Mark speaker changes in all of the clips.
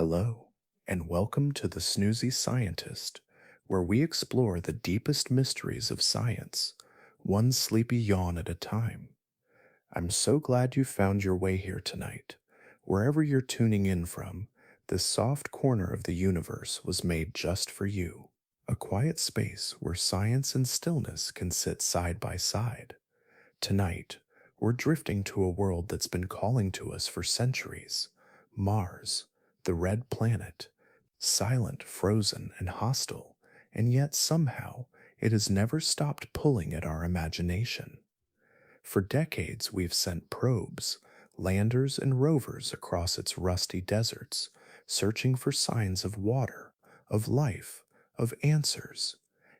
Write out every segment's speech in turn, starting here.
Speaker 1: Hello, and welcome to the Snoozy Scientist, where we explore the deepest mysteries of science, one sleepy yawn at a time. I'm so glad you found your way here tonight. Wherever you're tuning in from, this soft corner of the universe was made just for you. A quiet space where science and stillness can sit side by side. Tonight, we're drifting to a world that's been calling to us for centuries: Mars, the red planet, silent, frozen, and hostile, and yet somehow it has never stopped pulling at our imagination. For decades, we've sent probes, landers, and rovers across its rusty deserts, searching for signs of water, of life, of answers.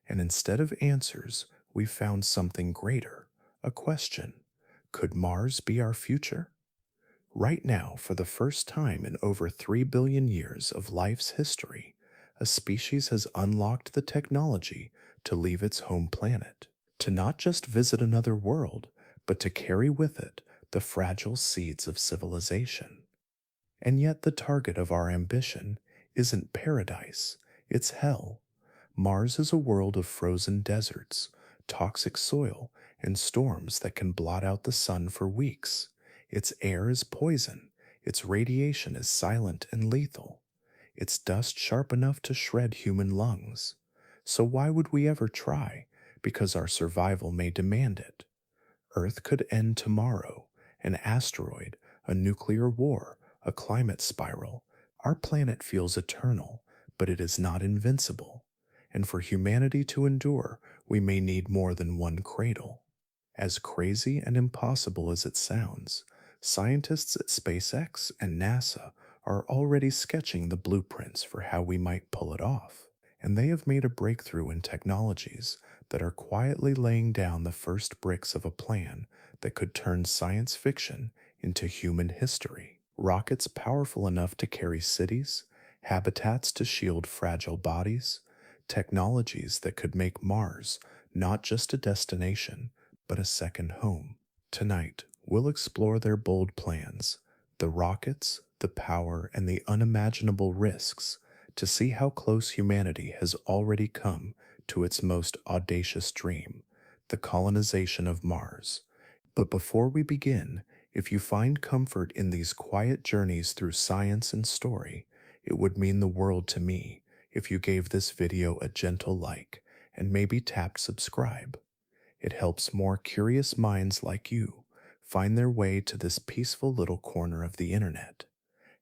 Speaker 1: And instead of answers, we found something greater: a question. Could Mars be our future? Right now, for the first time in over 3 billion years of life's history, a species has unlocked the technology to leave its home planet, to not just visit another world, but to carry with it the fragile seeds of civilization. And yet, the target of our ambition isn't paradise, it's hell. Mars is a world of frozen deserts, toxic soil, and storms that can blot out the sun for weeks. Its air is poison, its radiation is silent and lethal, its dust sharp enough to shred human lungs. So why would we ever try? Because our survival may demand it. Earth could end tomorrow: an asteroid, a nuclear war, a climate spiral. Our planet feels eternal, but it is not invincible. And for humanity to endure, we may need more than one cradle. As crazy and impossible as it sounds, scientists at SpaceX and NASA are already sketching the blueprints for how we might pull it off. And they have made a breakthrough in technologies that are quietly laying down the first bricks of a plan that could turn science fiction into human history. Rockets powerful enough to carry cities, habitats to shield fragile bodies, technologies that could make Mars not just a destination, but a second home. Tonight, we'll explore their bold plans, the rockets, the power, and the unimaginable risks, to see how close humanity has already come to its most audacious dream: the colonization of Mars. But before we begin, if you find comfort in these quiet journeys through science and story, it would mean the world to me if you gave this video a gentle like and maybe tapped subscribe. It helps more curious minds like you find their way to this peaceful little corner of the internet,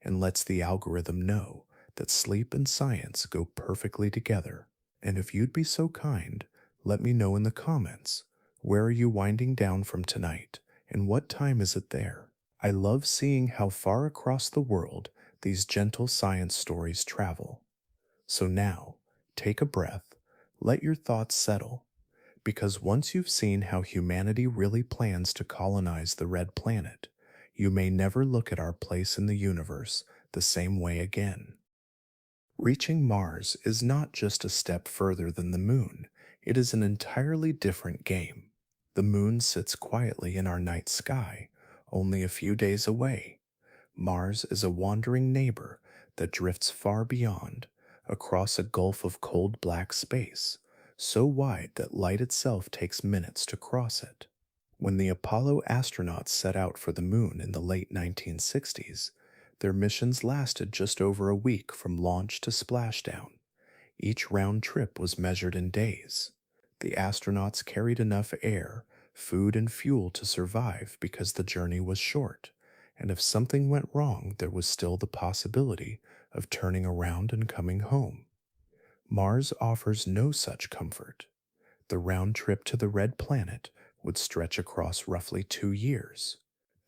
Speaker 1: and lets the algorithm know that sleep and science go perfectly together. And if you'd be so kind, let me know in the comments, where are you winding down from tonight, and what time is it there? I love seeing how far across the world these gentle science stories travel. So now, take a breath, let your thoughts settle, because once you've seen how humanity really plans to colonize the red planet, you may never look at our place in the universe the same way again. Reaching Mars is not just a step further than the moon, it is an entirely different game. The moon sits quietly in our night sky, only a few days away. Mars is a wandering neighbor that drifts far beyond, across a gulf of cold black space, so wide that light itself takes minutes to cross it. When the Apollo astronauts set out for the moon in the late 1960s, their missions lasted just over a week from launch to splashdown. Each round trip was measured in days. The astronauts carried enough air, food, and fuel to survive because the journey was short, and if something went wrong, there was still the possibility of turning around and coming home. Mars offers no such comfort. The round trip to the red planet would stretch across roughly 2 years.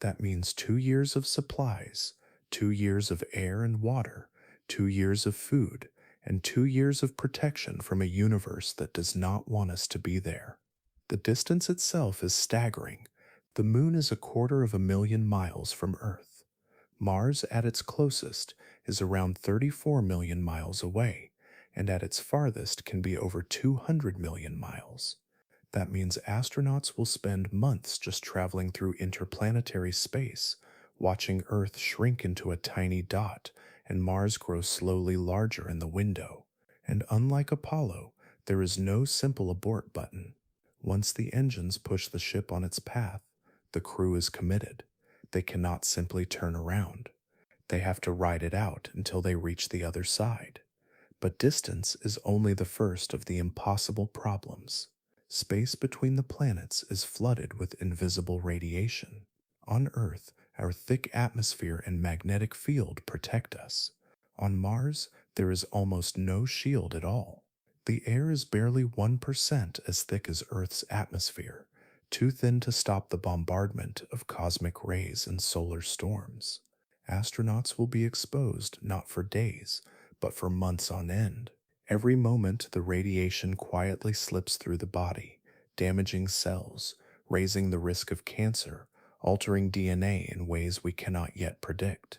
Speaker 1: That means 2 years of supplies, 2 years of air and water, 2 years of food, and 2 years of protection from a universe that does not want us to be there. The distance itself is staggering. The moon is 250,000 miles from Earth. Mars, at its closest, is around 34 million miles away, and at its farthest can be over 200 million miles. That means astronauts will spend months just traveling through interplanetary space, watching Earth shrink into a tiny dot and Mars grows slowly larger in the window. And unlike Apollo, there is no simple abort button. Once the engines push the ship on its path, the crew is committed. They cannot simply turn around. They have to ride it out until they reach the other side. But distance is only the first of the impossible problems. Space between the planets is flooded with invisible radiation. On Earth, our thick atmosphere and magnetic field protect us. On Mars, there is almost no shield at all. The air is barely 1% as thick as Earth's atmosphere, too thin to stop the bombardment of cosmic rays and solar storms. Astronauts will be exposed not for days, but for months on end. Every moment, the radiation quietly slips through the body, damaging cells, raising the risk of cancer, altering DNA in ways we cannot yet predict.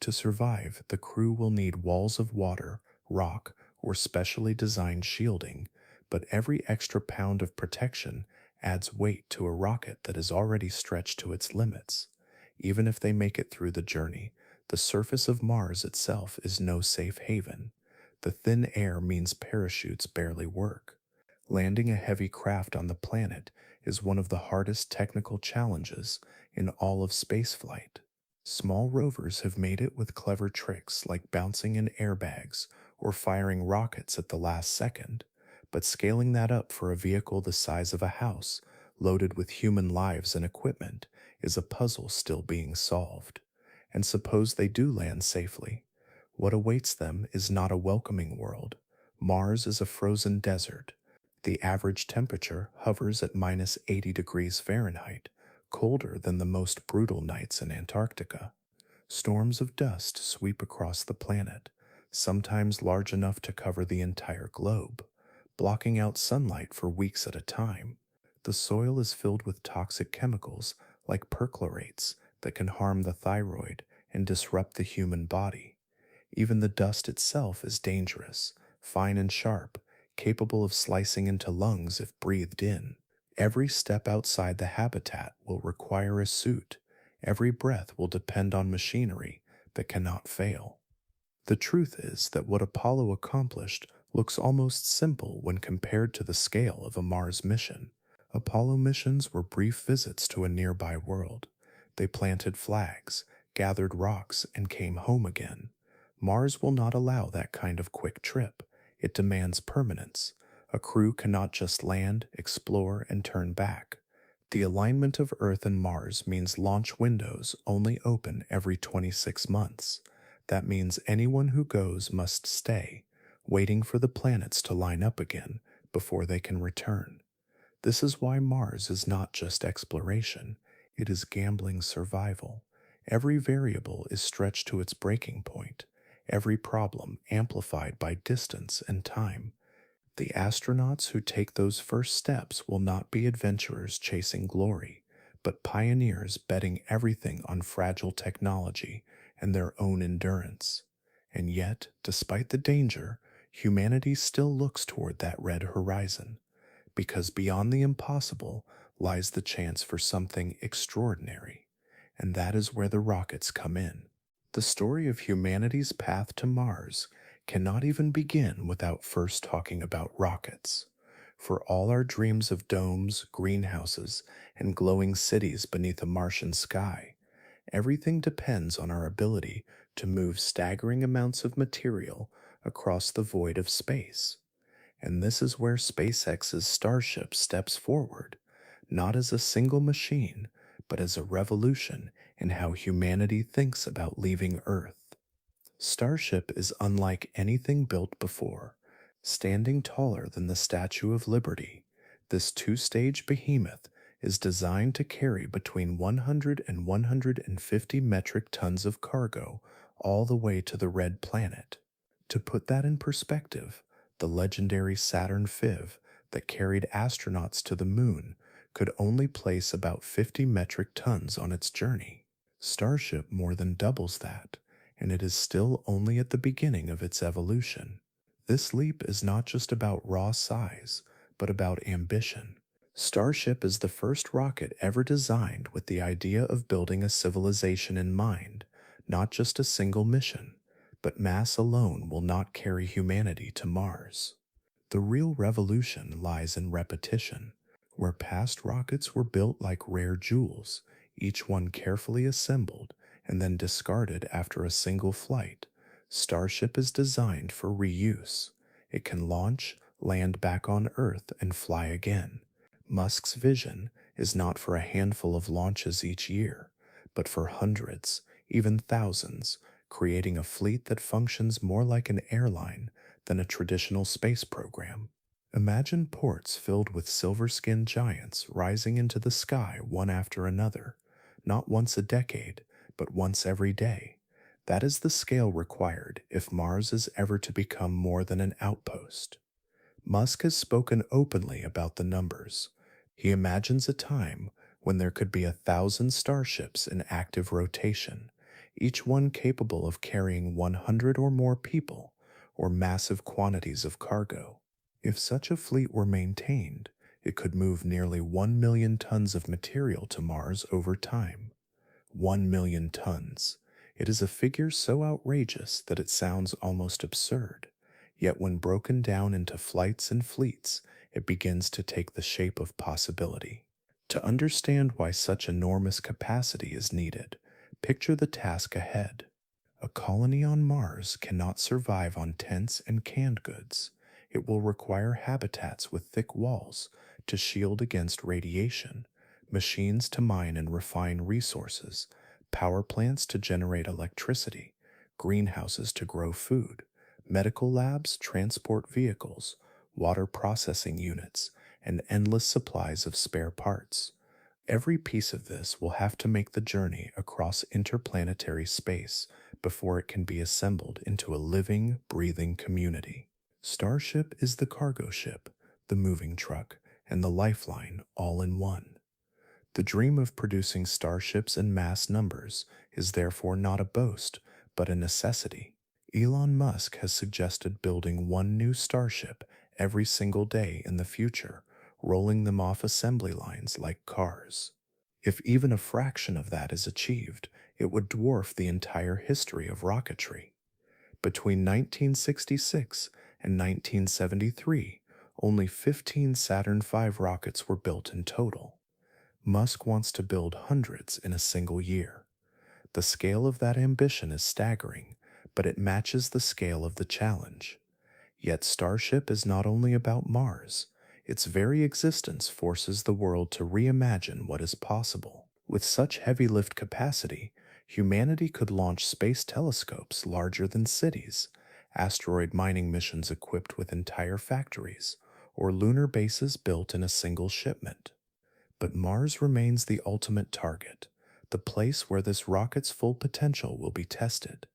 Speaker 1: To survive, the crew will need walls of water, rock, or specially designed shielding, but every extra pound of protection adds weight to a rocket that is already stretched to its limits. Even if they make it through the journey, the surface of Mars itself is no safe haven. The thin air means parachutes barely work. Landing a heavy craft on the planet is one of the hardest technical challenges in all of spaceflight. Small rovers have made it with clever tricks like bouncing in airbags or firing rockets at the last second, but scaling that up for a vehicle the size of a house, loaded with human lives and equipment, is a puzzle still being solved. And suppose they do land safely. What awaits them is not a welcoming world. Mars is a frozen desert. The average temperature hovers at minus 80 degrees Fahrenheit, colder than the most brutal nights in Antarctica. Storms of dust sweep across the planet, sometimes large enough to cover the entire globe, blocking out sunlight for weeks at a time. The soil is filled with toxic chemicals like perchlorates that can harm the thyroid and disrupt the human body. Even the dust itself is dangerous, fine and sharp, capable of slicing into lungs if breathed in. Every step outside the habitat will require a suit. Every breath will depend on machinery that cannot fail. The truth is that what Apollo accomplished looks almost simple when compared to the scale of a Mars mission. Apollo missions were brief visits to a nearby world. They planted flags, gathered rocks, and came home again. Mars will not allow that kind of quick trip. It demands permanence. A crew cannot just land, explore, and turn back. The alignment of Earth and Mars means launch windows only open every 26 months. That means anyone who goes must stay, waiting for the planets to line up again before they can return. This is why Mars is not just exploration, it is gambling survival. Every variable is stretched to its breaking point, every problem amplified by distance and time. The astronauts who take those first steps will not be adventurers chasing glory, but pioneers betting everything on fragile technology and their own endurance. And yet, despite the danger, humanity still looks toward that red horizon, because beyond the impossible lies the chance for something extraordinary, and that is where the rockets come in. The story of humanity's path to Mars cannot even begin without first talking about rockets. For all our dreams of domes, greenhouses, and glowing cities beneath a Martian sky, everything depends on our ability to move staggering amounts of material across the void of space. And this is where SpaceX's Starship steps forward, not as a single machine, but as a revolution in how humanity thinks about leaving Earth. Starship is unlike anything built before. Standing taller than the Statue of Liberty, this two-stage behemoth is designed to carry between 100 and 150 metric tons of cargo all the way to the Red Planet. To put that in perspective, the legendary Saturn V that carried astronauts to the moon could only place about 50 metric tons on its journey. Starship more than doubles that, and it is still only at the beginning of its evolution. This leap is not just about raw size, but about ambition. Starship is the first rocket ever designed with the idea of building a civilization in mind, not just a single mission. but mass alone will not carry humanity to Mars. The real revolution lies in repetition, where past rockets were built like rare jewels, each one carefully assembled and then discarded after a single flight. Starship is designed for reuse. It can launch, land back on Earth, and fly again. Musk's vision is not for a handful of launches each year, but for hundreds, even thousands, creating a fleet that functions more like an airline than a traditional space program. Imagine ports filled with silver-skinned giants rising into the sky one after another, not once a decade, but once every day. That is the scale required if Mars is ever to become more than an outpost. Musk has spoken openly about the numbers. He imagines a time when there could be 1,000 starships in active rotation, each one capable of carrying 100 or more people or massive quantities of cargo. If such a fleet were maintained, it could move nearly 1 million tons of material to Mars over time. 1 million tons. It is a figure so outrageous that it sounds almost absurd. Yet when broken down into flights and fleets, it begins to take the shape of possibility. To understand why such enormous capacity is needed, picture the task ahead. A colony on Mars cannot survive on tents and canned goods. It will require habitats with thick walls to shield against radiation, machines to mine and refine resources, power plants to generate electricity, greenhouses to grow food, medical labs, transport vehicles, water processing units, and endless supplies of spare parts. Every piece of this will have to make the journey across interplanetary space before it can be assembled into a living, breathing community. Starship is the cargo ship, the moving truck, and the lifeline all in one. The dream of producing starships in mass numbers is therefore not a boast, but a necessity. Elon Musk has suggested building one new starship every single day in the future, rolling them off assembly lines like cars. If even a fraction of that is achieved, it would dwarf the entire history of rocketry. Between 1966 and 1973, only 15 Saturn V rockets were built in total. Musk wants to build hundreds in a single year. The scale of that ambition is staggering, but it matches the scale of the challenge. Yet Starship is not only about Mars. Its very existence forces the world to reimagine what is possible. With such heavy lift capacity, humanity could launch space telescopes larger than cities, asteroid mining missions equipped with entire factories, or lunar bases built in a single shipment. But Mars remains the ultimate target, the place where this rocket's full potential will be tested.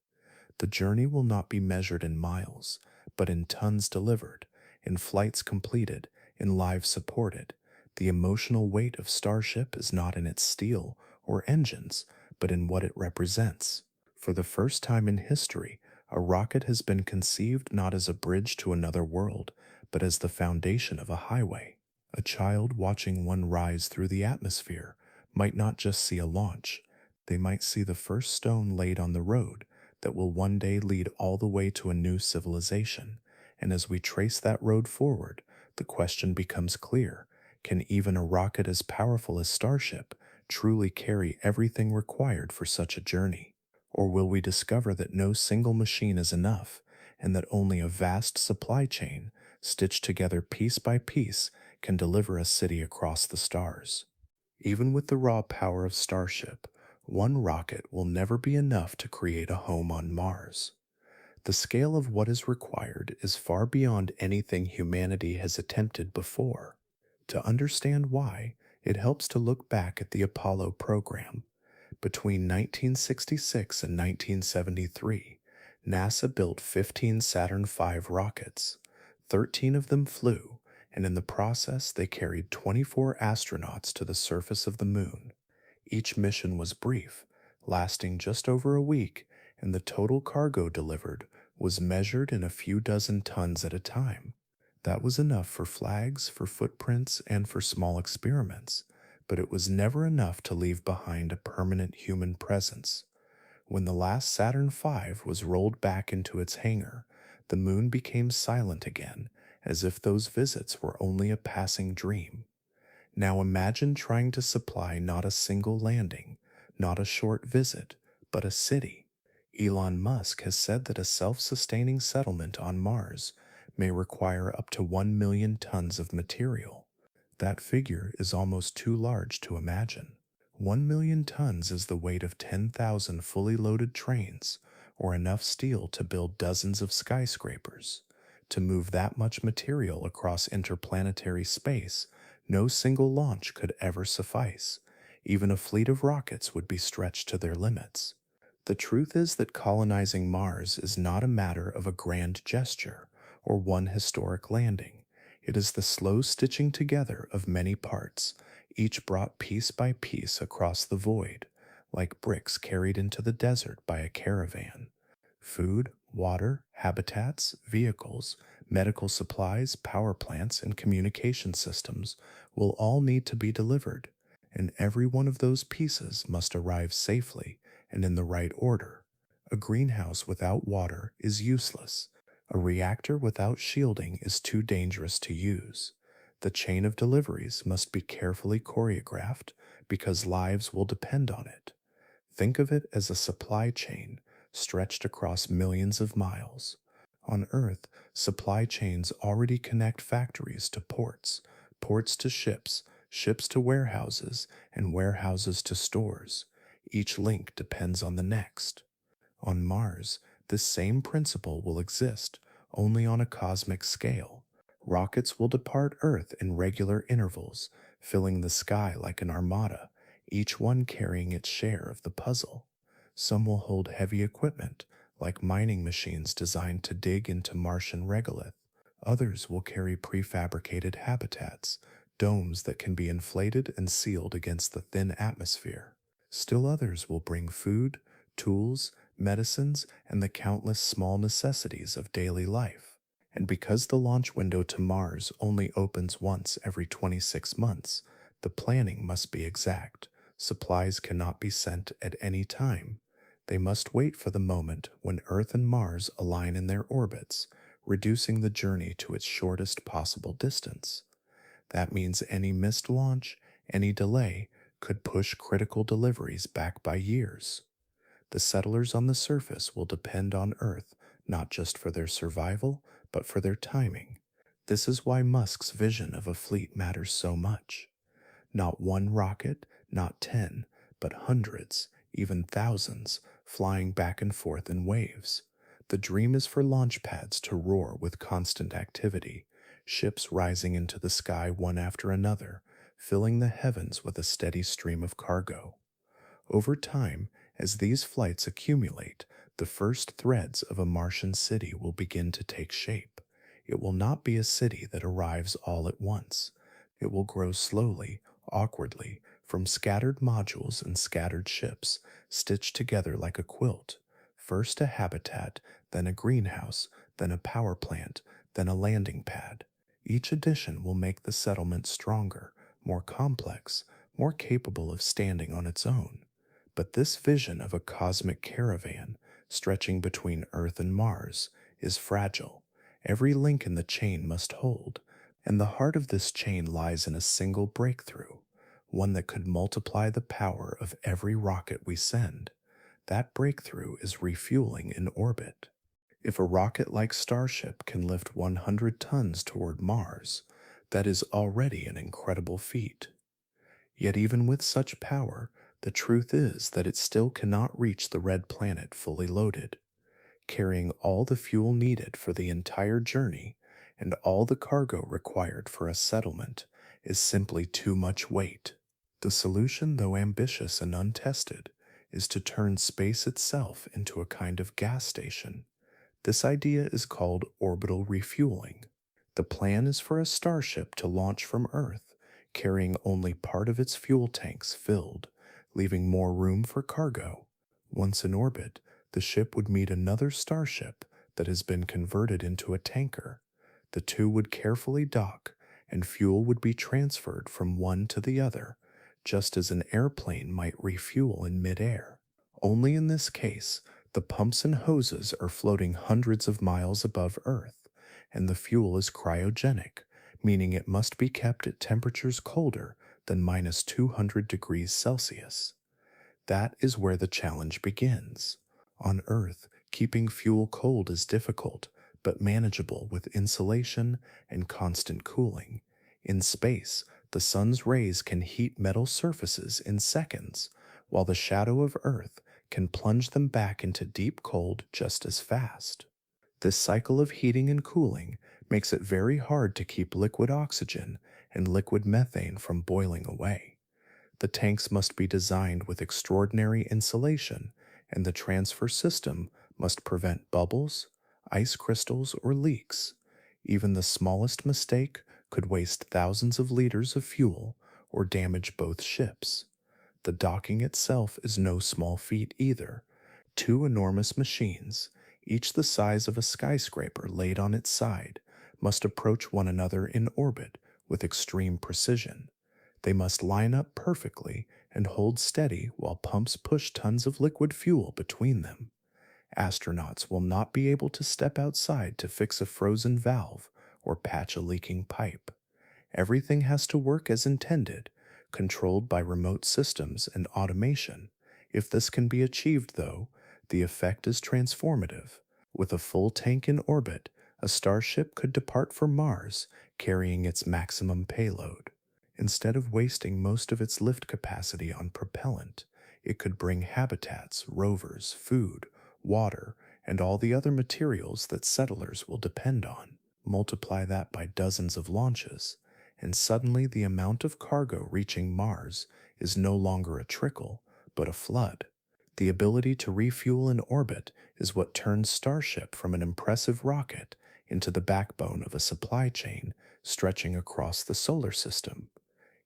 Speaker 1: The journey will not be measured in miles, but in tons delivered, in flights completed, in lives supported. The emotional weight of Starship is not in its steel or engines, but in what it represents. For the first time in history, a rocket has been conceived not as a bridge to another world, but as the foundation of a highway. A child watching one rise through the atmosphere might not just see a launch, they might see the first stone laid on the road that will one day lead all the way to a new civilization. And as we trace that road forward, the question becomes clear. Can even a rocket as powerful as Starship truly carry everything required for such a journey? Or will we discover that no single machine is enough, and that only a vast supply chain, stitched together piece by piece, can deliver a city across the stars? Even with the raw power of Starship, one rocket will never be enough to create a home on Mars. The scale of what is required is far beyond anything humanity has attempted before. To understand why, it helps to look back at the Apollo program. Between 1966 and 1973, NASA built 15 Saturn V rockets. 13 of them flew, and in the process they carried 24 astronauts to the surface of the moon. Each mission was brief, lasting just over a week, and the total cargo delivered was measured in a few dozen tons at a time. That was enough for flags, for footprints, and for small experiments, but it was never enough to leave behind a permanent human presence. When the last Saturn V was rolled back into its hangar, the moon became silent again, as if those visits were only a passing dream. Now imagine trying to supply not a single landing, not a short visit, but a city. Elon Musk has said that a self sustaining settlement on Mars may require up to 1 million tons of material. That figure is almost too large to imagine. 1 million tons is the weight of 10,000 fully loaded trains, or enough steel to build dozens of skyscrapers. To move that much material across interplanetary space, no single launch could ever suffice. Even a fleet of rockets would be stretched to their limits. The truth is that colonizing Mars is not a matter of a grand gesture or one historic landing. It is the slow stitching together of many parts, each brought piece by piece across the void, like bricks carried into the desert by a caravan. Food, water, habitats, vehicles, medical supplies, power plants, and communication systems will all need to be delivered, and every one of those pieces must arrive safely and in the right order. A greenhouse without water is useless. A reactor without shielding is too dangerous to use. The chain of deliveries must be carefully choreographed because lives will depend on it. Think of it as a supply chain stretched across millions of miles. On Earth, supply chains already connect factories to ports, ports to ships, ships to warehouses, and warehouses to stores. Each link depends on the next. On Mars, this same principle will exist, only on a cosmic scale. Rockets will depart Earth in regular intervals, filling the sky like an armada, each one carrying its share of the puzzle. Some will hold heavy equipment, like mining machines designed to dig into Martian regolith. Others will carry prefabricated habitats, domes that can be inflated and sealed against the thin atmosphere. Still others will bring food, tools, medicines, and the countless small necessities of daily life. And because the launch window to Mars only opens once every 26 months, the planning must be exact. Supplies cannot be sent at any time. They must wait for the moment when Earth and Mars align in their orbits, reducing the journey to its shortest possible distance. That means any missed launch, any delay, could push critical deliveries back by years. The settlers on the surface will depend on Earth not just for their survival, but for their timing. This is why Musk's vision of a fleet matters so much. Not one rocket, not 10, but hundreds, even thousands, flying back and forth in waves. The dream is for launch pads to roar with constant activity, ships rising into the sky one after another, filling the heavens with a steady stream of cargo. Over time, as these flights accumulate, the first threads of a Martian city will begin to take shape. It will not be a city that arrives all at once. It will grow slowly, awkwardly, from scattered modules and scattered ships, stitched together like a quilt. First a habitat, then a greenhouse, then a power plant, then a landing pad. Each addition will make the settlement stronger, more complex, more capable of standing on its own. But this vision of a cosmic caravan, stretching between Earth and Mars, is fragile. Every link in the chain must hold, and the heart of this chain lies in a single breakthrough, one that could multiply the power of every rocket we send. That breakthrough is refueling in orbit. If a rocket like Starship can lift 100 tons toward Mars, that is already an incredible feat. Yet even with such power, the truth is that it still cannot reach the red planet fully loaded. Carrying all the fuel needed for the entire journey and all the cargo required for a settlement is simply too much weight. The solution, though ambitious and untested, is to turn space itself into a kind of gas station. This idea is called orbital refueling. The plan is for a Starship to launch from Earth, carrying only part of its fuel tanks filled, leaving more room for cargo. Once in orbit, the ship would meet another Starship that has been converted into a tanker. The two would carefully dock, and fuel would be transferred from one to the other, just as an airplane might refuel in midair. Only in this case, the pumps and hoses are floating hundreds of miles above Earth, and the fuel is cryogenic, meaning it must be kept at temperatures colder than minus 200 degrees Celsius. That is where the challenge begins. On Earth, keeping fuel cold is difficult, but manageable with insulation and constant cooling. In space, the sun's rays can heat metal surfaces in seconds, while the shadow of Earth can plunge them back into deep cold just as fast. This cycle of heating and cooling makes it very hard to keep liquid oxygen and liquid methane from boiling away. The tanks must be designed with extraordinary insulation, and the transfer system must prevent bubbles, ice crystals, or leaks. Even the smallest mistake could waste thousands of liters of fuel or damage both ships. The docking itself is no small feat either. Two enormous machines, each the size of a skyscraper laid on its side, must approach one another in orbit with extreme precision. They must line up perfectly and hold steady while pumps push tons of liquid fuel between them. Astronauts will not be able to step outside to fix a frozen valve or patch a leaking pipe. Everything has to work as intended, controlled by remote systems and automation. If this can be achieved, though, the effect is transformative. With a full tank in orbit, a Starship could depart for Mars, carrying its maximum payload. Instead of wasting most of its lift capacity on propellant, it could bring habitats, rovers, food, water, and all the other materials that settlers will depend on. Multiply that by dozens of launches, and suddenly the amount of cargo reaching Mars is no longer a trickle, but a flood. The ability to refuel in orbit is what turns Starship from an impressive rocket into the backbone of a supply chain stretching across the solar system.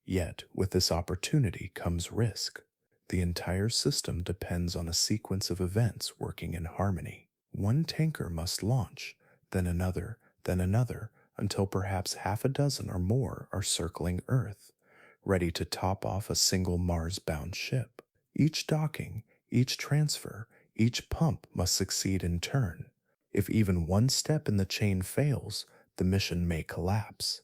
Speaker 1: Yet, with this opportunity comes risk. The entire system depends on a sequence of events working in harmony. One tanker must launch, then another, until perhaps half a dozen or more are circling Earth, ready to top off a single Mars-bound ship. Each docking, each transfer, each pump must succeed in turn. If even one step in the chain fails, the mission may collapse.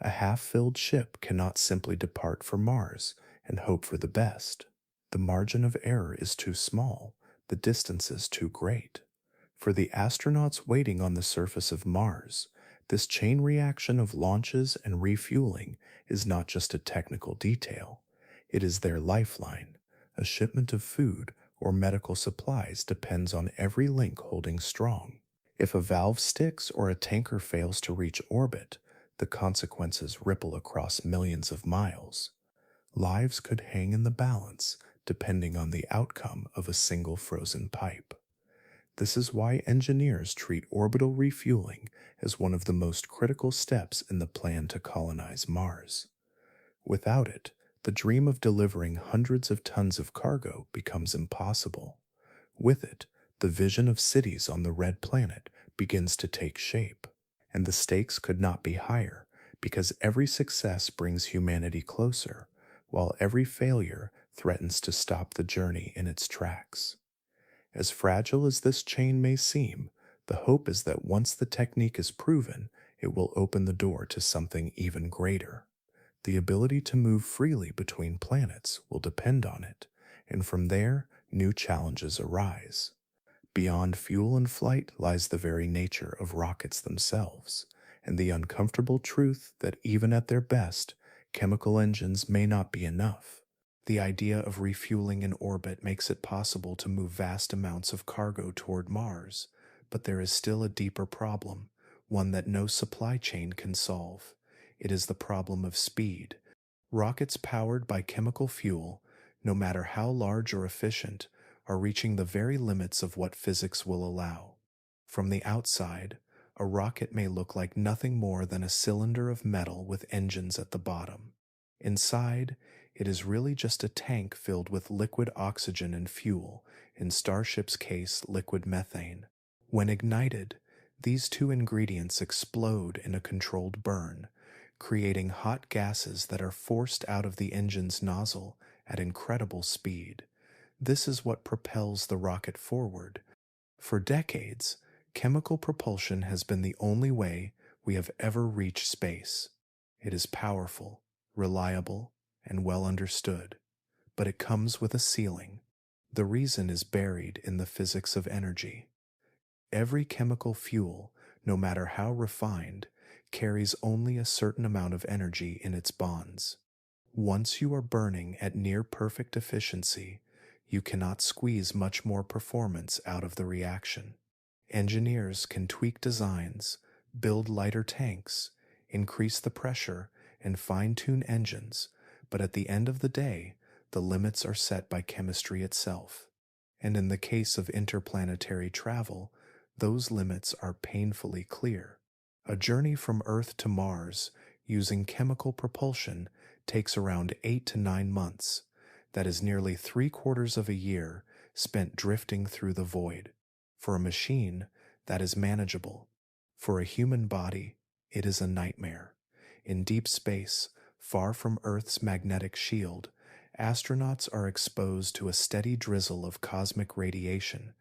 Speaker 1: A half-filled ship cannot simply depart for Mars and hope for the best. The margin of error is too small, the distance is too great. For the astronauts waiting on the surface of Mars, this chain reaction of launches and refueling is not just a technical detail. It is their lifeline. A shipment of food or medical supplies depends on every link holding strong. If a valve sticks or a tanker fails to reach orbit, the consequences ripple across millions of miles. Lives could hang in the balance depending on the outcome of a single frozen pipe. This is why engineers treat orbital refueling as one of the most critical steps in the plan to colonize Mars. Without it, the dream of delivering hundreds of tons of cargo becomes impossible. With it, the vision of cities on the red planet begins to take shape. And the stakes could not be higher, because every success brings humanity closer, while every failure threatens to stop the journey in its tracks. As fragile as this chain may seem, the hope is that once the technique is proven, it will open the door to something even greater. The ability to move freely between planets will depend on it, and from there, new challenges arise. Beyond fuel and flight lies the very nature of rockets themselves, and the uncomfortable truth that even at their best, chemical engines may not be enough. The idea of refueling in orbit makes it possible to move vast amounts of cargo toward Mars, but there is still a deeper problem, one that no supply chain can solve. It is the problem of speed. Rockets powered by chemical fuel, no matter how large or efficient, are reaching the very limits of what physics will allow. From the outside, a rocket may look like nothing more than a cylinder of metal with engines at the bottom. Inside, it is really just a tank filled with liquid oxygen and fuel, in Starship's case, liquid methane. When ignited, these two ingredients explode in a controlled burn, creating hot gases that are forced out of the engine's nozzle at incredible speed. This is what propels the rocket forward. For decades, chemical propulsion has been the only way we have ever reached space. It is powerful, reliable, and well understood, but it comes with a ceiling. The reason is buried in the physics of energy. Every chemical fuel, no matter how refined, carries only a certain amount of energy in its bonds. Once you are burning at near perfect efficiency, you cannot squeeze much more performance out of the reaction. Engineers can tweak designs, build lighter tanks, increase the pressure, and fine-tune engines, but at the end of the day, the limits are set by chemistry itself. And in the case of interplanetary travel, those limits are painfully clear. A journey from Earth to Mars using chemical propulsion takes around 8 to 9 months. That is nearly 3/4 of a year spent drifting through the void. For a machine, that is manageable. For a human body, it is a nightmare. In deep space, far from Earth's magnetic shield, astronauts are exposed to a steady drizzle of cosmic radiation.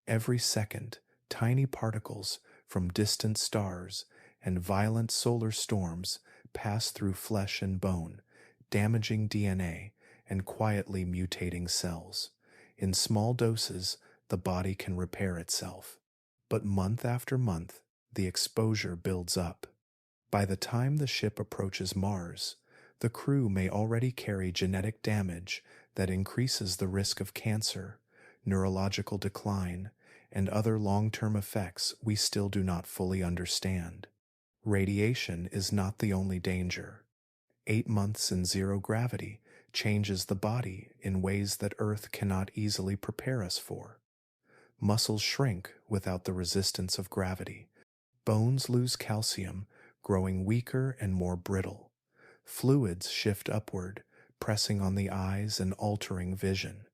Speaker 1: Every second, tiny particles from distant stars and violent solar storms pass through flesh and bone, damaging DNA and quietly mutating cells. In small doses, the body can repair itself. But month after month, the exposure builds up. By the time the ship approaches Mars, the crew may already carry genetic damage that increases the risk of cancer, neurological decline, and other long-term effects we still do not fully understand. Radiation is not the only danger. 8 months in zero gravity changes the body in ways that Earth cannot easily prepare us for. Muscles shrink without the resistance of gravity. Bones lose calcium, growing weaker and more brittle. Fluids shift upward, pressing on the eyes and altering vision.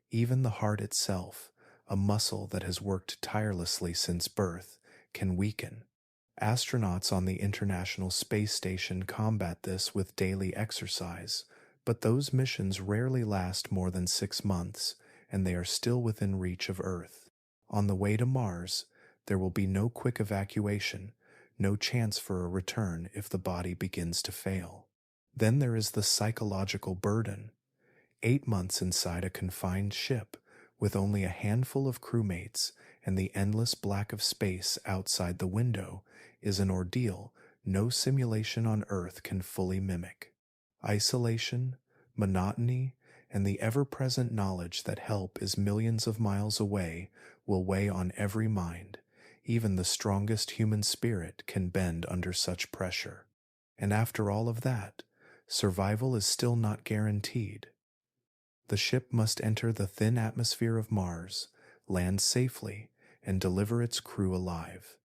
Speaker 1: Even the heart itself, a muscle that has worked tirelessly since birth, can weaken. Astronauts on the International Space Station combat this with daily exercise, but those missions rarely last more than 6 months, and they are still within reach of Earth. On the way to Mars, there will be no quick evacuation, no chance for a return if the body begins to fail. Then there is the psychological burden. 8 months inside a confined ship, with only a handful of crewmates and the endless black of space outside the window, is an ordeal no simulation on Earth can fully mimic. Isolation, monotony, and the ever-present knowledge that help is millions of miles away will weigh on every mind. Even the strongest human spirit can bend under such pressure. And after all of that, survival is still not guaranteed. The ship must enter the thin atmosphere of Mars, land safely, and deliver its crew alive.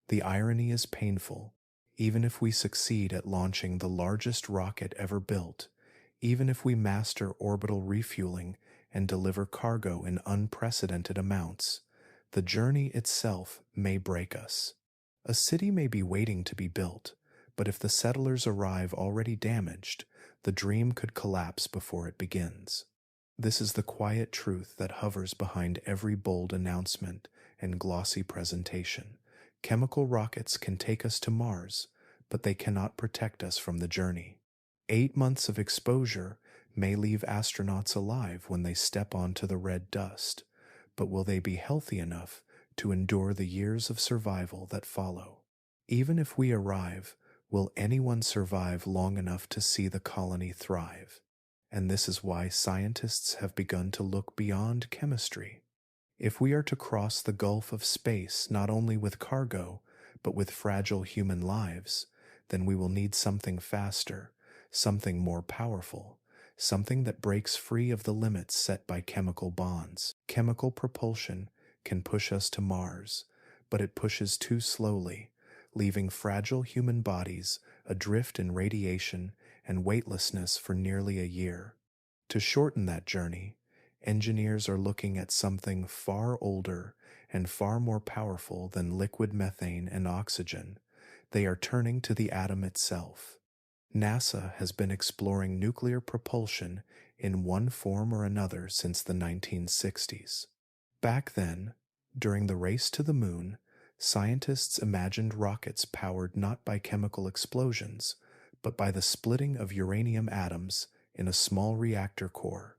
Speaker 1: The irony is painful. Even if we succeed at launching the largest rocket ever built, even if we master orbital refueling and deliver cargo in unprecedented amounts, the journey itself may break us. A city may be waiting to be built, but if the settlers arrive already damaged, the dream could collapse before it begins. This is the quiet truth that hovers behind every bold announcement and glossy presentation. Chemical rockets can take us to Mars, but they cannot protect us from the journey. 8 months of exposure may leave astronauts alive when they step onto the red dust, but will they be healthy enough to endure the years of survival that follow? Even if we arrive, will anyone survive long enough to see the colony thrive? And this is why scientists have begun to look beyond chemistry. If we are to cross the gulf of space not only with cargo, but with fragile human lives, then we will need something faster, something more powerful, something that breaks free of the limits set by chemical bonds. Chemical propulsion can push us to Mars, but it pushes too slowly, leaving fragile human bodies adrift in radiation and weightlessness for nearly a year. To shorten that journey, engineers are looking at something far older and far more powerful than liquid methane and oxygen. They are turning to the atom itself. NASA has been exploring nuclear propulsion in one form or another since the 1960s. Back then, during the race to the moon, scientists imagined rockets powered not by chemical explosions, but by the splitting of uranium atoms in a small reactor core.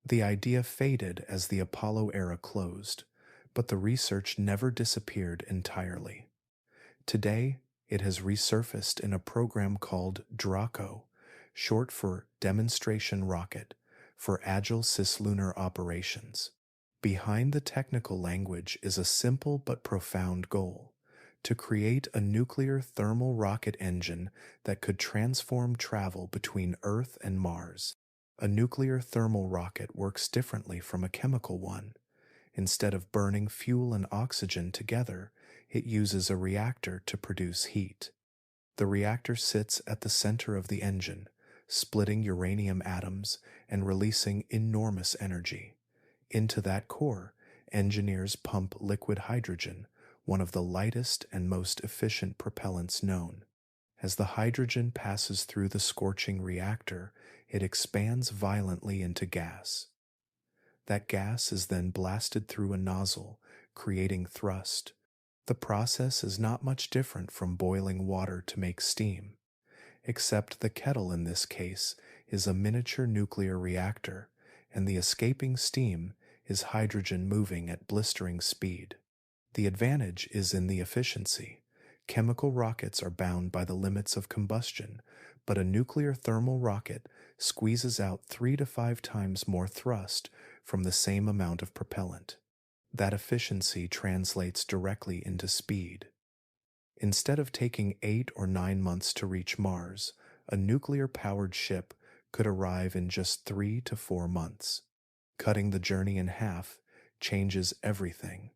Speaker 1: The idea faded as the Apollo era closed, but the research never disappeared entirely. Today, it has resurfaced in a program called DRACO, short for Demonstration Rocket, for Agile Cislunar Operations. Behind the technical language is a simple but profound goal: to create a nuclear thermal rocket engine that could transform travel between Earth and Mars. A nuclear thermal rocket works differently from a chemical one. Instead of burning fuel and oxygen together, it uses a reactor to produce heat. The reactor sits at the center of the engine, splitting uranium atoms and releasing enormous energy. Into that core, engineers pump liquid hydrogen, one of the lightest and most efficient propellants known. As the hydrogen passes through the scorching reactor, it expands violently into gas. That gas is then blasted through a nozzle, creating thrust. The process is not much different from boiling water to make steam, except the kettle in this case is a miniature nuclear reactor, and the escaping steam is hydrogen moving at blistering speed. The advantage is in the efficiency. Chemical rockets are bound by the limits of combustion, but a nuclear thermal rocket squeezes out 3 to 5 times more thrust from the same amount of propellant. That efficiency translates directly into speed. Instead of taking 8 or 9 months to reach Mars, a nuclear-powered ship could arrive in just 3 to 4 months. Cutting the journey in half changes everything.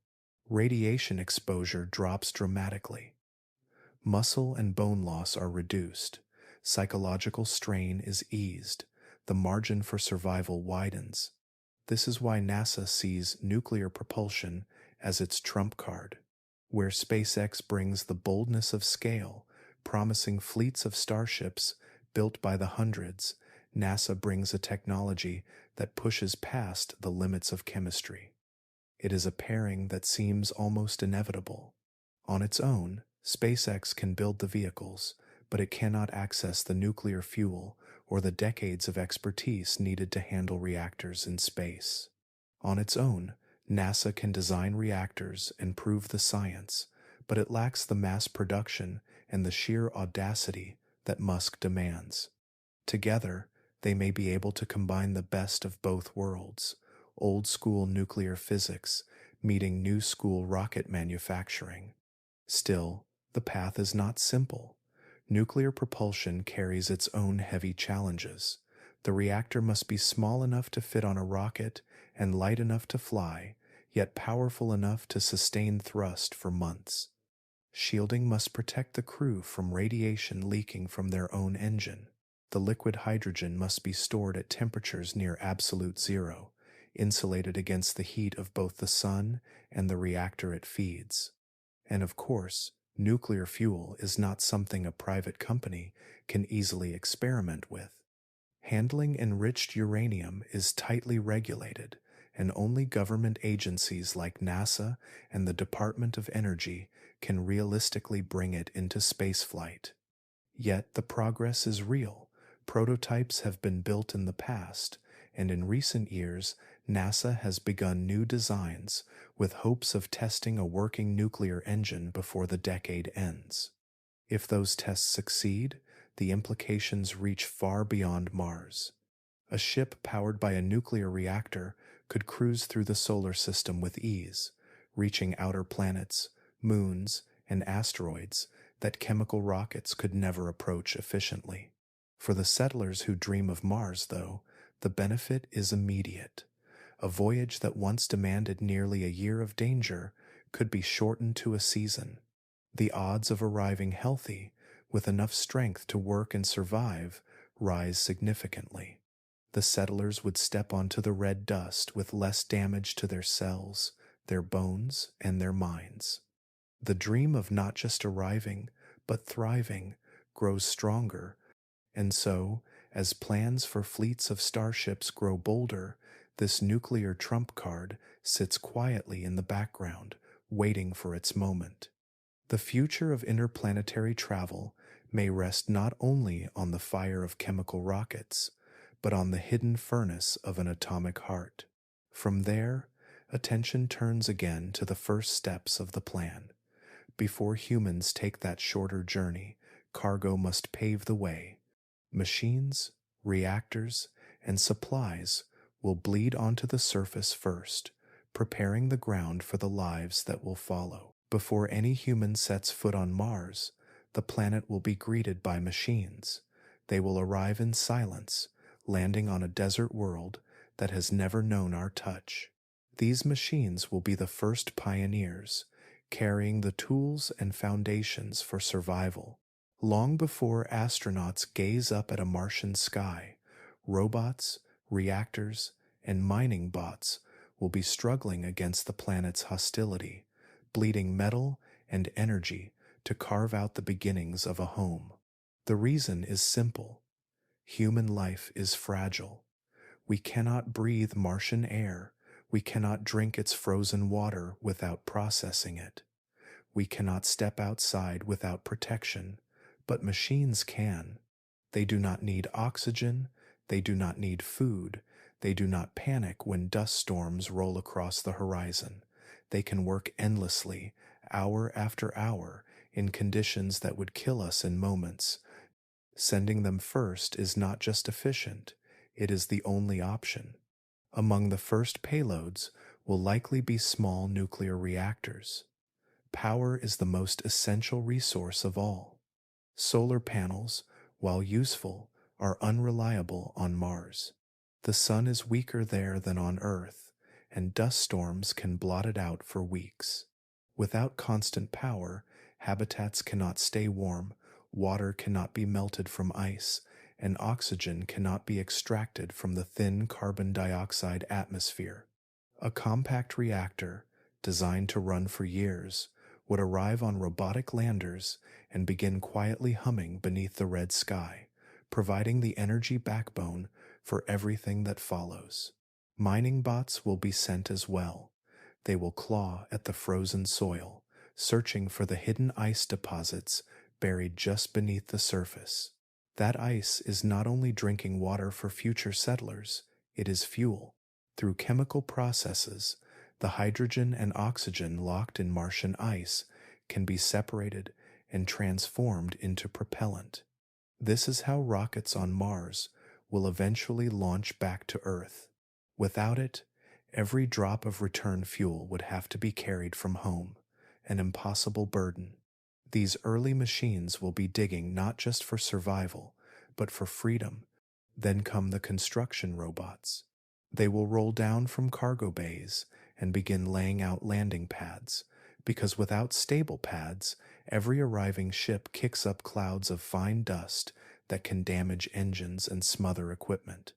Speaker 1: Radiation exposure drops dramatically. Muscle and bone loss are reduced. Psychological strain is eased. The margin for survival widens. This is why NASA sees nuclear propulsion as its trump card. Where SpaceX brings the boldness of scale, promising fleets of starships built by the hundreds, NASA brings a technology that pushes past the limits of chemistry. It is a pairing that seems almost inevitable. On its own, SpaceX can build the vehicles, but it cannot access the nuclear fuel or the decades of expertise needed to handle reactors in space. On its own, NASA can design reactors and prove the science, but it lacks the mass production and the sheer audacity that Musk demands. Together, they may be able to combine the best of both worlds: old-school nuclear physics meeting new-school rocket manufacturing. Still, the path is not simple. Nuclear propulsion carries its own heavy challenges. The reactor must be small enough to fit on a rocket and light enough to fly, yet powerful enough to sustain thrust for months. Shielding must protect the crew from radiation leaking from their own engine. The liquid hydrogen must be stored at temperatures near absolute zero, insulated against the heat of both the sun and the reactor it feeds. And of course, nuclear fuel is not something a private company can easily experiment with. Handling enriched uranium is tightly regulated, and only government agencies like NASA and the Department of Energy can realistically bring it into spaceflight. Yet the progress is real. Prototypes have been built in the past, and in recent years, NASA has begun new designs with hopes of testing a working nuclear engine before the decade ends. If those tests succeed, the implications reach far beyond Mars. A ship powered by a nuclear reactor could cruise through the solar system with ease, reaching outer planets, moons, and asteroids that chemical rockets could never approach efficiently. For the settlers who dream of Mars, though, the benefit is immediate. A voyage that once demanded nearly a year of danger could be shortened to a season. The odds of arriving healthy, with enough strength to work and survive, rise significantly. The settlers would step onto the red dust with less damage to their cells, their bones, and their minds. The dream of not just arriving, but thriving, grows stronger And so, as plans for fleets of starships grow bolder, this nuclear trump card sits quietly in the background, waiting for its moment. The future of interplanetary travel may rest not only on the fire of chemical rockets, but on the hidden furnace of an atomic heart. From there, attention turns again to the first steps of the plan. Before humans take that shorter journey, cargo must pave the way. Machines, reactors, and supplies will bleed onto the surface first, preparing the ground for the lives that will follow. Before any human sets foot on Mars, the planet will be greeted by machines. They will arrive in silence, landing on a desert world that has never known our touch. These machines will be the first pioneers, carrying the tools and foundations for survival. Long before astronauts gaze up at a Martian sky, robots, reactors, and mining bots will be struggling against the planet's hostility, bleeding metal and energy to carve out the beginnings of a home. The reason is simple. Human life is fragile. We cannot breathe Martian air. We cannot drink its frozen water without processing it. We cannot step outside without protection, but machines can. They do not need oxygen. They do not need food. They do not panic when dust storms roll across the horizon. They can work endlessly, hour after hour, in conditions that would kill us in moments. Sending them first is not just efficient, it is the only option. Among the first payloads will likely be small nuclear reactors. Power is the most essential resource of all. Solar panels, while useful, are unreliable on Mars. The sun is weaker there than on Earth, and dust storms can blot it out for weeks. Without constant power, habitats cannot stay warm, water cannot be melted from ice, and oxygen cannot be extracted from the thin carbon dioxide atmosphere. A compact reactor, designed to run for years, would arrive on robotic landers and begin quietly humming beneath the red sky, providing the energy backbone for everything that follows. Mining bots will be sent as well. They will claw at the frozen soil, searching for the hidden ice deposits buried just beneath the surface. That ice is not only drinking water for future settlers, it is fuel. Through chemical processes, the hydrogen and oxygen locked in Martian ice can be separated and transformed into propellant. This is how rockets on Mars will eventually launch back to Earth. Without it, every drop of return fuel would have to be carried from home, an impossible burden. These early machines will be digging not just for survival, but for freedom. Then come the construction robots. They will roll down from cargo bays and begin laying out landing pads, because without stable pads, every arriving ship kicks up clouds of fine dust that can damage engines and smother equipment.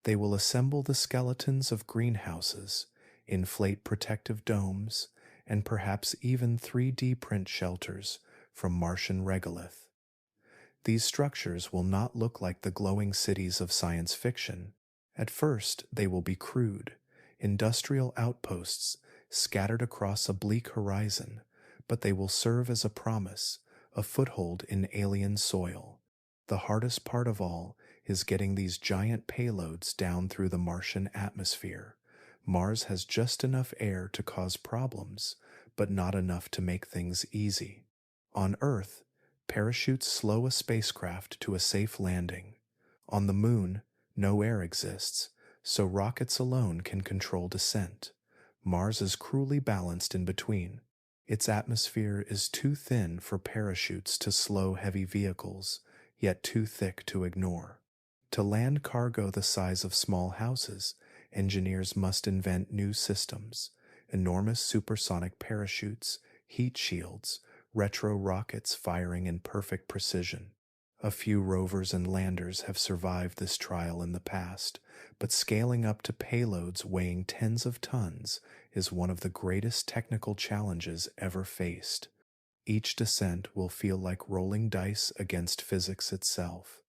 Speaker 1: They will assemble the skeletons of greenhouses, inflate protective domes, and perhaps even 3D print shelters from Martian regolith. These structures will not look like the glowing cities of science fiction. At first, they will be crude, industrial outposts scattered across a bleak horizon, but they will serve as a promise, a foothold in alien soil. The hardest part of all is getting these giant payloads down through the Martian atmosphere. Mars has just enough air to cause problems, but not enough to make things easy. On Earth, parachutes slow a spacecraft to a safe landing. On the Moon, no air exists, so rockets alone can control descent. Mars is cruelly balanced in between. Its atmosphere is too thin for parachutes to slow heavy vehicles, yet too thick to ignore. To land cargo the size of small houses, engineers must invent new systems: enormous supersonic parachutes, heat shields, retro rockets firing in perfect precision. A few rovers and landers have survived this trial in the past, but scaling up to payloads weighing tens of tons is one of the greatest technical challenges ever faced. Each descent will feel like rolling dice against physics itself.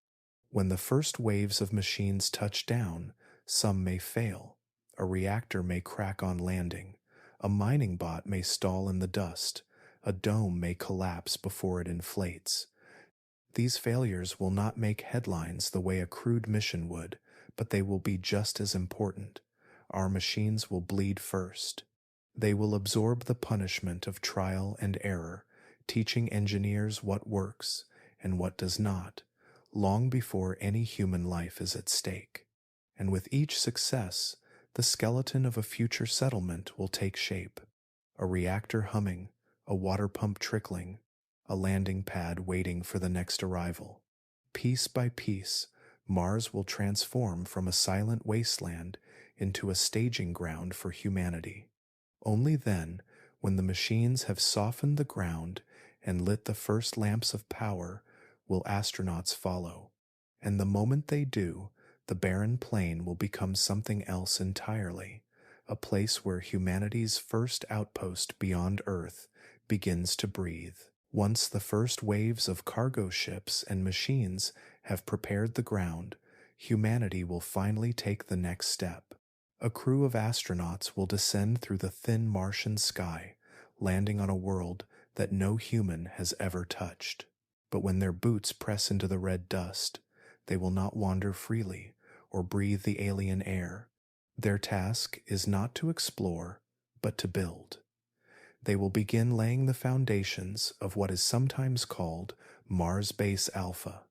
Speaker 1: When the first waves of machines touch down, some may fail. A reactor may crack on landing. A mining bot may stall in the dust. A dome may collapse before it inflates. These failures will not make headlines the way a crewed mission would, but they will be just as important. Our machines will bleed first. They will absorb the punishment of trial and error, teaching engineers what works and what does not, long before any human life is at stake. And with each success, the skeleton of a future settlement will take shape. A reactor humming, a water pump trickling, a landing pad waiting for the next arrival. Piece by piece, Mars will transform from a silent wasteland into a staging ground for humanity. Only then, when the machines have softened the ground and lit the first lamps of power, will astronauts follow. And the moment they do, the barren plain will become something else entirely, a place where humanity's first outpost beyond Earth begins to breathe. Once the first waves of cargo ships and machines have prepared the ground, humanity will finally take the next step. A crew of astronauts will descend through the thin Martian sky, landing on a world that no human has ever touched. But when their boots press into the red dust, they will not wander freely or breathe the alien air. Their task is not to explore, but to build. They will begin laying the foundations of what is sometimes called Mars Base Alpha,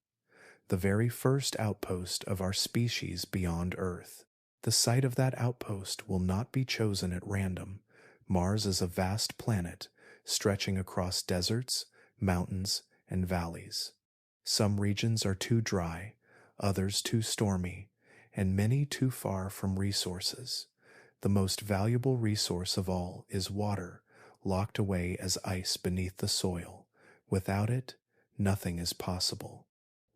Speaker 1: the very first outpost of our species beyond Earth. The site of that outpost will not be chosen at random. Mars is a vast planet stretching across deserts, mountains, and valleys. Some regions are too dry, others too stormy, and many too far from resources. The most valuable resource of all is water, locked away as ice beneath the soil. Without it, nothing is possible.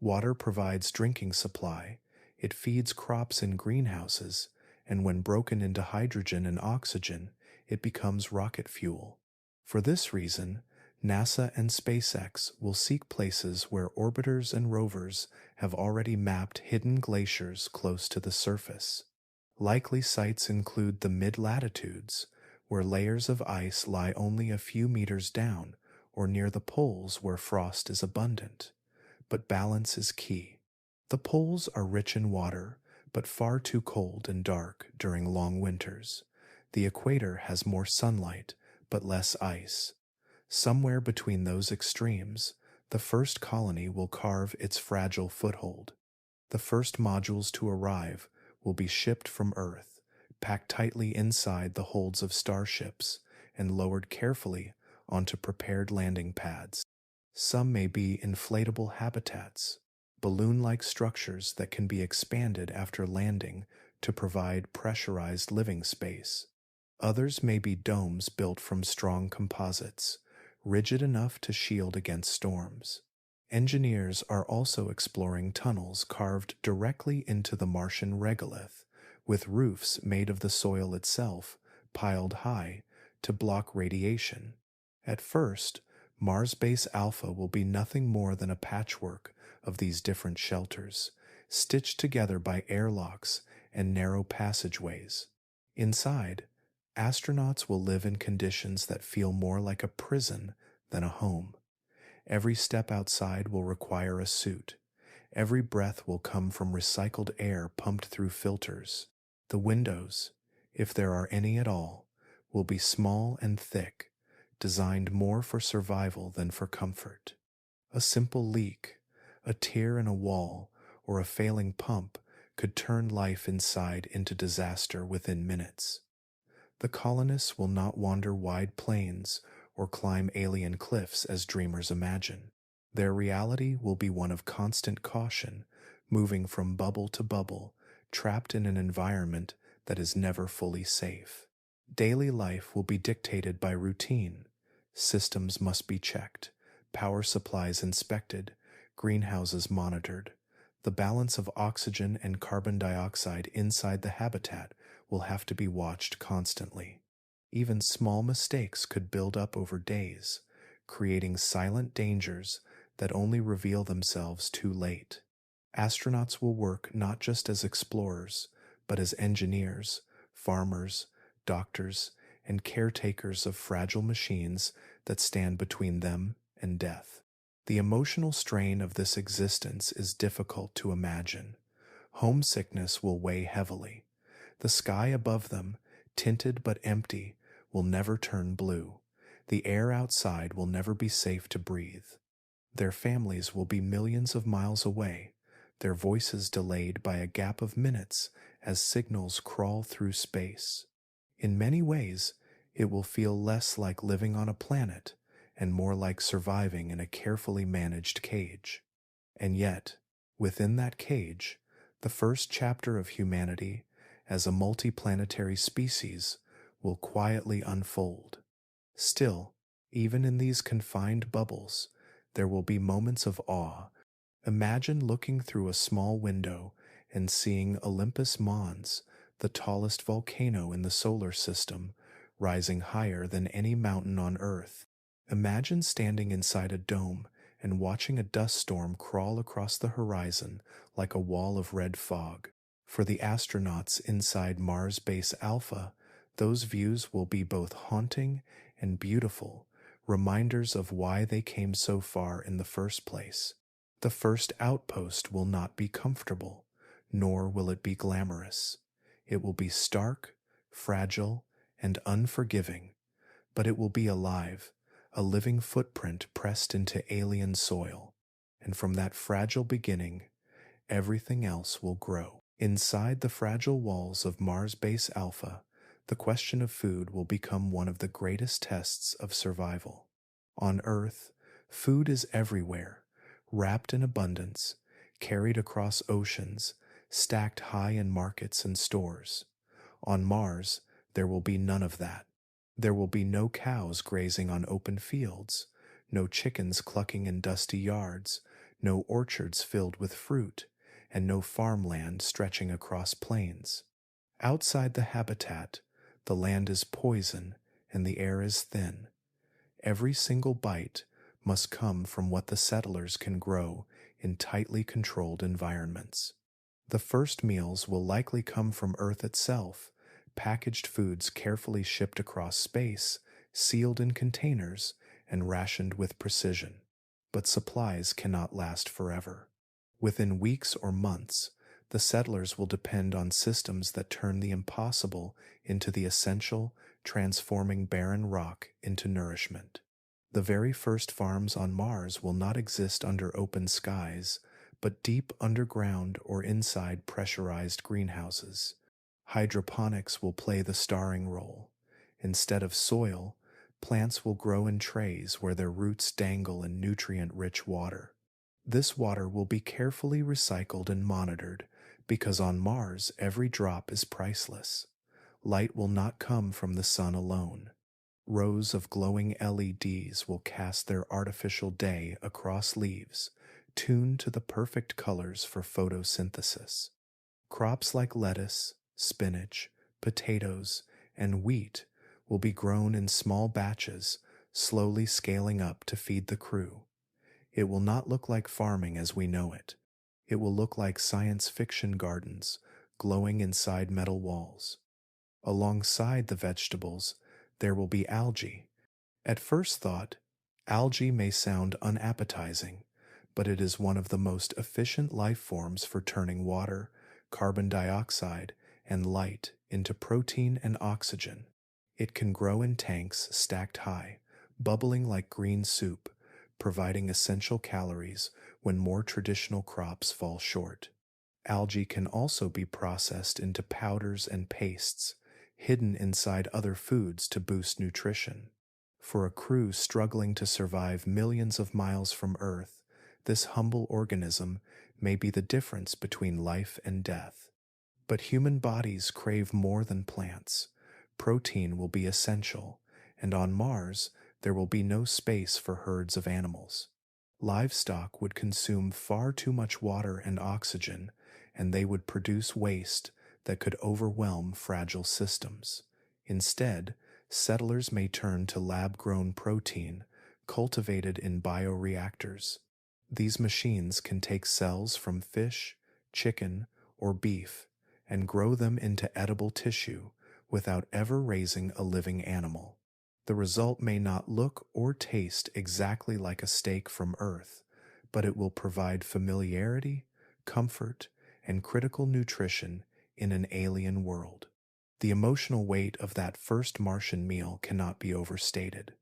Speaker 1: Water provides drinking supply, it feeds crops in greenhouses, and when broken into hydrogen and oxygen, it becomes rocket fuel. For this reason, NASA and SpaceX will seek places where orbiters and rovers have already mapped hidden glaciers close to the surface. Likely sites include the mid-latitudes, where layers of ice lie only a few meters down, or near the poles where frost is abundant. But balance is key. The poles are rich in water, but far too cold and dark during long winters. The equator has more sunlight, but less ice. Somewhere between those extremes, the first colony will carve its fragile foothold. The first modules to arrive will be shipped from Earth, packed tightly inside the holds of starships, and lowered carefully onto prepared landing pads. Some may be inflatable habitats, balloon-like structures that can be expanded after landing to provide pressurized living space. Others may be domes built from strong composites, rigid enough to shield against storms. Engineers are also exploring tunnels carved directly into the Martian regolith, with roofs made of the soil itself, piled high, to block radiation. At first, Mars Base Alpha will be nothing more than a patchwork of these different shelters, stitched together by airlocks and narrow passageways. Inside, astronauts will live in conditions that feel more like a prison than a home. Every step outside will require a suit. Every breath will come from recycled air pumped through filters. The windows, if there are any at all, will be small and thick, designed more for survival than for comfort. A simple leak, a tear in a wall, or a failing pump could turn life inside into disaster within minutes. The colonists will not wander wide plains or climb alien cliffs as dreamers imagine. Their reality will be one of constant caution, moving from bubble to bubble, trapped in an environment that is never fully safe. Daily life will be dictated by routine. Systems must be checked, power supplies inspected, greenhouses monitored. The balance of oxygen and carbon dioxide inside the habitat will have to be watched constantly. Even small mistakes could build up over days, creating silent dangers that only reveal themselves too late. Astronauts will work not just as explorers, but as engineers, farmers, doctors, and caretakers of fragile machines that stand between them and death. The emotional strain of this existence is difficult to imagine. Homesickness will weigh heavily. The sky above them, tinted but empty, will never turn blue. The air outside will never be safe to breathe. Their families will be millions of miles away, their voices delayed by a gap of minutes as signals crawl through space. In many ways, it will feel less like living on a planet and more like surviving in a carefully managed cage. And yet, within that cage, the first chapter of humanity as a multiplanetary species will quietly unfold. Still, even in these confined bubbles, there will be moments of awe. Imagine looking through a small window and seeing Olympus Mons, the tallest volcano in the solar system, rising higher than any mountain on Earth. Imagine standing inside a dome and watching a dust storm crawl across the horizon like a wall of red fog. For the astronauts inside Mars Base Alpha, those views will be both haunting and beautiful, reminders of why they came so far in the first place. The first outpost will not be comfortable, nor will it be glamorous. It will be stark, fragile, and unforgiving, but it will be alive, a living footprint pressed into alien soil. And from that fragile beginning, everything else will grow. Inside the fragile walls of Mars Base Alpha, the question of food will become one of the greatest tests of survival. On Earth, food is everywhere, wrapped in abundance, carried across oceans, stacked high in markets and stores. On Mars, there will be none of that. There will be no cows grazing on open fields, no chickens clucking in dusty yards, no orchards filled with fruit, and no farmland stretching across plains. Outside the habitat, the land is poison and the air is thin. Every single bite must come from what the settlers can grow in tightly controlled environments. The first meals will likely come from Earth itself, packaged foods carefully shipped across space, sealed in containers, and rationed with precision. But supplies cannot last forever. Within weeks or months, the settlers will depend on systems that turn the impossible into the essential, transforming barren rock into nourishment. The very first farms on Mars will not exist under open skies, but deep underground or inside pressurized greenhouses. Hydroponics will play the starring role. Instead of soil, plants will grow in trays where their roots dangle in nutrient-rich water. This water will be carefully recycled and monitored, because on Mars every drop is priceless. Light will not come from the sun alone. Rows of glowing LEDs will cast their artificial day across leaves, tuned to the perfect colors for photosynthesis. Crops like lettuce, spinach, potatoes, and wheat will be grown in small batches, slowly scaling up to feed the crew. It will not look like farming as we know it. It will look like science fiction gardens, glowing inside metal walls. Alongside the vegetables, there will be algae. At first thought, algae may sound unappetizing, but it is one of the most efficient life forms for turning water, carbon dioxide, and light into protein and oxygen. It can grow in tanks stacked high, bubbling like green soup, providing essential calories when more traditional crops fall short. Algae can also be processed into powders and pastes, hidden inside other foods to boost nutrition. For a crew struggling to survive millions of miles from Earth, this humble organism may be the difference between life and death. But human bodies crave more than plants. Protein will be essential, and on Mars, there will be no space for herds of animals. Livestock would consume far too much water and oxygen, and they would produce waste that could overwhelm fragile systems. Instead, settlers may turn to lab-grown protein, cultivated in bioreactors. These machines can take cells from fish, chicken, or beef and grow them into edible tissue without ever raising a living animal. The result may not look or taste exactly like a steak from Earth, but it will provide familiarity, comfort, and critical nutrition in an alien world. The emotional weight of that first Martian meal cannot be overstated.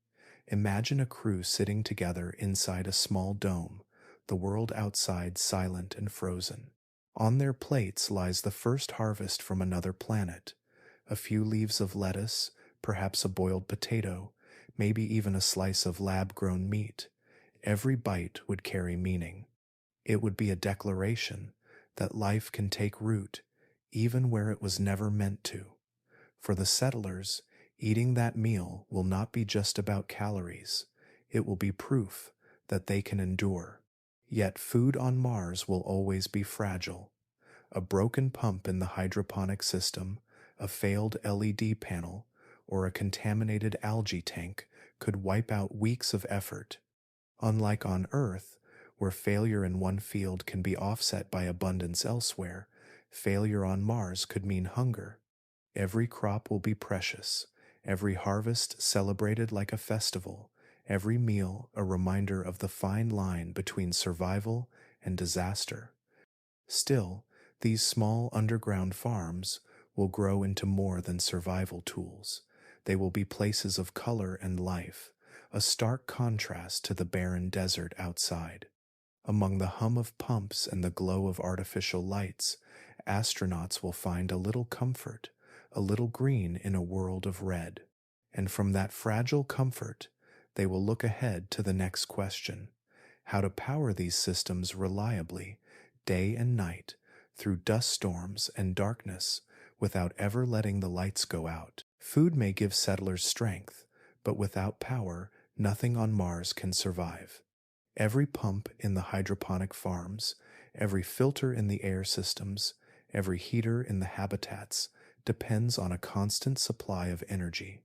Speaker 1: Imagine a crew sitting together inside a small dome, the world outside silent and frozen. On their plates lies the first harvest from another planet, a few leaves of lettuce, perhaps a boiled potato, maybe even a slice of lab-grown meat. Every bite would carry meaning. It would be a declaration that life can take root even where it was never meant to. For the settlers, eating that meal will not be just about calories. It will be proof that they can endure. Yet food on Mars will always be fragile. A broken pump in the hydroponic system, a failed LED panel, or a contaminated algae tank could wipe out weeks of effort. Unlike on Earth, where failure in one field can be offset by abundance elsewhere, failure on Mars could mean hunger. Every crop will be precious, every harvest celebrated like a festival, every meal a reminder of the fine line between survival and disaster. Still, these small underground farms will grow into more than survival tools. They will be places of color and life, a stark contrast to the barren desert outside. Among the hum of pumps and the glow of artificial lights, astronauts will find a little comfort, a little green in a world of red. And from that fragile comfort, they will look ahead to the next question: how to power these systems reliably, day and night, through dust storms and darkness, without ever letting the lights go out. Food may give settlers strength, but without power, nothing on Mars can survive. Every pump in the hydroponic farms, every filter in the air systems, every heater in the habitats depends on a constant supply of energy.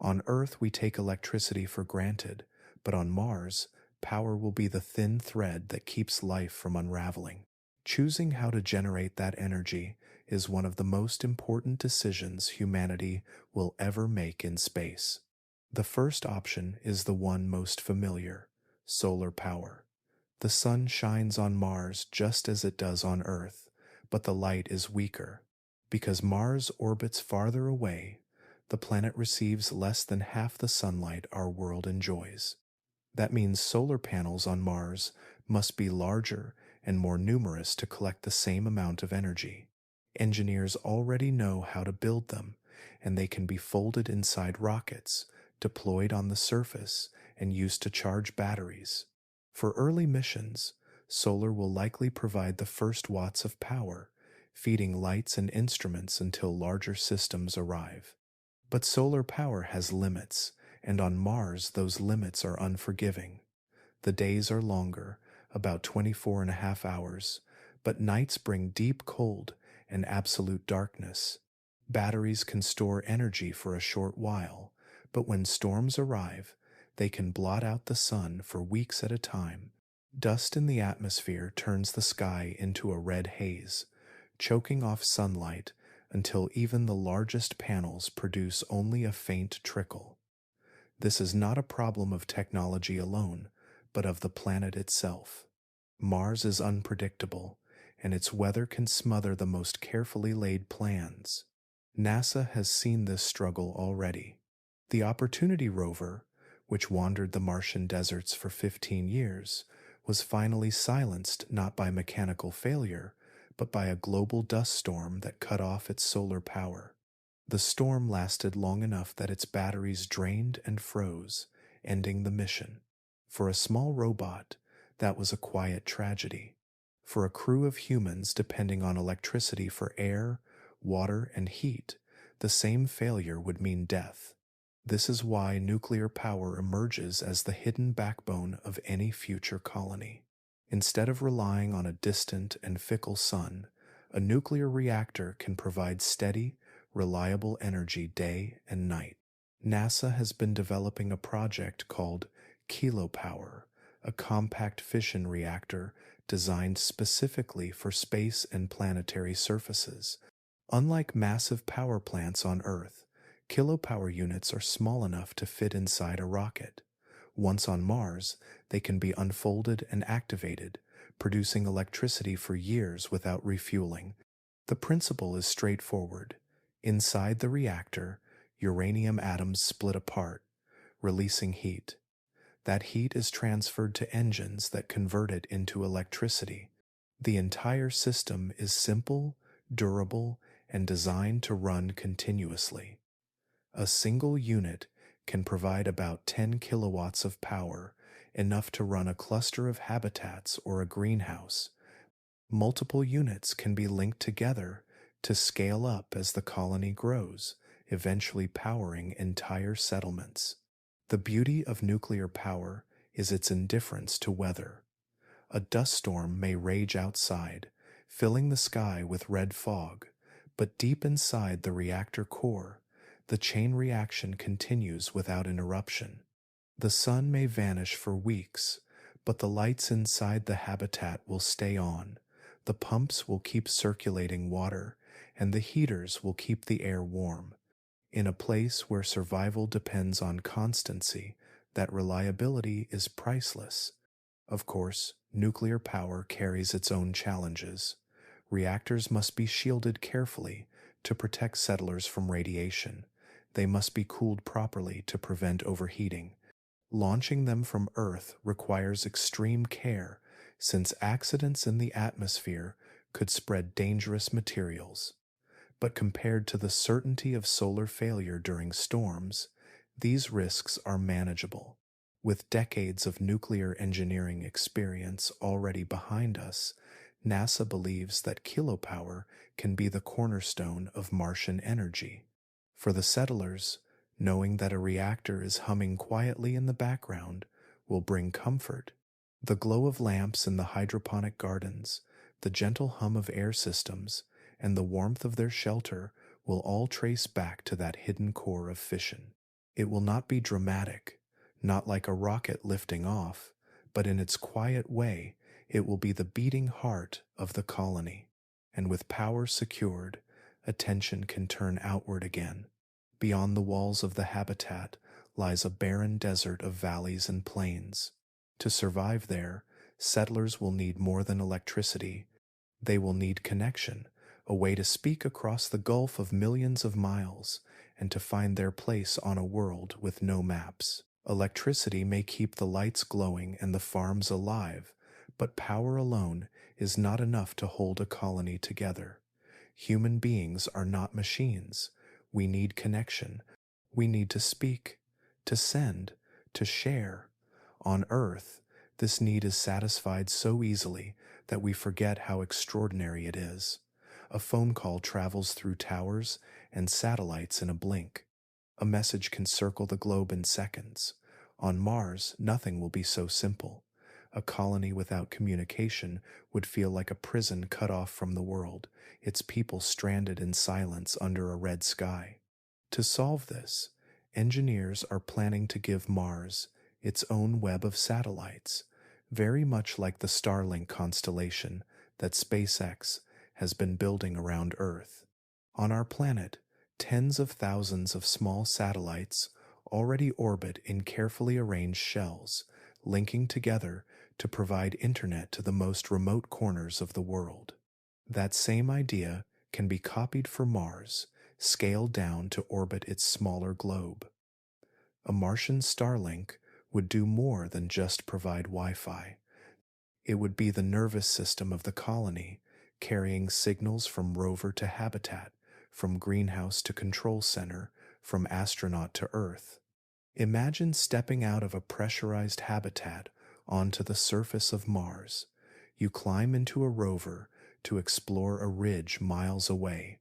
Speaker 1: On Earth, we take electricity for granted, but on Mars, power will be the thin thread that keeps life from unraveling. Choosing how to generate that energy is one of the most important decisions humanity will ever make in space. The first option is the one most familiar: solar power. The sun shines on Mars just as it does on Earth, but the light is weaker. Because Mars orbits farther away, the planet receives less than half the sunlight our world enjoys. That means solar panels on Mars must be larger and more numerous to collect the same amount of energy. Engineers already know how to build them, and they can be folded inside rockets, deployed on the surface, and used to charge batteries. For early missions, solar will likely provide the first watts of power, feeding lights and instruments until larger systems arrive. But solar power has limits, and on Mars those limits are unforgiving. The days are longer, about 24.5 hours, but nights bring deep cold and absolute darkness. Batteries can store energy for a short while, but when storms arrive, they can blot out the sun for weeks at a time. Dust in the atmosphere turns the sky into a red haze, choking off sunlight until even the largest panels produce only a faint trickle. This is not a problem of technology alone, but of the planet itself. Mars is unpredictable, and its weather can smother the most carefully laid plans. NASA has seen this struggle already. The Opportunity rover, which wandered the Martian deserts for 15 years, was finally silenced not by mechanical failure, but by a global dust storm that cut off its solar power. The storm lasted long enough that its batteries drained and froze, ending the mission. For a small robot, that was a quiet tragedy. For a crew of humans depending on electricity for air, water, and heat, the same failure would mean death. This is why nuclear power emerges as the hidden backbone of any future colony. Instead of relying on a distant and fickle sun, a nuclear reactor can provide steady, reliable energy day and night. NASA has been developing a project called Kilopower, a compact fission reactor designed specifically for space and planetary surfaces. Unlike massive power plants on Earth, kilopower units are small enough to fit inside a rocket. Once on Mars, they can be unfolded and activated, producing electricity for years without refueling. The principle is straightforward. Inside the reactor, uranium atoms split apart, releasing heat. That heat is transferred to engines that convert it into electricity. The entire system is simple, durable, and designed to run continuously. A single unit can provide about 10 kilowatts of power, enough to run a cluster of habitats or a greenhouse. Multiple units can be linked together to scale up as the colony grows, eventually powering entire settlements. The beauty of nuclear power is its indifference to weather. A dust storm may rage outside, filling the sky with red fog, but deep inside the reactor core, the chain reaction continues without interruption. The sun may vanish for weeks, but the lights inside the habitat will stay on. The pumps will keep circulating water, and the heaters will keep the air warm. In a place where survival depends on constancy, that reliability is priceless. Of course, nuclear power carries its own challenges. Reactors must be shielded carefully to protect settlers from radiation. They must be cooled properly to prevent overheating. Launching them from Earth requires extreme care, since accidents in the atmosphere could spread dangerous materials. But compared to the certainty of solar failure during storms, these risks are manageable. With decades of nuclear engineering experience already behind us, NASA believes that kilopower can be the cornerstone of Martian energy. For the settlers, knowing that a reactor is humming quietly in the background will bring comfort. The glow of lamps in the hydroponic gardens, the gentle hum of air systems, and the warmth of their shelter will all trace back to that hidden core of fission. It will not be dramatic, not like a rocket lifting off, but in its quiet way, it will be the beating heart of the colony. And with power secured, attention can turn outward again. Beyond the walls of the habitat lies a barren desert of valleys and plains. To survive there, settlers will need more than electricity. They will need connection, a way to speak across the gulf of millions of miles, and to find their place on a world with no maps. Electricity may keep the lights glowing and the farms alive, but power alone is not enough to hold a colony together. Human beings are not machines. We need connection. We need to speak, to send, to share. On Earth, this need is satisfied so easily that we forget how extraordinary it is. A phone call travels through towers and satellites in a blink. A message can circle the globe in seconds. On Mars, nothing will be so simple. A colony without communication would feel like a prison cut off from the world, its people stranded in silence under a red sky. To solve this, engineers are planning to give Mars its own web of satellites, very much like the Starlink constellation that SpaceX has been building around Earth. On our planet, tens of thousands of small satellites already orbit in carefully arranged shells, linking together to provide internet to the most remote corners of the world. That same idea can be copied for Mars, scaled down to orbit its smaller globe. A Martian Starlink would do more than just provide Wi-Fi. It would be the nervous system of the colony, carrying signals from rover to habitat, from greenhouse to control center, from astronaut to Earth. Imagine stepping out of a pressurized habitat onto the surface of Mars. You climb into a rover to explore a ridge miles away.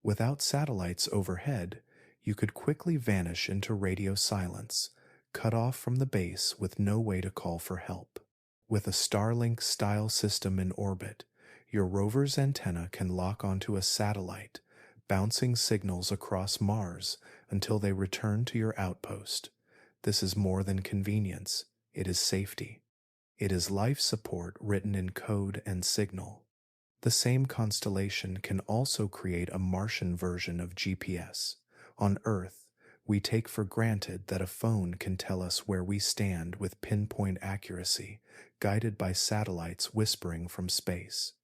Speaker 1: Without satellites overhead, you could quickly vanish into radio silence, cut off from the base with no way to call for help. With a Starlink-style system in orbit, your rover's antenna can lock onto a satellite, bouncing signals across Mars until they return to your outpost. This is more than convenience, it is safety. It is life support written in code and signal. The same constellation can also create a Martian version of GPS. On Earth, we take for granted that a phone can tell us where we stand with pinpoint accuracy, guided by satellites whispering from space.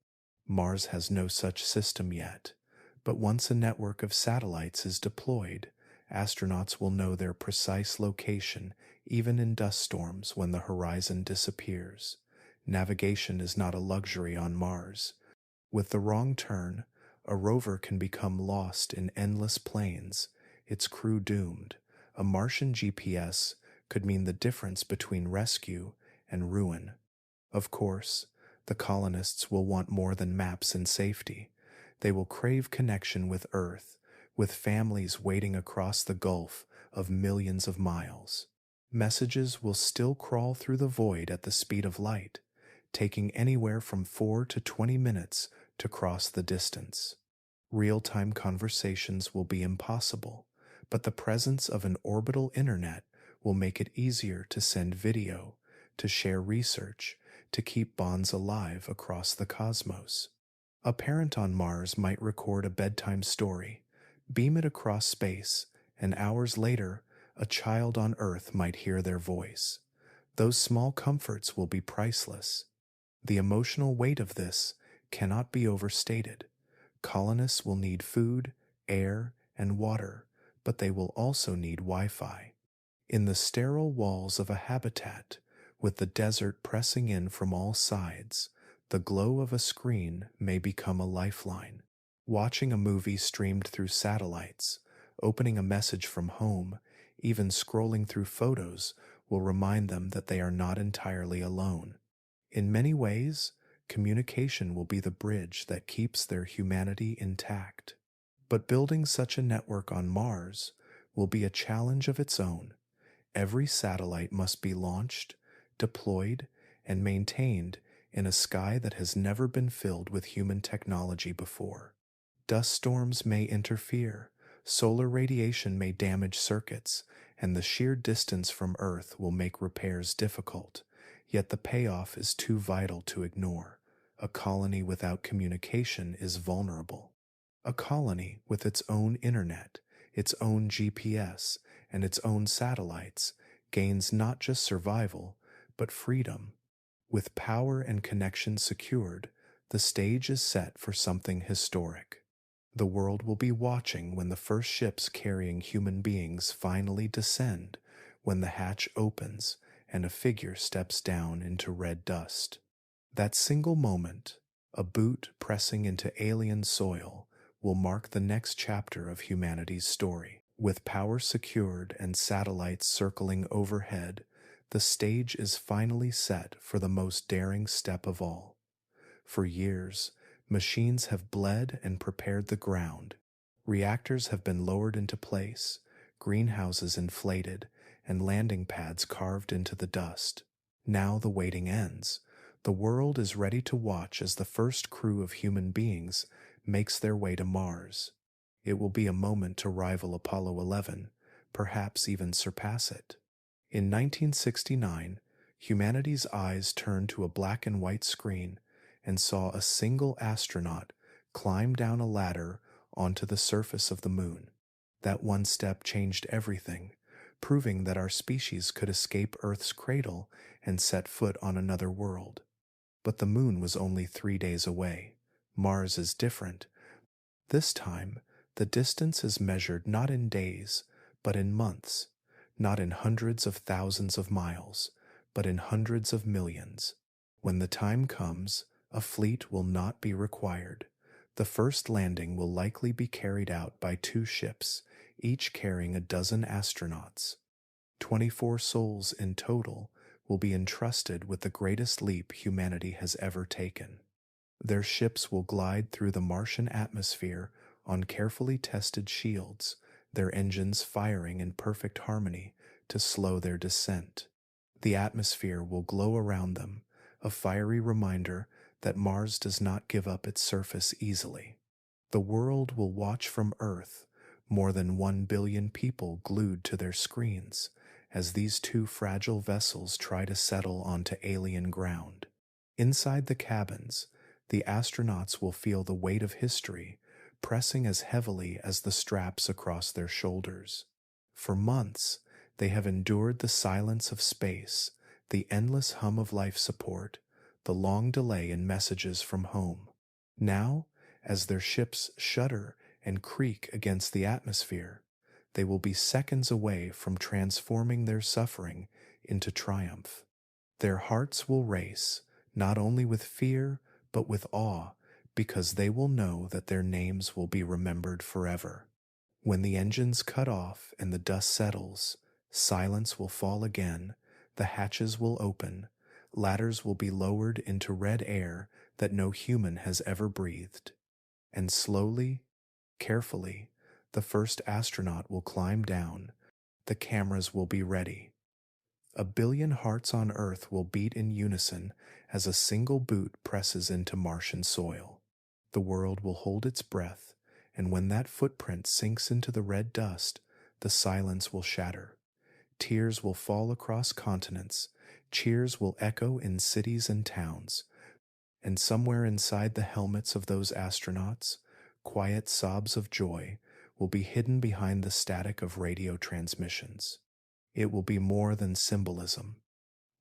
Speaker 1: Mars has no such system yet, but once a network of satellites is deployed, astronauts will know their precise location even in dust storms when the horizon disappears. Navigation is not a luxury on Mars. With the wrong turn, a rover can become lost in endless plains, its crew doomed. A Martian GPS could mean the difference between rescue and ruin. Of course, the colonists will want more than maps and safety. They will crave connection with Earth, with families waiting across the gulf of millions of miles. Messages will still crawl through the void at the speed of light, taking anywhere from 4 to 20 minutes to cross the distance. Real-time conversations will be impossible, but the presence of an orbital internet will make it easier to send video, to share research, to keep bonds alive across the cosmos. A parent on Mars might record a bedtime story, beam it across space, and hours later, a child on Earth might hear their voice. Those small comforts will be priceless. The emotional weight of this cannot be overstated. Colonists will need food, air, and water, but they will also need Wi-Fi. In the sterile walls of a habitat, with the desert pressing in from all sides, the glow of a screen may become a lifeline. Watching a movie streamed through satellites, opening a message from home, even scrolling through photos will remind them that they are not entirely alone. In many ways, communication will be the bridge that keeps their humanity intact. But building such a network on Mars will be a challenge of its own. Every satellite must be launched, deployed, and maintained in a sky that has never been filled with human technology before. Dust storms may interfere, solar radiation may damage circuits, and the sheer distance from Earth will make repairs difficult. Yet the payoff is too vital to ignore. A colony without communication is vulnerable. A colony with its own internet, its own GPS, and its own satellites gains not just survival, but freedom. With power and connection secured, the stage is set for something historic. The world will be watching when the first ships carrying human beings finally descend, when the hatch opens and a figure steps down into red dust. That single moment, a boot pressing into alien soil, will mark the next chapter of humanity's story. With power secured and satellites circling overhead, the stage is finally set for the most daring step of all. For years, machines have bled and prepared the ground. Reactors have been lowered into place, greenhouses inflated, and landing pads carved into the dust. Now the waiting ends. The world is ready to watch as the first crew of human beings makes their way to Mars. It will be a moment to rival Apollo 11, perhaps even surpass it. In 1969, humanity's eyes turned to a black and white screen and saw a single astronaut climb down a ladder onto the surface of the moon. That one step changed everything, proving that our species could escape Earth's cradle and set foot on another world. But the moon was only 3 days away. Mars is different. This time, the distance is measured not in days, but in months, not in hundreds of thousands of miles, but in hundreds of millions. When the time comes, a fleet will not be required. The first landing will likely be carried out by 2 ships, each carrying a dozen astronauts. 24 souls in total will be entrusted with the greatest leap humanity has ever taken. Their ships will glide through the Martian atmosphere on carefully tested shields, their engines firing in perfect harmony to slow their descent. The atmosphere will glow around them, a fiery reminder that Mars does not give up its surface easily. The world will watch from Earth, more than 1 billion people glued to their screens, as these two fragile vessels try to settle onto alien ground. Inside the cabins, the astronauts will feel the weight of history pressing as heavily as the straps across their shoulders. For months, they have endured the silence of space, the endless hum of life support, the long delay in messages from home. Now, as their ships shudder and creak against the atmosphere, they will be seconds away from transforming their suffering into triumph. Their hearts will race, not only with fear, but with awe, because they will know that their names will be remembered forever. When the engines cut off and the dust settles, silence will fall again, the hatches will open, ladders will be lowered into red air that no human has ever breathed. And slowly, carefully, the first astronaut will climb down. The cameras will be ready. 1 billion hearts on Earth will beat in unison as a single boot presses into Martian soil. The world will hold its breath, and when that footprint sinks into the red dust, the silence will shatter. Tears will fall across continents, cheers will echo in cities and towns, and somewhere inside the helmets of those astronauts, quiet sobs of joy will be hidden behind the static of radio transmissions. It will be more than symbolism.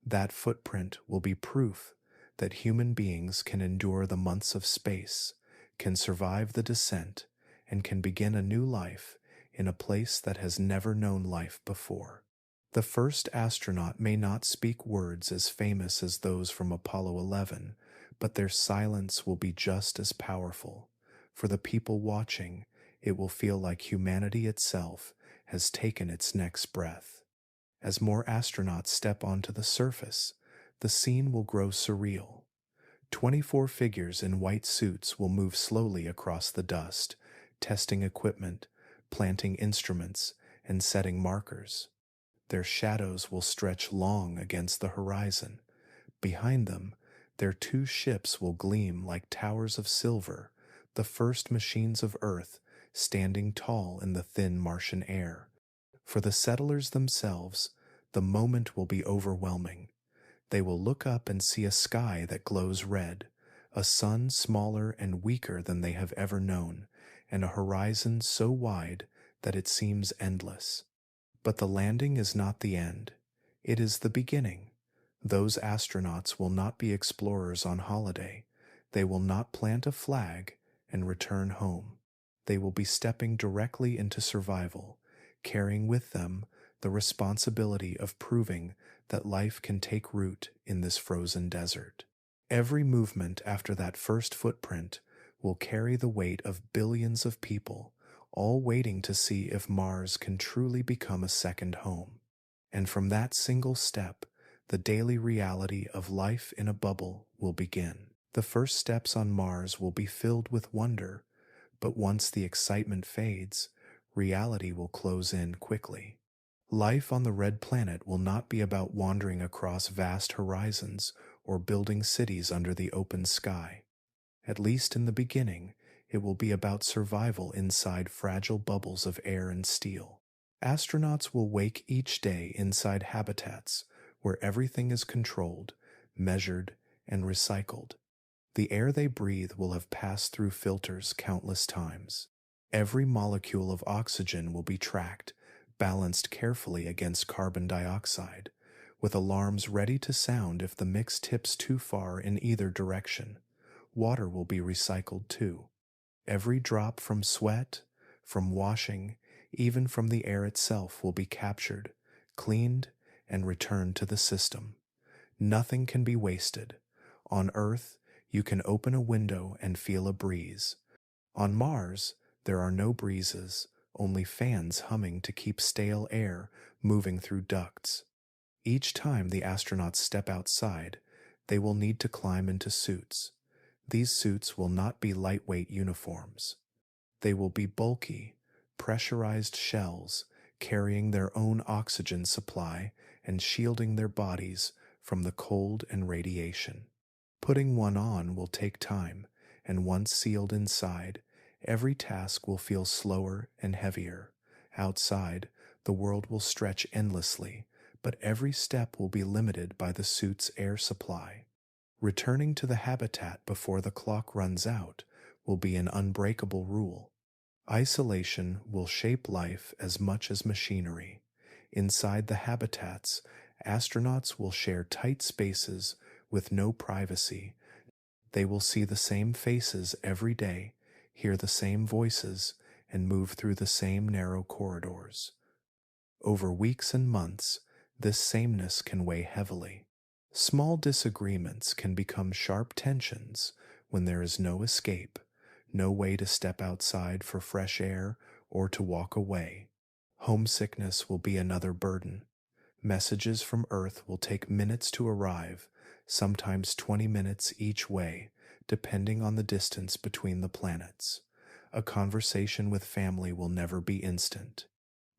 Speaker 1: That footprint will be proof that human beings can endure the months of space, can survive the descent, and can begin a new life in a place that has never known life before. The first astronaut may not speak words as famous as those from Apollo 11, but their silence will be just as powerful. For the people watching, it will feel like humanity itself has taken its next breath. As more astronauts step onto the surface, the scene will grow surreal. 24 figures in white suits will move slowly across the dust, testing equipment, planting instruments, and setting markers. Their shadows will stretch long against the horizon. Behind them, their two ships will gleam like towers of silver, the first machines of Earth standing tall in the thin Martian air. For the settlers themselves, the moment will be overwhelming. They will look up and see a sky that glows red, a sun smaller and weaker than they have ever known, and a horizon so wide that it seems endless. But the landing is not the end. It is the beginning. Those astronauts will not be explorers on holiday. They will not plant a flag and return home. They will be stepping directly into survival, carrying with them the responsibility of proving that life can take root in this frozen desert. Every movement after that first footprint will carry the weight of billions of people, all waiting to see if Mars can truly become a second home. And from that single step, the daily reality of life in a bubble will begin. The first steps on Mars will be filled with wonder, but once the excitement fades, reality will close in quickly. Life on the red planet will not be about wandering across vast horizons or building cities under the open sky. At least in the beginning, it will be about survival inside fragile bubbles of air and steel. Astronauts will wake each day inside habitats where everything is controlled, measured, and recycled. The air they breathe will have passed through filters countless times. Every molecule of oxygen will be tracked, balanced carefully against carbon dioxide, with alarms ready to sound if the mix tips too far in either direction. Water will be recycled too. Every drop from sweat, from washing, even from the air itself will be captured, cleaned, and returned to the system. Nothing can be wasted. On Earth, you can open a window and feel a breeze. On Mars, there are no breezes, only fans humming to keep stale air moving through ducts. Each time the astronauts step outside, they will need to climb into suits. These suits will not be lightweight uniforms. They will be bulky, pressurized shells carrying their own oxygen supply and shielding their bodies from the cold and radiation. Putting one on will take time, and once sealed inside, every task will feel slower and heavier. Outside, the world will stretch endlessly, but every step will be limited by the suit's air supply. Returning to the habitat before the clock runs out will be an unbreakable rule. Isolation will shape life as much as machinery. Inside the habitats, astronauts will share tight spaces with no privacy. They will see the same faces every day, hear the same voices, and move through the same narrow corridors. Over weeks and months, this sameness can weigh heavily. Small disagreements can become sharp tensions when there is no escape, no way to step outside for fresh air or to walk away. Homesickness will be another burden. Messages from Earth will take minutes to arrive, sometimes 20 minutes each way, depending on the distance between the planets. A conversation with family will never be instant.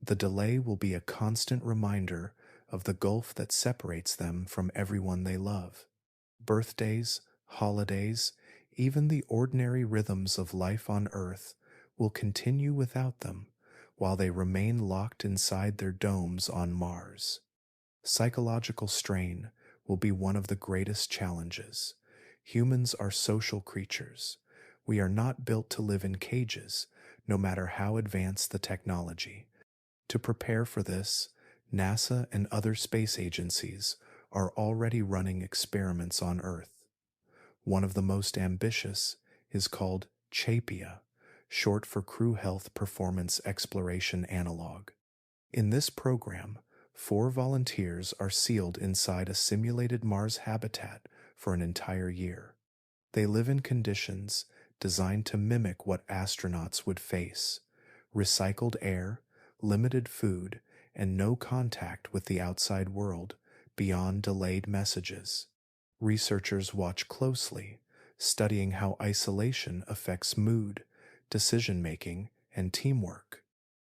Speaker 1: The delay will be a constant reminder of the gulf that separates them from everyone they love. Birthdays, holidays, even the ordinary rhythms of life on Earth will continue without them while they remain locked inside their domes on Mars. Psychological strain will be one of the greatest challenges. Humans are social creatures. We are not built to live in cages, no matter how advanced the technology. To prepare for this, NASA and other space agencies are already running experiments on Earth. One of the most ambitious is called CHAPIA, short for Crew Health Performance Exploration Analog. In this program, 4 volunteers are sealed inside a simulated Mars habitat for an entire year. They live in conditions designed to mimic what astronauts would face: recycled air, limited food, and no contact with the outside world beyond delayed messages. Researchers watch closely, studying how isolation affects mood, decision-making, and teamwork.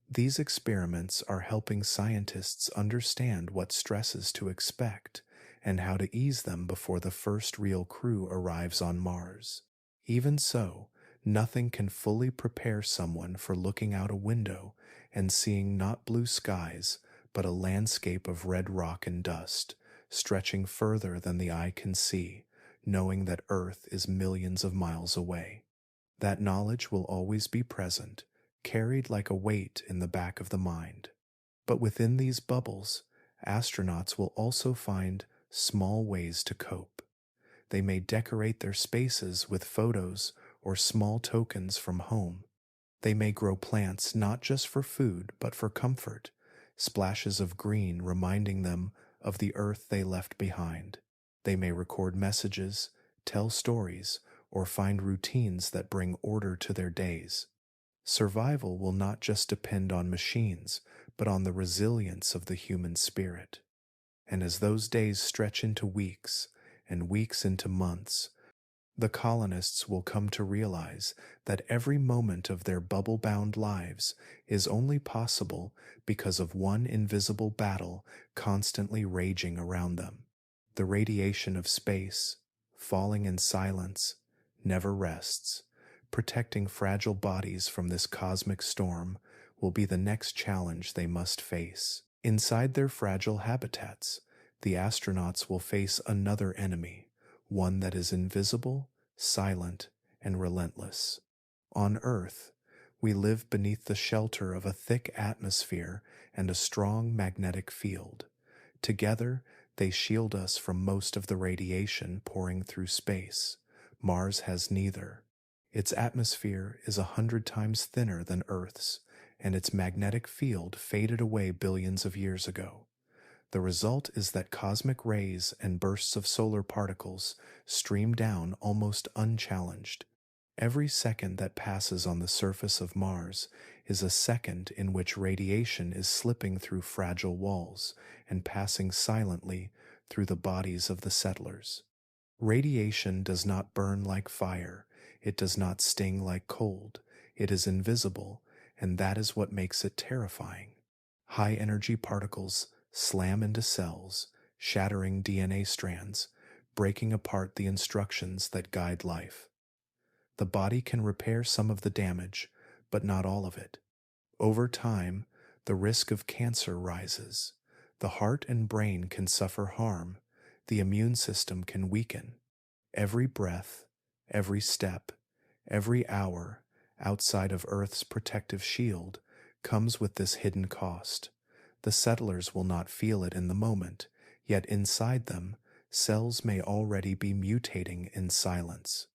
Speaker 1: These experiments are helping scientists understand what stresses to expect and how to ease them before the first real crew arrives on Mars. Even so, nothing can fully prepare someone for looking out a window and seeing not blue skies, but a landscape of red rock and dust, stretching further than the eye can see, knowing that Earth is millions of miles away. That knowledge will always be present, carried like a weight in the back of the mind. But within these bubbles, astronauts will also find small ways to cope. They may decorate their spaces with photos or small tokens from home. They may grow plants not just for food but for comfort, splashes of green reminding them of the Earth they left behind. They may record messages, tell stories, or find routines that bring order to their days. Survival will not just depend on machines, but on the resilience of the human spirit. And as those days stretch into weeks, and weeks into months, the colonists will come to realize that every moment of their bubble-bound lives is only possible because of one invisible battle constantly raging around them. The radiation of space, falling in silence, never rests. Protecting fragile bodies from this cosmic storm will be the next challenge they must face. Inside their fragile habitats, the astronauts will face another enemy, one that is invisible, silent, and relentless. On Earth, we live beneath the shelter of a thick atmosphere and a strong magnetic field. Together, they shield us from most of the radiation pouring through space. Mars has neither. Its atmosphere is 100 times thinner than Earth's, and its magnetic field faded away billions of years ago. The result is that cosmic rays and bursts of solar particles stream down almost unchallenged. Every second that passes on the surface of Mars is a second in which radiation is slipping through fragile walls and passing silently through the bodies of the settlers. Radiation does not burn like fire, it does not sting like cold, it is invisible, and that is what makes it terrifying. High-energy particles slam into cells, shattering DNA strands, breaking apart the instructions that guide life. The body can repair some of the damage, but not all of it. Over time, the risk of cancer rises. The heart and brain can suffer harm, the immune system can weaken. Every breath, every step, every hour outside of Earth's protective shield comes with this hidden cost. The settlers will not feel it in the moment, yet inside them, cells may already be mutating in silence.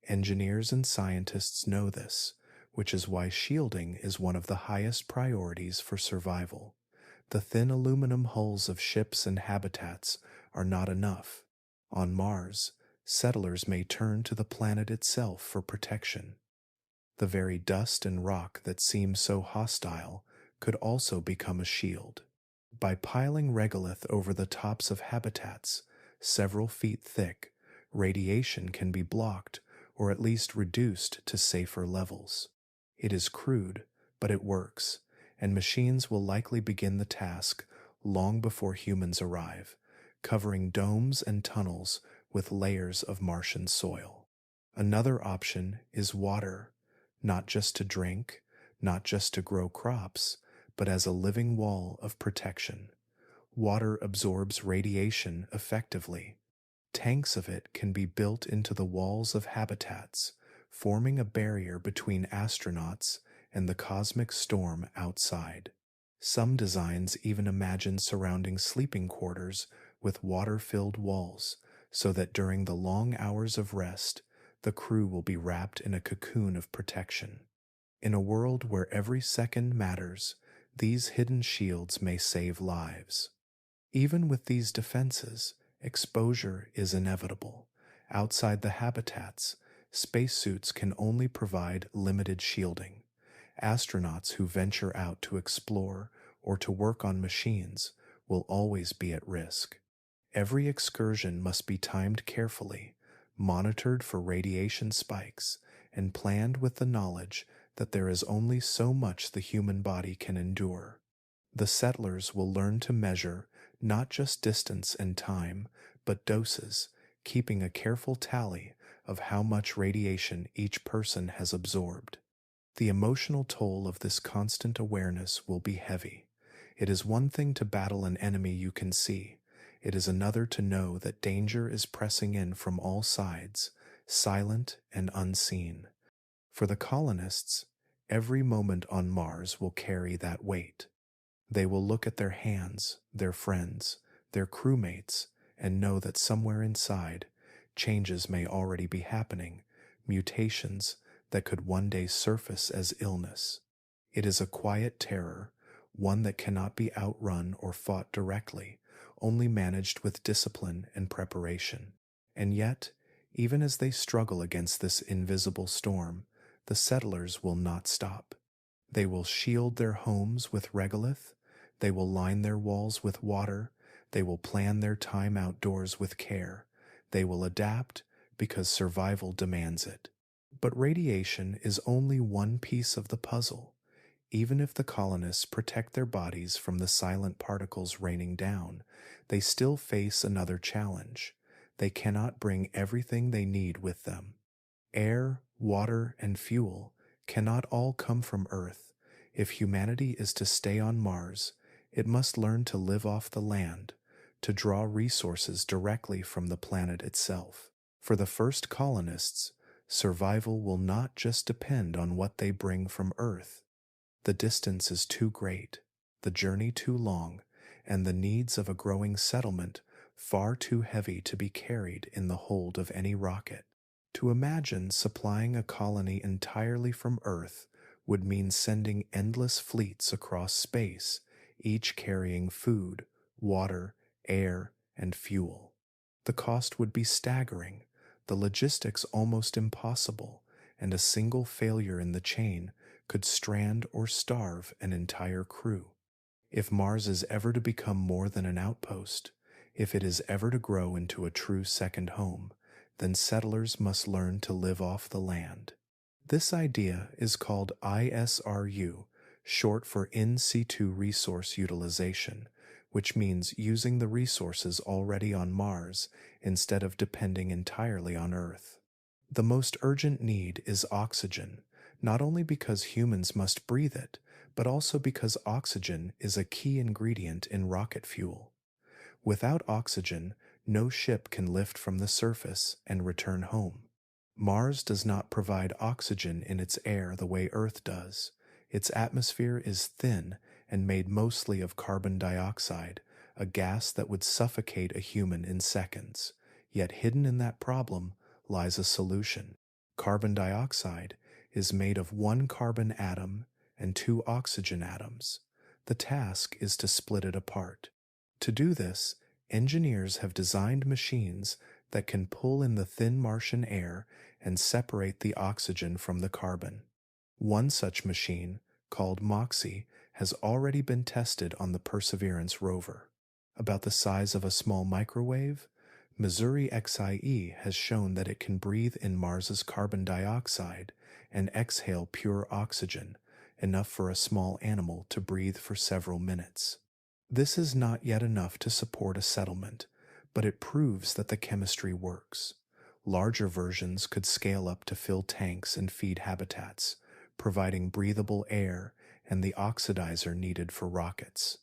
Speaker 1: Engineers and scientists know this, which is why shielding is one of the highest priorities for survival. The thin aluminum hulls of ships and habitats are not enough. On Mars, settlers may turn to the planet itself for protection. The very dust and rock that seem so hostile could also become a shield. By piling regolith over the tops of habitats, several feet thick, radiation can be blocked or at least reduced to safer levels. It is crude, but it works, and machines will likely begin the task long before humans arrive, covering domes and tunnels with layers of Martian soil. Another option is water, not just to drink, not just to grow crops, but as a living wall of protection. Water absorbs radiation effectively. Tanks of it can be built into the walls of habitats, forming a barrier between astronauts and the cosmic storm outside. Some designs even imagine surrounding sleeping quarters with water-filled walls, so that during the long hours of rest, the crew will be wrapped in a cocoon of protection. In a world where every second matters, these hidden shields may save lives. Even with these defenses, exposure is inevitable. Outside the habitats, spacesuits can only provide limited shielding. Astronauts who venture out to explore or to work on machines will always be at risk. Every excursion must be timed carefully, monitored for radiation spikes, and planned with the knowledge that there is only so much the human body can endure. The settlers will learn to measure not just distance and time, but doses, keeping a careful tally of how much radiation each person has absorbed. The emotional toll of this constant awareness will be heavy. It is one thing to battle an enemy you can see. It is another to know that danger is pressing in from all sides, silent and unseen. For the colonists, every moment on Mars will carry that weight. They will look at their hands, their friends, their crewmates, and know that somewhere inside, changes may already be happening, mutations that could one day surface as illness. It is a quiet terror, one that cannot be outrun or fought directly, only managed with discipline and preparation. And yet, even as they struggle against this invisible storm, the settlers will not stop. They will shield their homes with regolith, they will line their walls with water, they will plan their time outdoors with care, they will adapt because survival demands it. But radiation is only one piece of the puzzle. Even if the colonists protect their bodies from the silent particles raining down, they still face another challenge. They cannot bring everything they need with them. Air, water, and fuel cannot all come from Earth. If humanity is to stay on Mars, it must learn to live off the land, to draw resources directly from the planet itself. For the first colonists, survival will not just depend on what they bring from Earth. The distance is too great, the journey too long, and the needs of a growing settlement far too heavy to be carried in the hold of any rocket. To imagine supplying a colony entirely from Earth would mean sending endless fleets across space, each carrying food, water, air, and fuel. The cost would be staggering, the logistics almost impossible, and a single failure in the chain could strand or starve an entire crew. If Mars is ever to become more than an outpost, if it is ever to grow into a true second home, then settlers must learn to live off the land. This idea is called ISRU, short for In Situ Resource Utilization, which means using the resources already on Mars instead of depending entirely on Earth. The most urgent need is oxygen, not only because humans must breathe it, but also because oxygen is a key ingredient in rocket fuel. Without oxygen, no ship can lift from the surface and return home. Mars does not provide oxygen in its air the way Earth does. Its atmosphere is thin and made mostly of carbon dioxide, a gas that would suffocate a human in seconds. Yet hidden in that problem lies a solution. Carbon dioxide is made of one carbon atom and two oxygen atoms. The task is to split it apart. To do this, engineers have designed machines that can pull in the thin Martian air and separate the oxygen from the carbon. One such machine, called MOXIE, has already been tested on the Perseverance rover. About the size of a small microwave, Missouri XIE has shown that it can breathe in Mars's carbon dioxide and exhale pure oxygen, enough for a small animal to breathe for several minutes. This is not yet enough to support a settlement, but it proves that the chemistry works. Larger versions could scale up to fill tanks and feed habitats, providing breathable air and the oxidizer needed for rockets.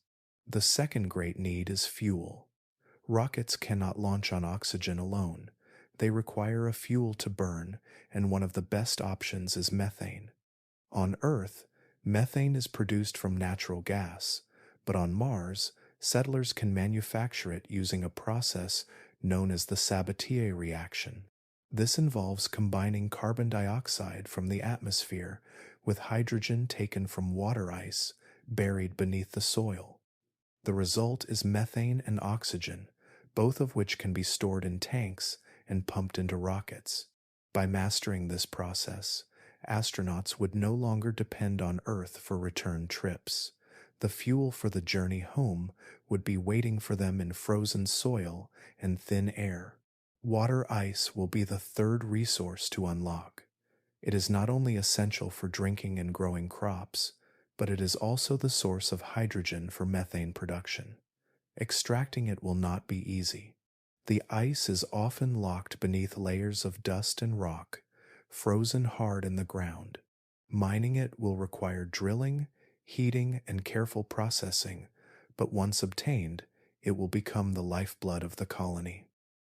Speaker 1: The second great need is fuel. Rockets cannot launch on oxygen alone. They require a fuel to burn, and one of the best options is methane. On Earth, methane is produced from natural gas, but on Mars, settlers can manufacture it using a process known as the Sabatier reaction. This involves combining carbon dioxide from the atmosphere with hydrogen taken from water ice buried beneath the soil. The result is methane and oxygen, both of which can be stored in tanks and pumped into rockets. By mastering this process, astronauts would no longer depend on Earth for return trips. The fuel for the journey home would be waiting for them in frozen soil and thin air. Water ice will be the third resource to unlock. It is not only essential for drinking and growing crops, but it is also the source of hydrogen for methane production. Extracting it will not be easy. The ice is often locked beneath layers of dust and rock, frozen hard in the ground. Mining it will require drilling, heating, and careful processing, but once obtained, it will become the lifeblood of the colony.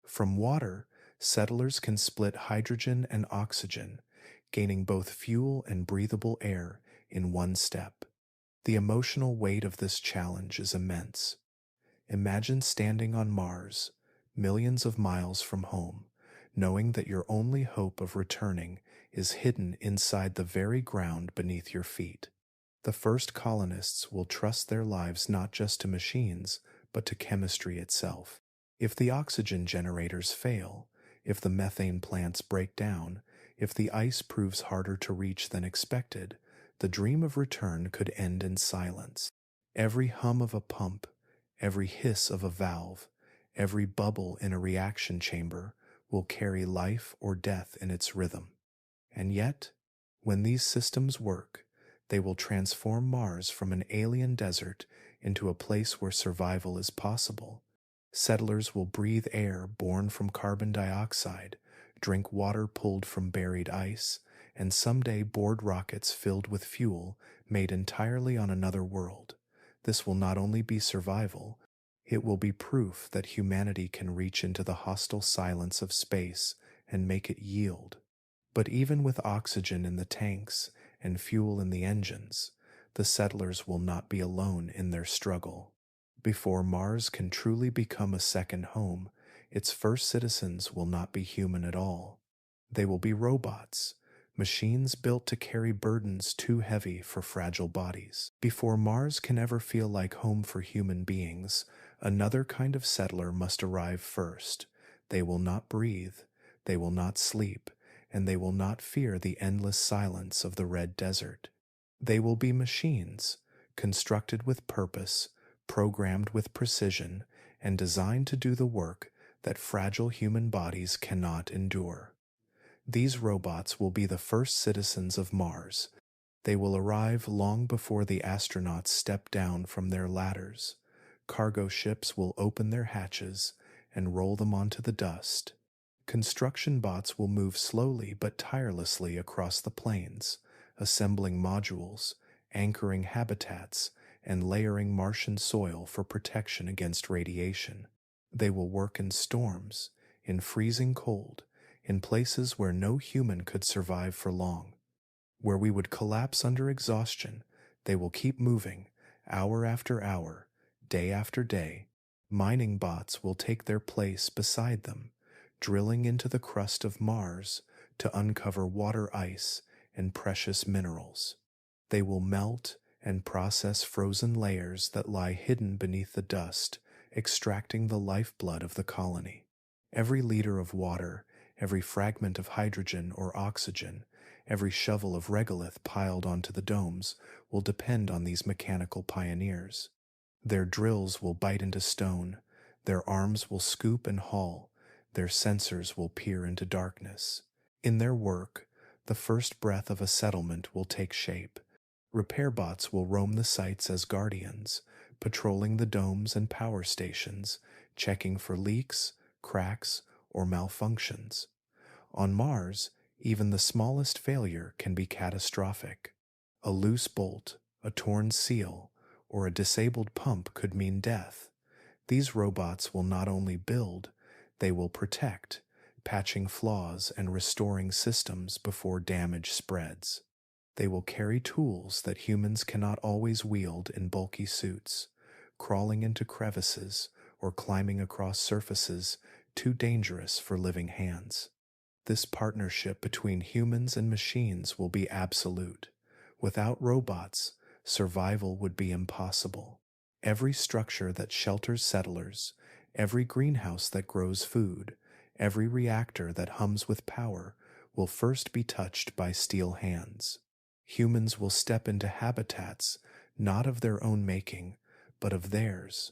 Speaker 1: From water, settlers can split hydrogen and oxygen, gaining both fuel and breathable air in one step. The emotional weight of this challenge is immense. Imagine standing on Mars, millions of miles from home, knowing that your only hope of returning is hidden inside the very ground beneath your feet. The first colonists will trust their lives not just to machines, but to chemistry itself. If the oxygen generators fail, if the methane plants break down, if the ice proves harder to reach than expected, the dream of return could end in silence. Every hum of a pump, every hiss of a valve, every bubble in a reaction chamber will carry life or death in its rhythm. And yet, when these systems work, they will transform Mars from an alien desert into a place where survival is possible. Settlers will breathe air born from carbon dioxide, drink water pulled from buried ice, and someday board rockets filled with fuel made entirely on another world. This will not only be survival, it will be proof that humanity can reach into the hostile silence of space and make it yield. But even with oxygen in the tanks and fuel in the engines, the settlers will not be alone in their struggle. Before Mars can truly become a second home, its first citizens will not be human at all. They will be robots, machines built to carry burdens too heavy for fragile bodies. Before Mars can ever feel like home for human beings, another kind of settler must arrive first. They will not breathe, they will not sleep, and they will not fear the endless silence of the red desert. They will be machines, constructed with purpose, programmed with precision, and designed to do the work that fragile human bodies cannot endure. These robots will be the first citizens of Mars. They will arrive long before the astronauts step down from their ladders. Cargo ships will open their hatches and roll them onto the dust. Construction bots will move slowly but tirelessly across the plains, assembling modules, anchoring habitats and layering Martian soil for protection against radiation. They will work in storms, in freezing cold, in places where no human could survive for long. Where we would collapse under exhaustion, they will keep moving, hour after hour, day after day. Mining bots will take their place beside them, drilling into the crust of Mars to uncover water ice and precious minerals. They will melt and process frozen layers that lie hidden beneath the dust, extracting the lifeblood of the colony. Every liter of water, every fragment of hydrogen or oxygen, every shovel of regolith piled onto the domes will depend on these mechanical pioneers. Their drills will bite into stone, their arms will scoop and haul, their sensors will peer into darkness. In their work, the first breath of a settlement will take shape. Repair bots will roam the sites as guardians, patrolling the domes and power stations, checking for leaks, cracks, or malfunctions. On Mars, even the smallest failure can be catastrophic. A loose bolt, a torn seal, or a disabled pump could mean death. These robots will not only build, they will protect, patching flaws and restoring systems before damage spreads. They will carry tools that humans cannot always wield in bulky suits, crawling into crevices or climbing across surfaces too dangerous for living hands. This partnership between humans and machines will be absolute. Without robots, survival would be impossible. Every structure that shelters settlers, every greenhouse that grows food, every reactor that hums with power will first be touched by steel hands. Humans will step into habitats not of their own making, but of theirs.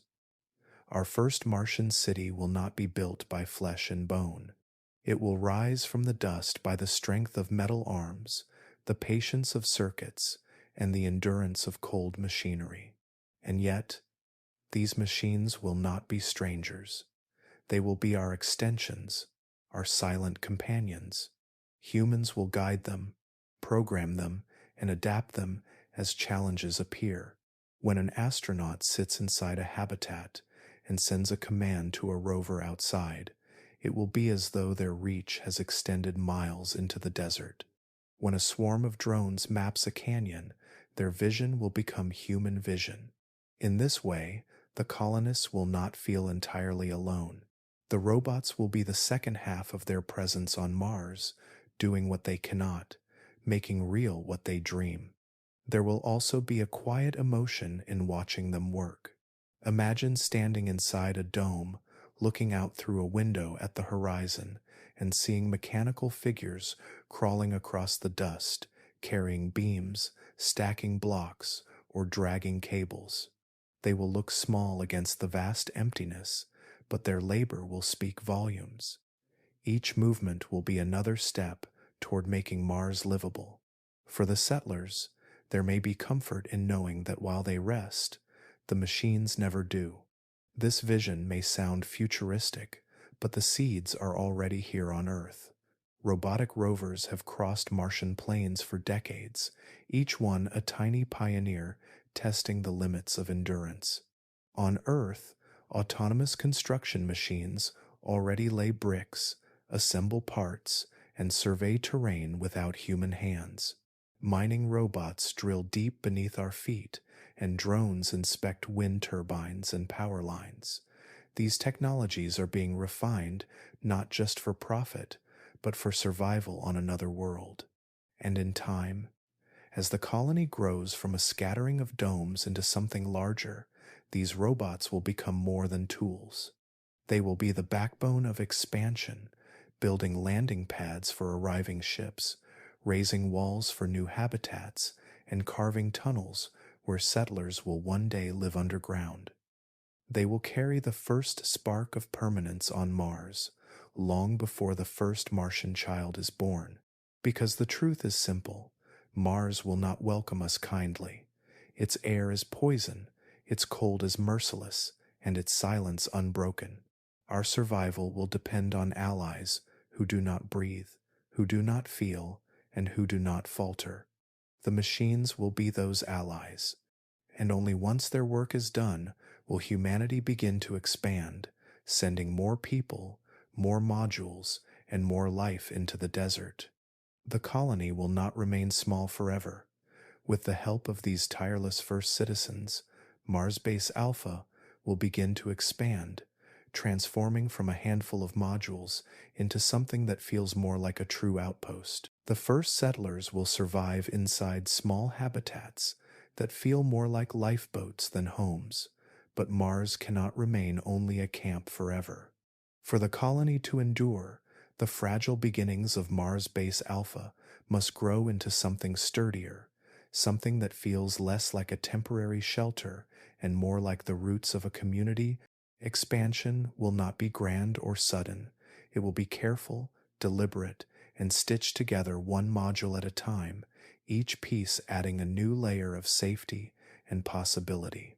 Speaker 1: Our first Martian city will not be built by flesh and bone. It will rise from the dust by the strength of metal arms, the patience of circuits, and the endurance of cold machinery. And yet, these machines will not be strangers. They will be our extensions, our silent companions. Humans will guide them, program them, and adapt them as challenges appear. When an astronaut sits inside a habitat and sends a command to a rover outside, it will be as though their reach has extended miles into the desert. When a swarm of drones maps a canyon, their vision will become human vision. In this way, the colonists will not feel entirely alone. The robots will be the second half of their presence on Mars, doing what they cannot, making real what they dream. There will also be a quiet emotion in watching them work. Imagine standing inside a dome, looking out through a window at the horizon, and seeing mechanical figures crawling across the dust, carrying beams, stacking blocks, or dragging cables. They will look small against the vast emptiness, but their labor will speak volumes. Each movement will be another step toward making Mars livable. For the settlers, there may be comfort in knowing that while they rest, the machines never do. This vision may sound futuristic, but the seeds are already here on Earth. Robotic rovers have crossed Martian plains for decades, each one a tiny pioneer testing the limits of endurance. On Earth, autonomous construction machines already lay bricks, assemble parts, and survey terrain without human hands. Mining robots drill deep beneath our feet, and drones inspect wind turbines and power lines. These technologies are being refined not just for profit, but for survival on another world. And in time, as the colony grows from a scattering of domes into something larger, these robots will become more than tools. They will be the backbone of expansion, building landing pads for arriving ships, raising walls for new habitats, and carving tunnels where settlers will one day live underground. They will carry the first spark of permanence on Mars, long before the first Martian child is born. Because the truth is simple, Mars will not welcome us kindly. Its air is poison, its cold is merciless, and its silence unbroken. Our survival will depend on allies who do not breathe, who do not feel, and who do not falter. The machines will be those allies, and only once their work is done will humanity begin to expand, sending more people, more modules, and more life into the desert. The colony will not remain small forever. With the help of these tireless first citizens, Mars Base Alpha will begin to expand, transforming from a handful of modules into something that feels more like a true outpost. The first settlers will survive inside small habitats that feel more like lifeboats than homes, but Mars cannot remain only a camp forever. For the colony to endure, the fragile beginnings of Mars Base Alpha must grow into something sturdier, something that feels less like a temporary shelter and more like the roots of a community. Expansion will not be grand or sudden. It will be careful, deliberate, and stitched together one module at a time, each piece adding a new layer of safety and possibility.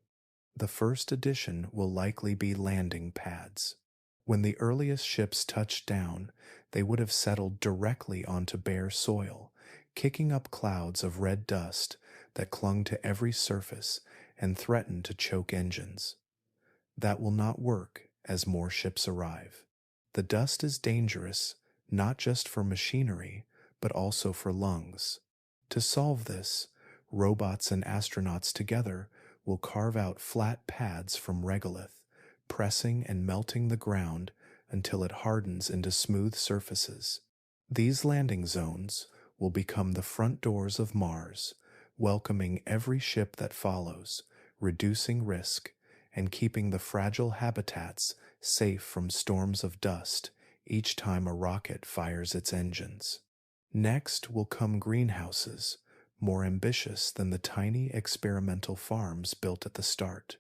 Speaker 1: The first addition will likely be landing pads. When the earliest ships touched down, they would have settled directly onto bare soil, kicking up clouds of red dust that clung to every surface and threatened to choke engines. That will not work as more ships arrive. The dust is dangerous, not just for machinery, but also for lungs. To solve this, robots and astronauts together will carve out flat pads from regolith, pressing and melting the ground until it hardens into smooth surfaces. These landing zones will become the front doors of Mars, welcoming every ship that follows, reducing risk, and keeping the fragile habitats safe from storms of dust each time a rocket fires its engines. Next will come greenhouses, more ambitious than the tiny experimental farms built at the start.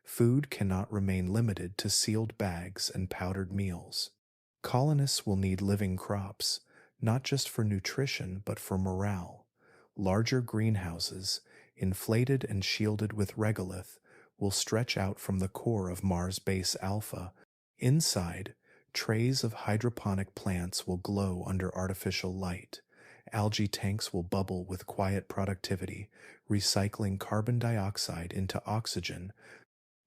Speaker 1: Food cannot remain limited to sealed bags and powdered meals. Colonists will need living crops, not just for nutrition but for morale. Larger greenhouses, inflated and shielded with regolith, will stretch out from the core of Mars Base Alpha. Inside, trays of hydroponic plants will glow under artificial light. Algae tanks will bubble with quiet productivity, recycling carbon dioxide into oxygen.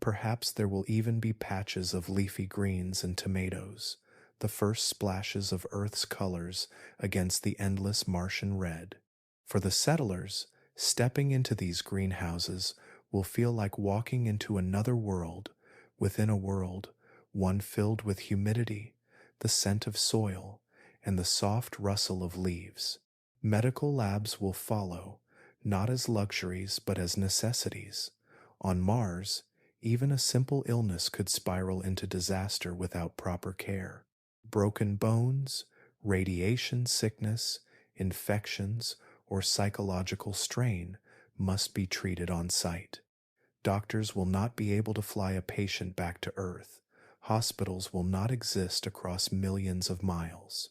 Speaker 1: Perhaps there will even be patches of leafy greens and tomatoes, the first splashes of Earth's colors against the endless Martian red. For the settlers, stepping into these greenhouses will feel like walking into another world, within a world, one filled with humidity, the scent of soil, and the soft rustle of leaves. Medical labs will follow, not as luxuries but as necessities. On Mars, even a simple illness could spiral into disaster without proper care. Broken bones, radiation sickness, infections, or psychological strain must be treated on site. Doctors will not be able to fly a patient back to Earth. Hospitals will not exist across millions of miles.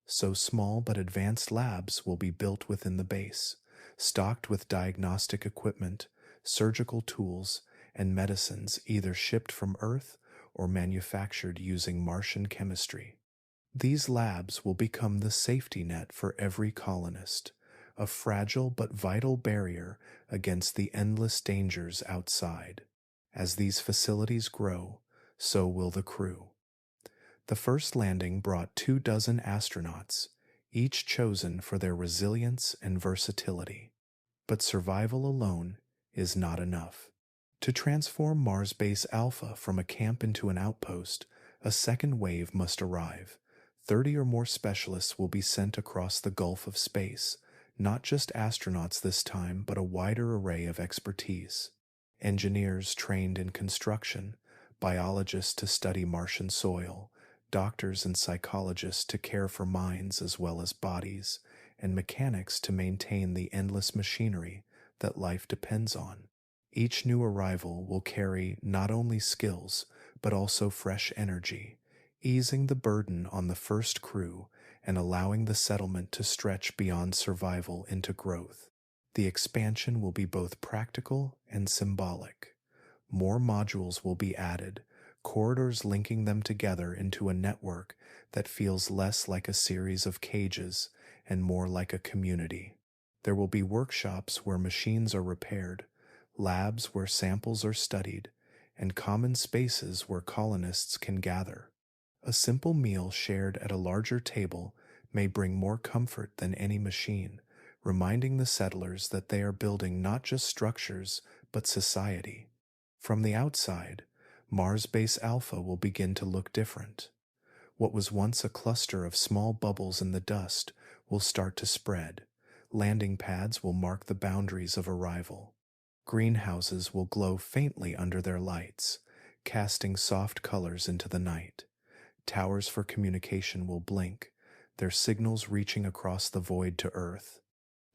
Speaker 1: So small but advanced labs will be built within the base, stocked with diagnostic equipment, surgical tools, and medicines either shipped from Earth or manufactured using Martian chemistry. These labs will become the safety net for every colonist, a fragile but vital barrier against the endless dangers outside. As these facilities grow, so will the crew. The first landing brought 24 astronauts, each chosen for their resilience and versatility. But survival alone is not enough. To transform Mars Base Alpha from a camp into an outpost, a second wave must arrive. 30 or more specialists will be sent across the gulf of space, not just astronauts this time, but a wider array of expertise. Engineers trained in construction, biologists to study Martian soil, doctors and psychologists to care for minds as well as bodies, and mechanics to maintain the endless machinery that life depends on. Each new arrival will carry not only skills, but also fresh energy, easing the burden on the first crew and allowing the settlement to stretch beyond survival into growth. The expansion will be both practical and symbolic. More modules will be added, corridors linking them together into a network that feels less like a series of cages and more like a community. There will be workshops where machines are repaired, labs where samples are studied, and common spaces where colonists can gather. A simple meal shared at a larger table may bring more comfort than any machine, reminding the settlers that they are building not just structures, but society. From the outside, Mars Base Alpha will begin to look different. What was once a cluster of small bubbles in the dust will start to spread. Landing pads will mark the boundaries of arrival. Greenhouses will glow faintly under their lights, casting soft colors into the night. Towers for communication will blink, their signals reaching across the void to Earth.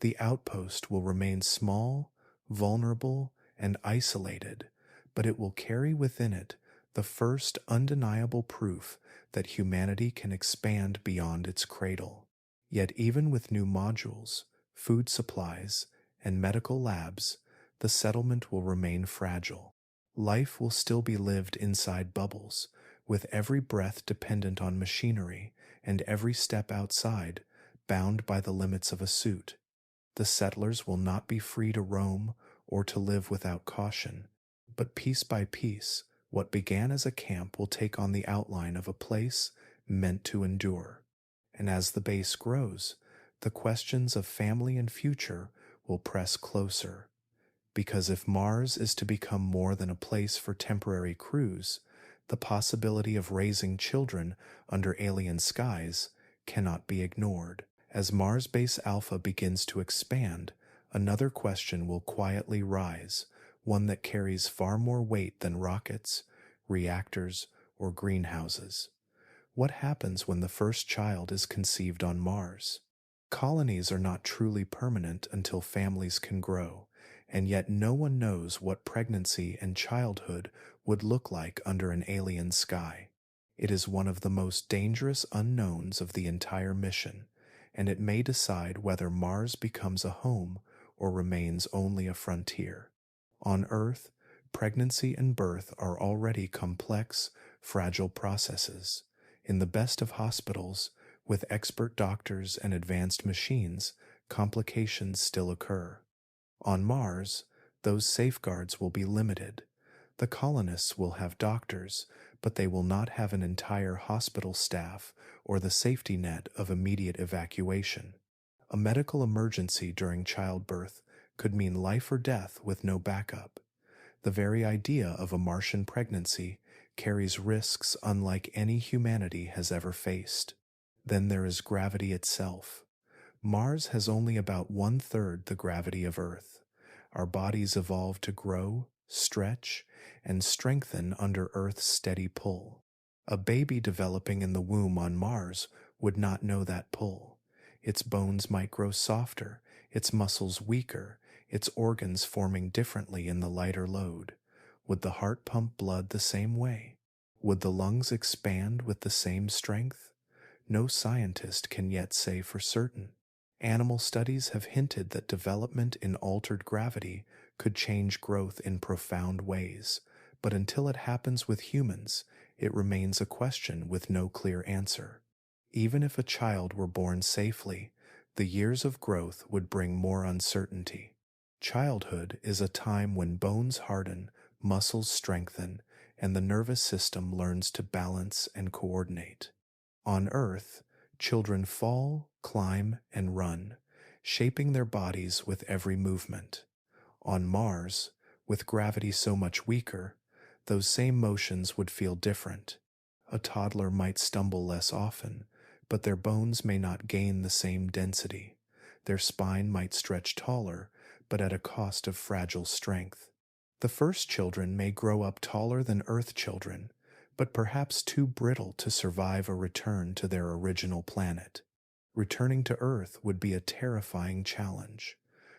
Speaker 1: The outpost will remain small, vulnerable, and isolated, but it will carry within it the first undeniable proof that humanity can expand beyond its cradle. Yet even with new modules, food supplies, and medical labs, the settlement will remain fragile. Life will still be lived inside bubbles, with every breath dependent on machinery and every step outside bound by the limits of a suit. The settlers will not be free to roam or to live without caution, but piece by piece, what began as a camp will take on the outline of a place meant to endure. And as the base grows, the questions of family and future will press closer. Because if Mars is to become more than a place for temporary crews, the possibility of raising children under alien skies cannot be ignored. As Mars Base Alpha begins to expand, another question will quietly rise, one that carries far more weight than rockets, reactors, or greenhouses. What happens when the first child is conceived on Mars? Colonies are not truly permanent until families can grow, and yet no one knows what pregnancy and childhood would look like under an alien sky. It is one of the most dangerous unknowns of the entire mission, and it may decide whether Mars becomes a home or remains only a frontier. On Earth, pregnancy and birth are already complex, fragile processes. In the best of hospitals, with expert doctors and advanced machines, complications still occur. On Mars, those safeguards will be limited. The colonists will have doctors, but they will not have an entire hospital staff or the safety net of immediate evacuation. A medical emergency during childbirth could mean life or death with no backup. The very idea of a Martian pregnancy carries risks unlike any humanity has ever faced. Then there is gravity itself. Mars has only about 1/3 the gravity of Earth. Our bodies evolved to grow, stretch, and strengthen under Earth's steady pull. A baby developing in the womb on Mars would not know that pull. Its bones might grow softer, its muscles weaker, its organs forming differently in the lighter load. Would the heart pump blood the same way? Would the lungs expand with the same strength? No scientist can yet say for certain. Animal studies have hinted that development in altered gravity could change growth in profound ways, but until it happens with humans, it remains a question with no clear answer. Even if a child were born safely, the years of growth would bring more uncertainty. Childhood is a time when bones harden, muscles strengthen, and the nervous system learns to balance and coordinate. On Earth, children fall, climb, and run, shaping their bodies with every movement. On Mars, with gravity so much weaker, those same motions would feel different. A toddler might stumble less often, but their bones may not gain the same density. Their spine might stretch taller, but at a cost of fragile strength. The first children may grow up taller than Earth children, but perhaps too brittle to survive a return to their original planet. Returning to Earth would be a terrifying challenge.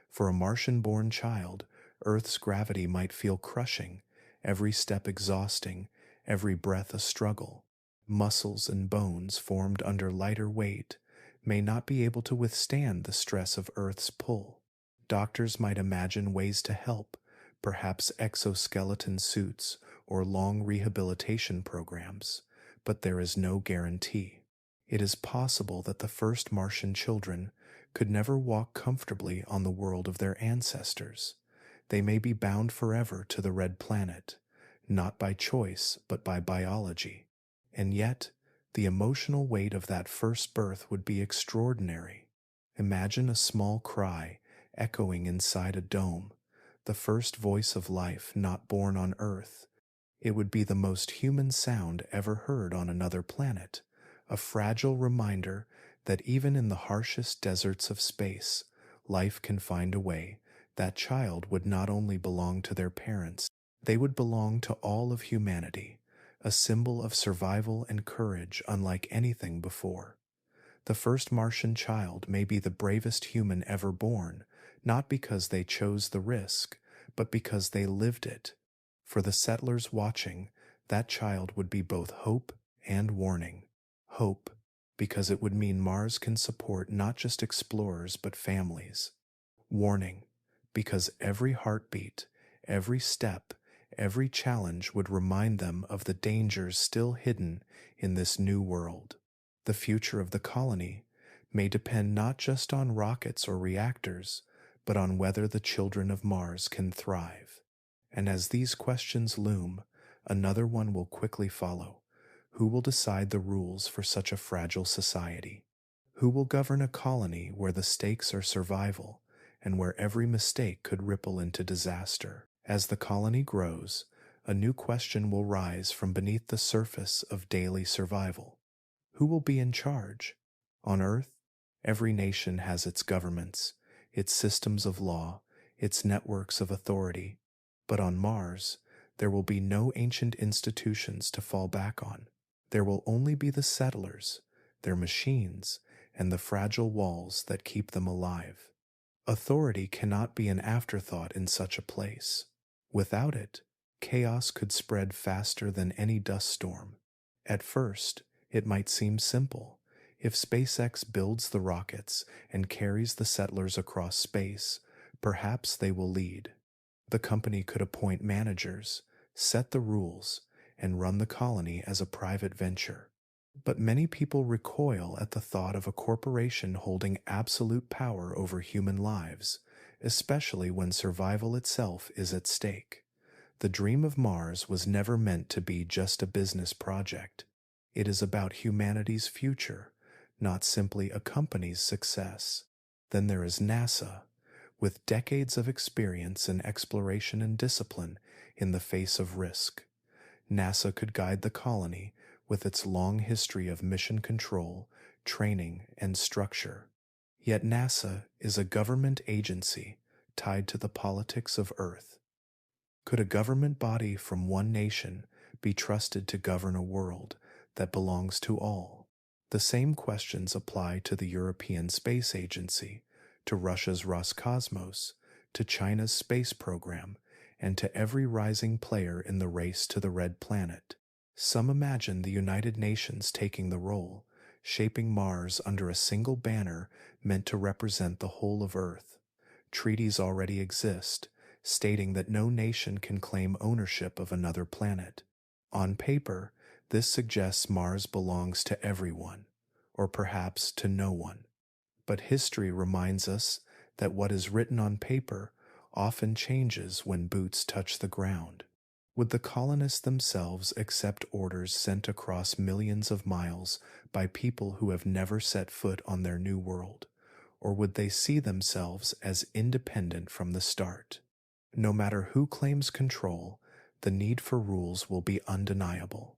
Speaker 1: For a Martian-born child, Earth's gravity might feel crushing, every step exhausting, every breath a struggle. Muscles and bones formed under lighter weight may not be able to withstand the stress of Earth's pull. Doctors might imagine ways to help, perhaps exoskeleton suits or long rehabilitation programs, but there is no guarantee. It is possible that the first Martian children could never walk comfortably on the world of their ancestors. They may be bound forever to the red planet, not by choice but by biology. And yet, the emotional weight of that first birth would be extraordinary. Imagine a small cry echoing inside a dome, the first voice of life not born on Earth. It would be the most human sound ever heard on another planet, a fragile reminder that even in the harshest deserts of space, life can find a way. That child would not only belong to their parents, they would belong to all of humanity, a symbol of survival and courage unlike anything before. The first Martian child may be the bravest human ever born, not because they chose the risk, but because they lived it. For the settlers watching, that child would be both hope and warning. Hope, because it would mean Mars can support not just explorers but families. Warning, because every heartbeat, every step, every challenge would remind them of the dangers still hidden in this new world. The future of the colony may depend not just on rockets or reactors, but on whether the children of Mars can thrive. And as these questions loom, another one will quickly follow. Who will decide the rules for such a fragile society? Who will govern a colony where the stakes are survival and where every mistake could ripple into disaster? As the colony grows, a new question will rise from beneath the surface of daily survival. Who will be in charge? On Earth, every nation has its governments, its systems of law, its networks of authority. But on Mars, there will be no ancient institutions to fall back on. There will only be the settlers, their machines, and the fragile walls that keep them alive. Authority cannot be an afterthought in such a place. Without it, chaos could spread faster than any dust storm. At first, it might seem simple. If SpaceX builds the rockets and carries the settlers across space, perhaps they will lead. The company could appoint managers, set the rules, and run the colony as a private venture. But many people recoil at the thought of a corporation holding absolute power over human lives, especially when survival itself is at stake. The dream of Mars was never meant to be just a business project. It is about humanity's future, not simply a company's success. Then there is NASA, with decades of experience in exploration and discipline in the face of risk. NASA could guide the colony with its long history of mission control, training, and structure. Yet NASA is a government agency tied to the politics of Earth. Could a government body from one nation be trusted to govern a world that belongs to all? The same questions apply to the European Space Agency, to Russia's Roscosmos, to China's space program, and to every rising player in the race to the red planet. Some imagine the United Nations taking the role, shaping Mars under a single banner meant to represent the whole of Earth. Treaties already exist, stating that no nation can claim ownership of another planet. On paper, this suggests Mars belongs to everyone, or perhaps to no one. But history reminds us that what is written on paper often changes when boots touch the ground. Would the colonists themselves accept orders sent across millions of miles by people who have never set foot on their new world? Or would they see themselves as independent from the start? No matter who claims control, the need for rules will be undeniable.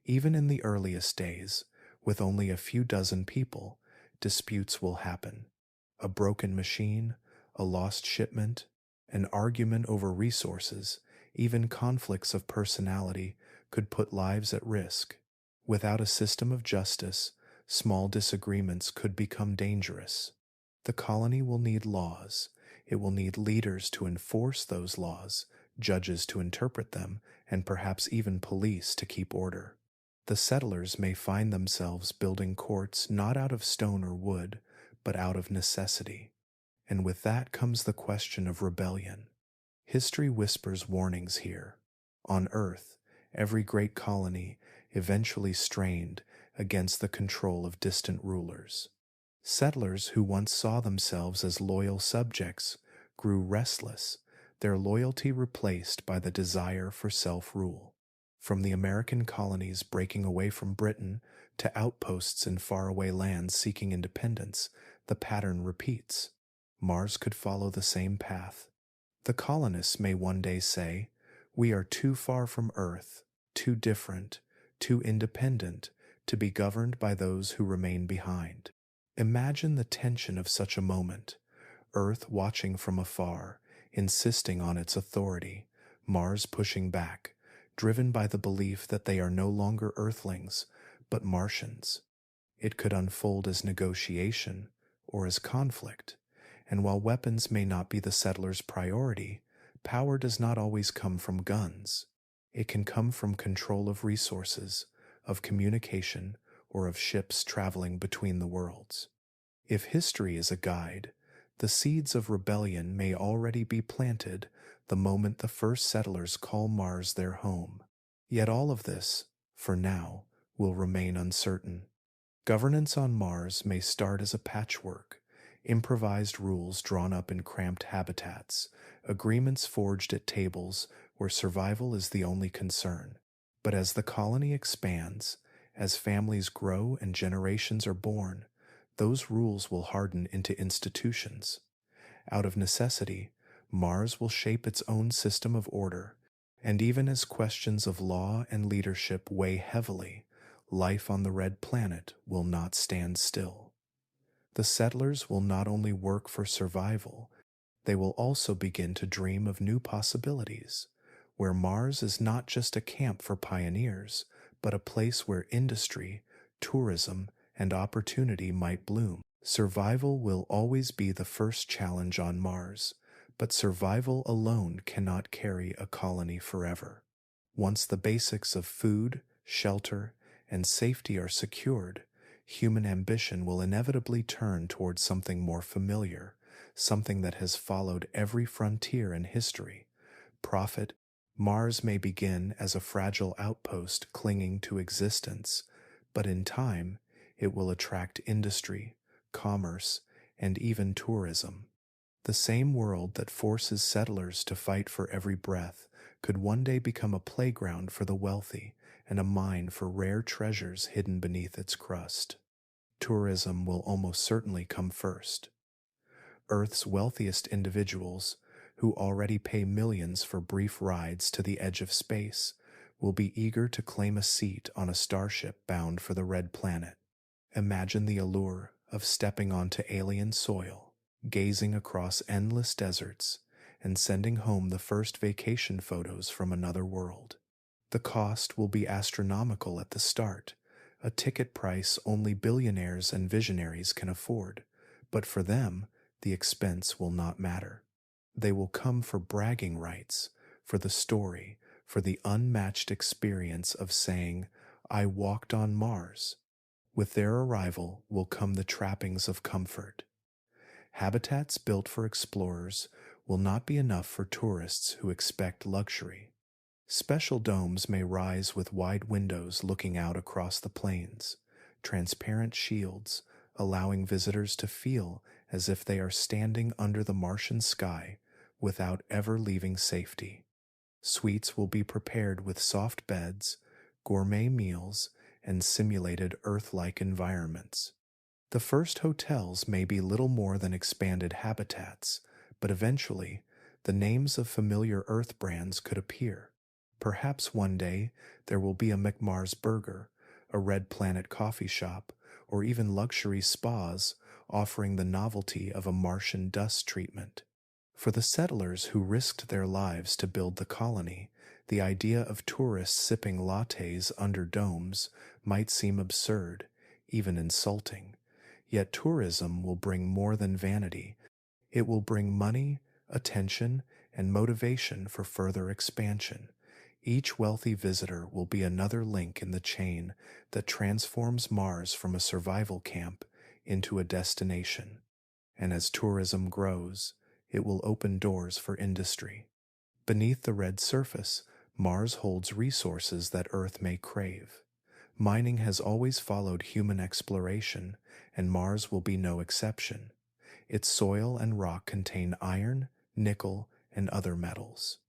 Speaker 1: Even in the earliest days, with only a few dozen people, disputes will happen. A broken machine, a lost shipment, an argument over resources, even conflicts of personality could put lives at risk. Without a system of justice, small disagreements could become dangerous. The colony will need laws. It will need leaders to enforce those laws, judges to interpret them, and perhaps even police to keep order. The settlers may find themselves building courts not out of stone or wood, but out of necessity. And with that comes the question of rebellion. History whispers warnings here. On Earth, every great colony eventually strained against the control of distant rulers. Settlers who once saw themselves as loyal subjects grew restless, their loyalty replaced by the desire for self rule. From the American colonies breaking away from Britain to outposts in faraway lands seeking independence, the pattern repeats. Mars could follow the same path. The colonists may one day say, "We are too far from Earth, too different, too independent to be governed by those who remain behind." Imagine the tension of such a moment. Earth watching from afar, insisting on its authority, Mars pushing back, driven by the belief that they are no longer Earthlings, but Martians. It could unfold as negotiation or as conflict, and while weapons may not be the settlers' priority, power does not always come from guns. It can come from control of resources, of communication, or of ships traveling between the worlds. If history is a guide, the seeds of rebellion may already be planted the moment the first settlers call Mars their home. Yet all of this, for now, will remain uncertain. Governance on Mars may start as a patchwork, improvised rules drawn up in cramped habitats, agreements forged at tables where survival is the only concern. But as the colony expands, as families grow and generations are born, those rules will harden into institutions. Out of necessity, Mars will shape its own system of order, and even as questions of law and leadership weigh heavily, life on the red planet will not stand still. The settlers will not only work for survival, they will also begin to dream of new possibilities, where Mars is not just a camp for pioneers, but a place where industry, tourism, and opportunity might bloom. Survival will always be the first challenge on Mars, but survival alone cannot carry a colony forever. Once the basics of food, shelter, and safety are secured, human ambition will inevitably turn towards something more familiar, something that has followed every frontier in history. Profit. Mars may begin as a fragile outpost clinging to existence, but in time, it will attract industry, commerce, and even tourism. The same world that forces settlers to fight for every breath could one day become a playground for the wealthy and a mine for rare treasures hidden beneath its crust. Tourism will almost certainly come first. Earth's wealthiest individuals, who already pay millions for brief rides to the edge of space, will be eager to claim a seat on a starship bound for the red planet. Imagine the allure of stepping onto alien soil, gazing across endless deserts, and sending home the first vacation photos from another world. The cost will be astronomical at the start, a ticket price only billionaires and visionaries can afford, but for them, the expense will not matter. They will come for bragging rights, for the story, for the unmatched experience of saying, "I walked on Mars." With their arrival will come the trappings of comfort. Habitats built for explorers will not be enough for tourists who expect luxury. Special domes may rise with wide windows looking out across the plains, transparent shields allowing visitors to feel as if they are standing under the Martian sky without ever leaving safety. Suites will be prepared with soft beds, gourmet meals, and simulated Earth-like environments. The first hotels may be little more than expanded habitats, but eventually, the names of familiar Earth brands could appear. Perhaps one day, there will be a McMars burger, a Red Planet coffee shop, or even luxury spas offering the novelty of a Martian dust treatment. For the settlers who risked their lives to build the colony, the idea of tourists sipping lattes under domes might seem absurd, even insulting. Yet tourism will bring more than vanity. It will bring money, attention, and motivation for further expansion. Each wealthy visitor will be another link in the chain that transforms Mars from a survival camp into a destination. And as tourism grows, it will open doors for industry. Beneath the red surface, Mars holds resources that Earth may crave. Mining has always followed human exploration, and Mars will be no exception. Its soil and rock contain iron, nickel, and other metals.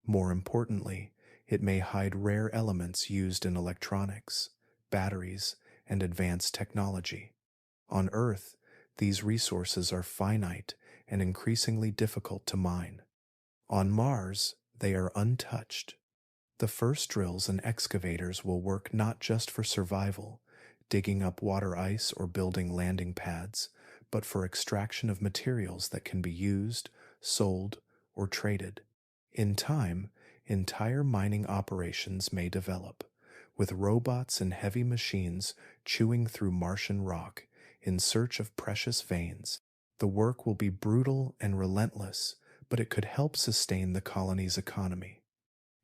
Speaker 1: More importantly, it may hide rare elements used in electronics, batteries, and advanced technology. On Earth, these resources are finite and increasingly difficult to mine. On Mars, they are untouched. The first drills and excavators will work not just for survival, digging up water ice or building landing pads, but for extraction of materials that can be used, sold, or traded. In time, entire mining operations may develop, with robots and heavy machines chewing through Martian rock in search of precious veins. The work will be brutal and relentless, but it could help sustain the colony's economy.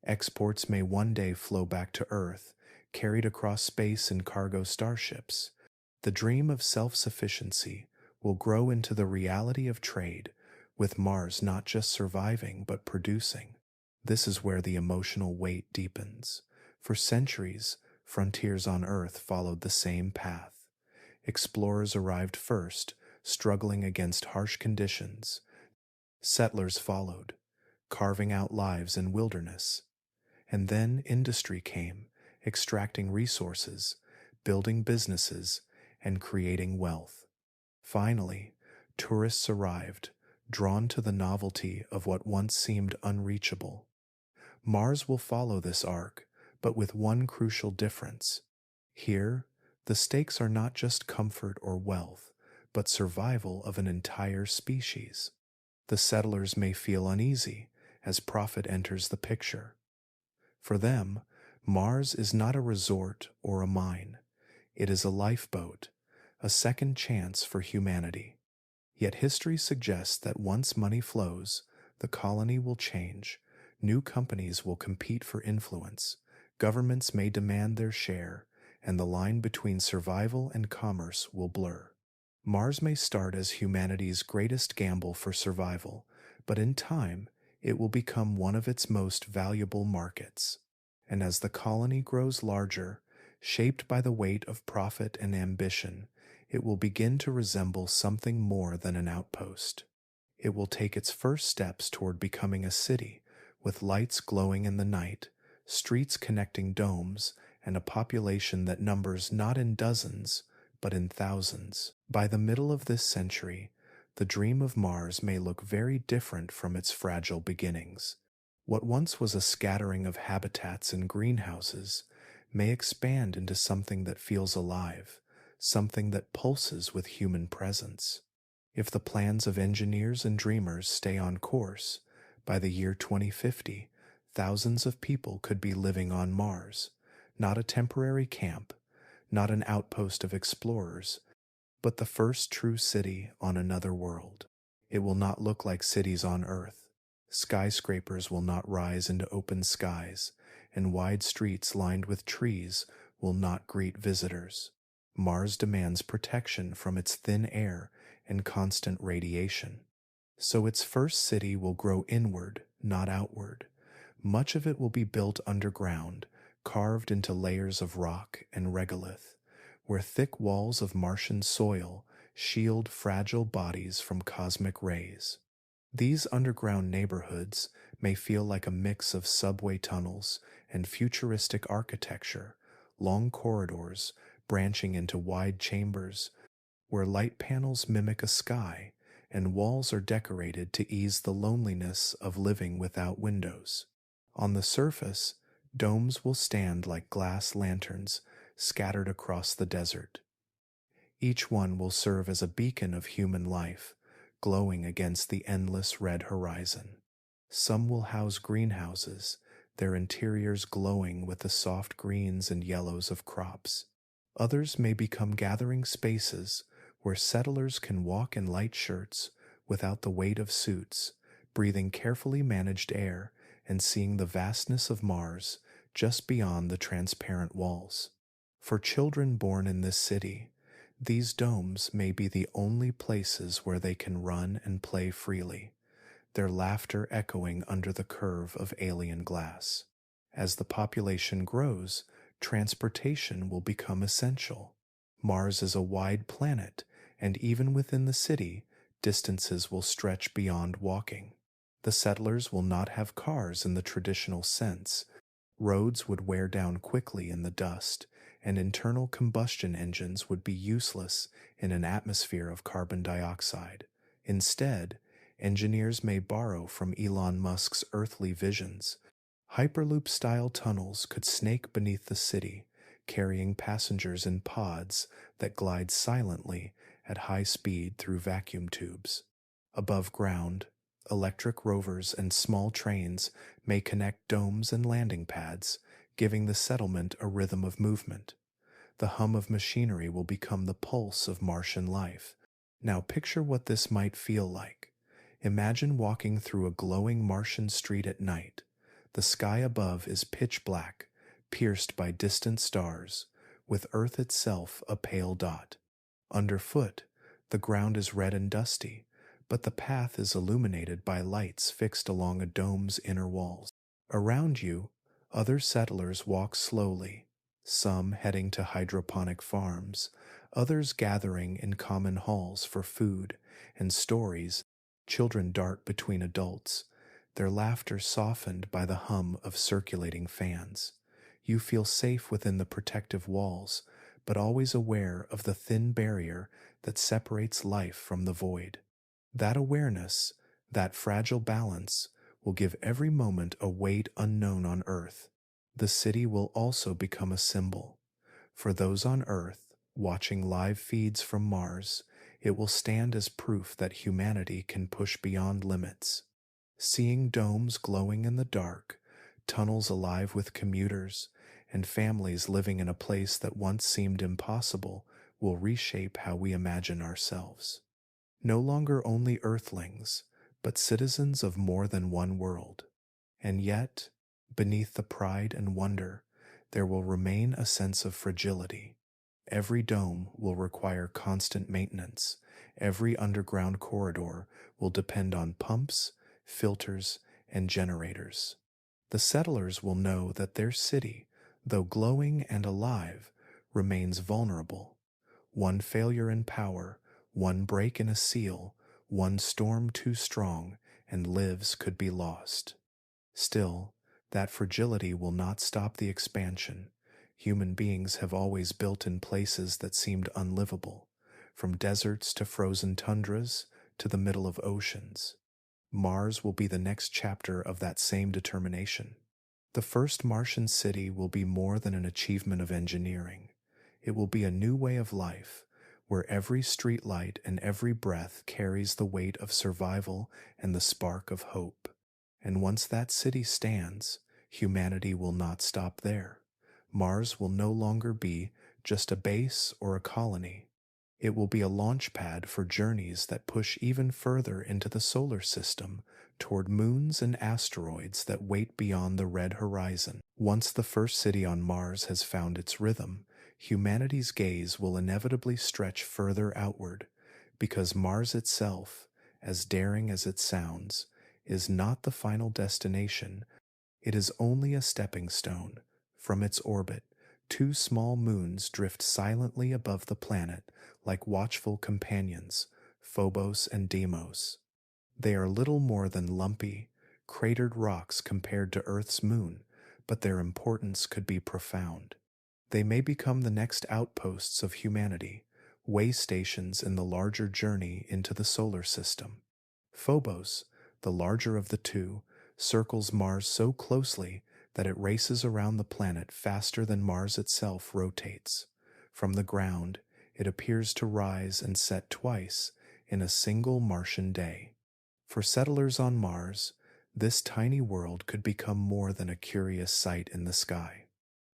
Speaker 1: Exports may one day flow back to Earth, carried across space in cargo starships. The dream of self-sufficiency will grow into the reality of trade, with Mars not just surviving but producing. This is where the emotional weight deepens. For centuries, frontiers on Earth followed the same path. Explorers arrived first, struggling against harsh conditions. Settlers followed, carving out lives in wilderness. And then industry came, extracting resources, building businesses, and creating wealth. Finally, tourists arrived, drawn to the novelty of what once seemed unreachable. Mars will follow this arc, but with one crucial difference. Here, the stakes are not just comfort or wealth, but survival of an entire species. The settlers may feel uneasy as profit enters the picture. For them, Mars is not a resort or a mine. It is a lifeboat, a second chance for humanity. Yet history suggests that once money flows, the colony will change. New companies will compete for influence. Governments may demand their share, and the line between survival and commerce will blur. Mars may start as humanity's greatest gamble for survival, but in time, it will become one of its most valuable markets. And as the colony grows larger, shaped by the weight of profit and ambition, it will begin to resemble something more than an outpost. It will take its first steps toward becoming a city, with lights glowing in the night, streets connecting domes, and a population that numbers not in dozens, but in thousands. By the middle of this century, the dream of Mars may look very different from its fragile beginnings. What once was a scattering of habitats and greenhouses may expand into something that feels alive, something that pulses with human presence. If the plans of engineers and dreamers stay on course, by the year 2050, thousands of people could be living on Mars, not a temporary camp, not an outpost of explorers, but the first true city on another world. It will not look like cities on Earth. Skyscrapers will not rise into open skies, and wide streets lined with trees will not greet visitors. Mars demands protection from its thin air and constant radiation. So its first city will grow inward, not outward. Much of it will be built underground, carved into layers of rock and regolith, where thick walls of Martian soil shield fragile bodies from cosmic rays. These underground neighborhoods may feel like a mix of subway tunnels and futuristic architecture, long corridors branching into wide chambers, where light panels mimic a sky and walls are decorated to ease the loneliness of living without windows. On the surface, domes will stand like glass lanterns scattered across the desert. Each one will serve as a beacon of human life, glowing against the endless red horizon. Some will house greenhouses, their interiors glowing with the soft greens and yellows of crops. Others may become gathering spaces where settlers can walk in light shirts without the weight of suits, breathing carefully managed air and seeing the vastness of Mars just beyond the transparent walls. For children born in this city, these domes may be the only places where they can run and play freely, their laughter echoing under the curve of alien glass. As the population grows, transportation will become essential. Mars is a wide planet, and even within the city, distances will stretch beyond walking. The settlers will not have cars in the traditional sense. Roads would wear down quickly in the dust, and internal combustion engines would be useless in an atmosphere of carbon dioxide. Instead, engineers may borrow from Elon Musk's earthly visions. Hyperloop style tunnels could snake beneath the city, carrying passengers in pods that glide silently at high speed through vacuum tubes. Above ground, electric rovers and small trains may connect domes and landing pads, giving the settlement a rhythm of movement. The hum of machinery will become the pulse of Martian life. Now picture what this might feel like. Imagine walking through a glowing Martian street at night. The sky above is pitch black, pierced by distant stars, with Earth itself a pale dot. Underfoot, the ground is red and dusty, but the path is illuminated by lights fixed along a dome's inner walls. Around you, other settlers walk slowly, some heading to hydroponic farms, others gathering in common halls for food and stories. Children dart between adults, their laughter softened by the hum of circulating fans. You feel safe within the protective walls, but always aware of the thin barrier that separates life from the void. That awareness, that fragile balance, will give every moment a weight unknown on Earth. The city will also become a symbol. For those on Earth, watching live feeds from Mars, it will stand as proof that humanity can push beyond limits. Seeing domes glowing in the dark, tunnels alive with commuters, and families living in a place that once seemed impossible will reshape how we imagine ourselves. No longer only Earthlings, but citizens of more than one world. And yet, beneath the pride and wonder, there will remain a sense of fragility. Every dome will require constant maintenance. Every underground corridor will depend on pumps, filters, and generators. The settlers will know that their city, though glowing and alive, remains vulnerable. One failure in power, one break in a seal, one storm too strong, and lives could be lost. Still, that fragility will not stop the expansion. Human beings have always built in places that seemed unlivable, from deserts to frozen tundras to the middle of oceans. Mars will be the next chapter of that same determination. The first Martian city will be more than an achievement of engineering. It will be a new way of life, where every streetlight and every breath carries the weight of survival and the spark of hope. And once that city stands, humanity will not stop there. Mars will no longer be just a base or a colony. It will be a launch pad for journeys that push even further into the solar system, toward moons and asteroids that wait beyond the red horizon. Once the first city on Mars has found its rhythm, humanity's gaze will inevitably stretch further outward, because Mars itself, as daring as it sounds, is not the final destination. It is only a stepping stone. From its orbit, two small moons drift silently above the planet like watchful companions, Phobos and Deimos. They are little more than lumpy, cratered rocks compared to Earth's moon, but their importance could be profound. They may become the next outposts of humanity, way stations in the larger journey into the solar system. Phobos, the larger of the two, circles Mars so closely that it races around the planet faster than Mars itself rotates. From the ground, it appears to rise and set twice in a single Martian day. For settlers on Mars, this tiny world could become more than a curious sight in the sky.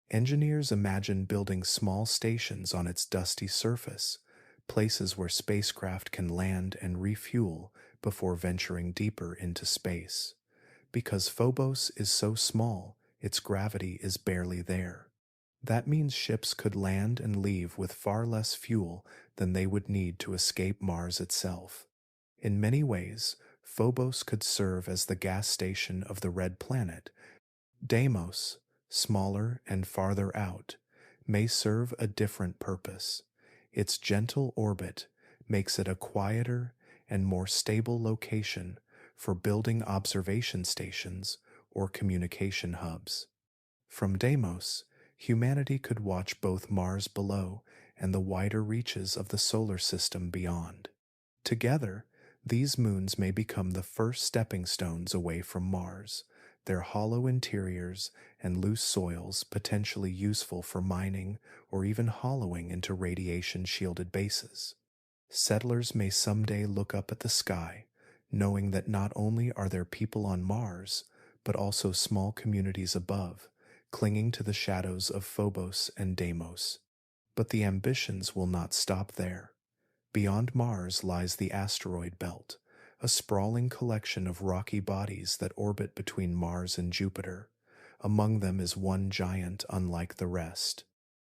Speaker 1: Engineers imagine building small stations on its dusty surface, places where spacecraft can land and refuel before venturing deeper into space. Because Phobos is so small, its gravity is barely there. That means ships could land and leave with far less fuel than they would need to escape Mars itself. In many ways, Phobos could serve as the gas station of the red planet. Deimos, smaller and farther out, may serve a different purpose. Its gentle orbit makes it a quieter and more stable location for building observation stations or communication hubs. From Deimos, humanity could watch both Mars below and the wider reaches of the solar system beyond. Together, these moons may become the first stepping stones away from Mars, their hollow interiors and loose soils potentially useful for mining or even hollowing into radiation-shielded bases. Settlers may someday look up at the sky, knowing that not only are there people on Mars, but also small communities above, clinging to the shadows of Phobos and Deimos. But the ambitions will not stop there. Beyond Mars lies the asteroid belt, a sprawling collection of rocky bodies that orbit between Mars and Jupiter. Among them is one giant unlike the rest.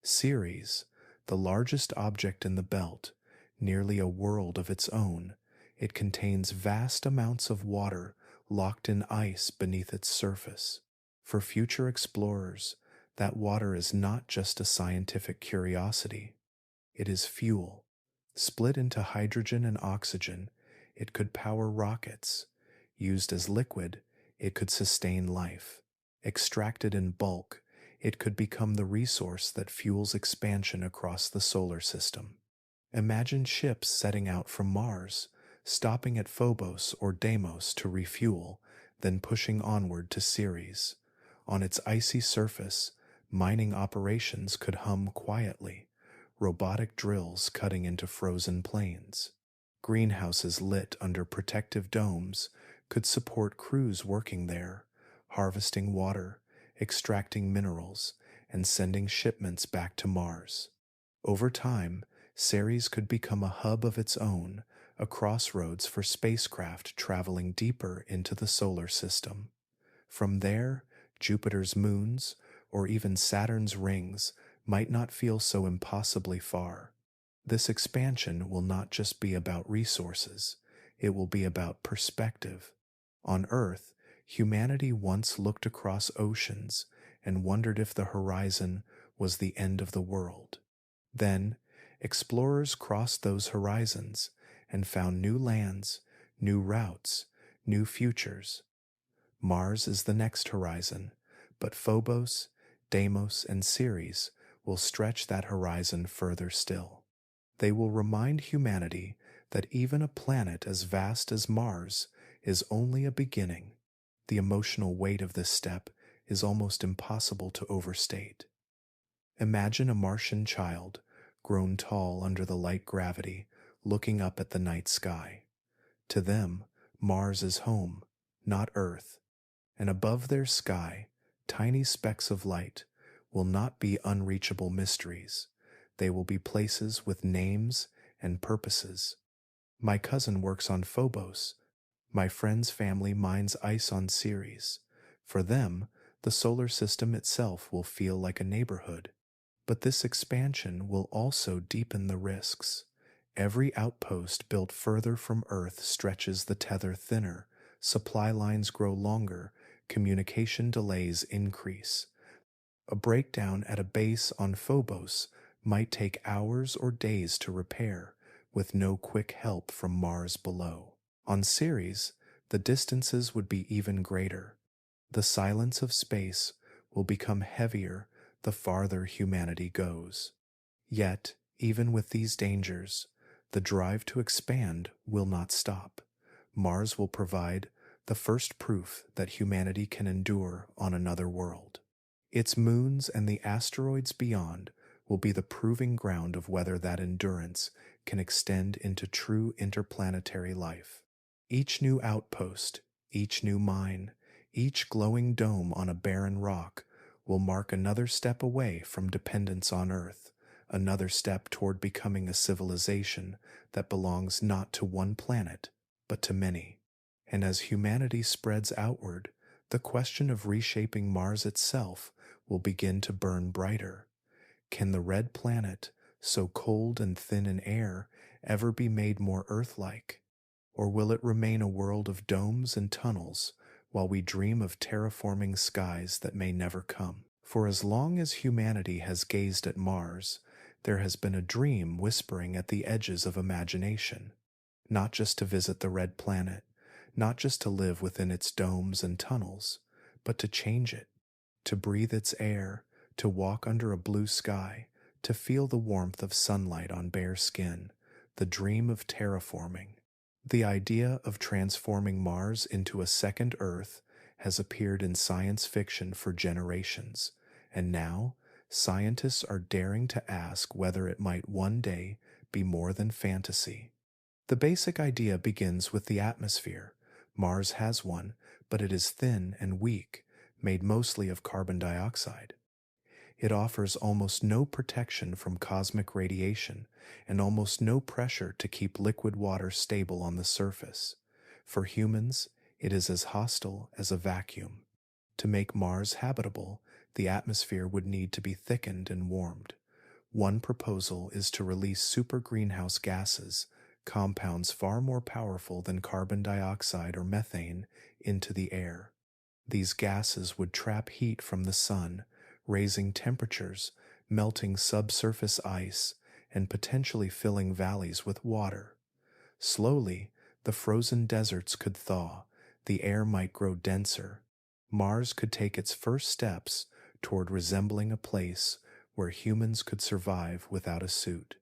Speaker 1: Ceres, the largest object in the belt, nearly a world of its own. It contains vast amounts of water locked in ice beneath its surface. For future explorers, that water is not just a scientific curiosity. It is fuel. Split into hydrogen and oxygen, it could power rockets. Used as liquid, it could sustain life. Extracted in bulk, it could become the resource that fuels expansion across the solar system. Imagine ships setting out from Mars, stopping at Phobos or Deimos to refuel, then pushing onward to Ceres. On its icy surface, mining operations could hum quietly, robotic drills cutting into frozen plains. Greenhouses lit under protective domes could support crews working there, harvesting water, extracting minerals, and sending shipments back to Mars. Over time, Ceres could become a hub of its own, a crossroads for spacecraft traveling deeper into the solar system. From there, Jupiter's moons, or even Saturn's rings, might not feel so impossibly far. This expansion will not just be about resources, it will be about perspective. On Earth, humanity once looked across oceans and wondered if the horizon was the end of the world. Then, explorers crossed those horizons and found new lands, new routes, new futures. Mars is the next horizon, but Phobos, Deimos, and Ceres will stretch that horizon further still. They will remind humanity that even a planet as vast as Mars is only a beginning. The emotional weight of this step is almost impossible to overstate. Imagine a Martian child, grown tall under the light gravity, looking up at the night sky. To them, Mars is home, not Earth, and above their sky, tiny specks of light will not be unreachable mysteries. They will be places with names and purposes. My cousin works on Phobos. My friend's family mines ice on Ceres. For them, the solar system itself will feel like a neighborhood. But this expansion will also deepen the risks. Every outpost built further from Earth stretches the tether thinner, supply lines grow longer, communication delays increase. A breakdown at a base on Phobos might take hours or days to repair, with no quick help from Mars below. On Ceres, the distances would be even greater. The silence of space will become heavier the farther humanity goes. Yet, even with these dangers, the drive to expand will not stop. Mars will provide the first proof that humanity can endure on another world. Its moons and the asteroids beyond will be the proving ground of whether that endurance can extend into true interplanetary life. Each new outpost, each new mine, each glowing dome on a barren rock will mark another step away from dependence on Earth, another step toward becoming a civilization that belongs not to one planet, but to many. And as humanity spreads outward, the question of reshaping Mars itself will begin to burn brighter. Can the red planet, so cold and thin in air, ever be made more Earth-like? Or will it remain a world of domes and tunnels while we dream of terraforming skies that may never come? For as long as humanity has gazed at Mars, there has been a dream whispering at the edges of imagination, not just to visit the red planet, not just to live within its domes and tunnels, but to change it, to breathe its air, to walk under a blue sky, to feel the warmth of sunlight on bare skin, the dream of terraforming. The idea of transforming Mars into a second Earth has appeared in science fiction for generations, and now scientists are daring to ask whether it might one day be more than fantasy. The basic idea begins with the atmosphere. Mars has one, but it is thin and weak, made mostly of carbon dioxide. It offers almost no protection from cosmic radiation and almost no pressure to keep liquid water stable on the surface. For humans, it is as hostile as a vacuum. To make Mars habitable, the atmosphere would need to be thickened and warmed. One proposal is to release super greenhouse gases, compounds far more powerful than carbon dioxide or methane, into the air. These gases would trap heat from the sun, raising temperatures, melting subsurface ice, and potentially filling valleys with water. Slowly, the frozen deserts could thaw, the air might grow denser. Mars could take its first steps toward resembling a place where humans could survive without a suit.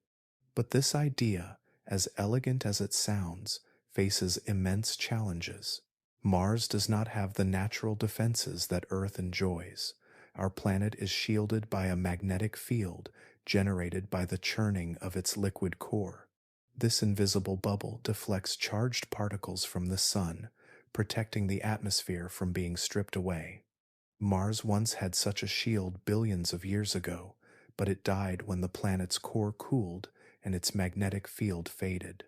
Speaker 1: But this idea, as elegant as it sounds, faces immense challenges. Mars does not have the natural defenses that Earth enjoys. Our planet is shielded by a magnetic field generated by the churning of its liquid core. This invisible bubble deflects charged particles from the sun, protecting the atmosphere from being stripped away. Mars once had such a shield billions of years ago, but it died when the planet's core cooled and its magnetic field faded.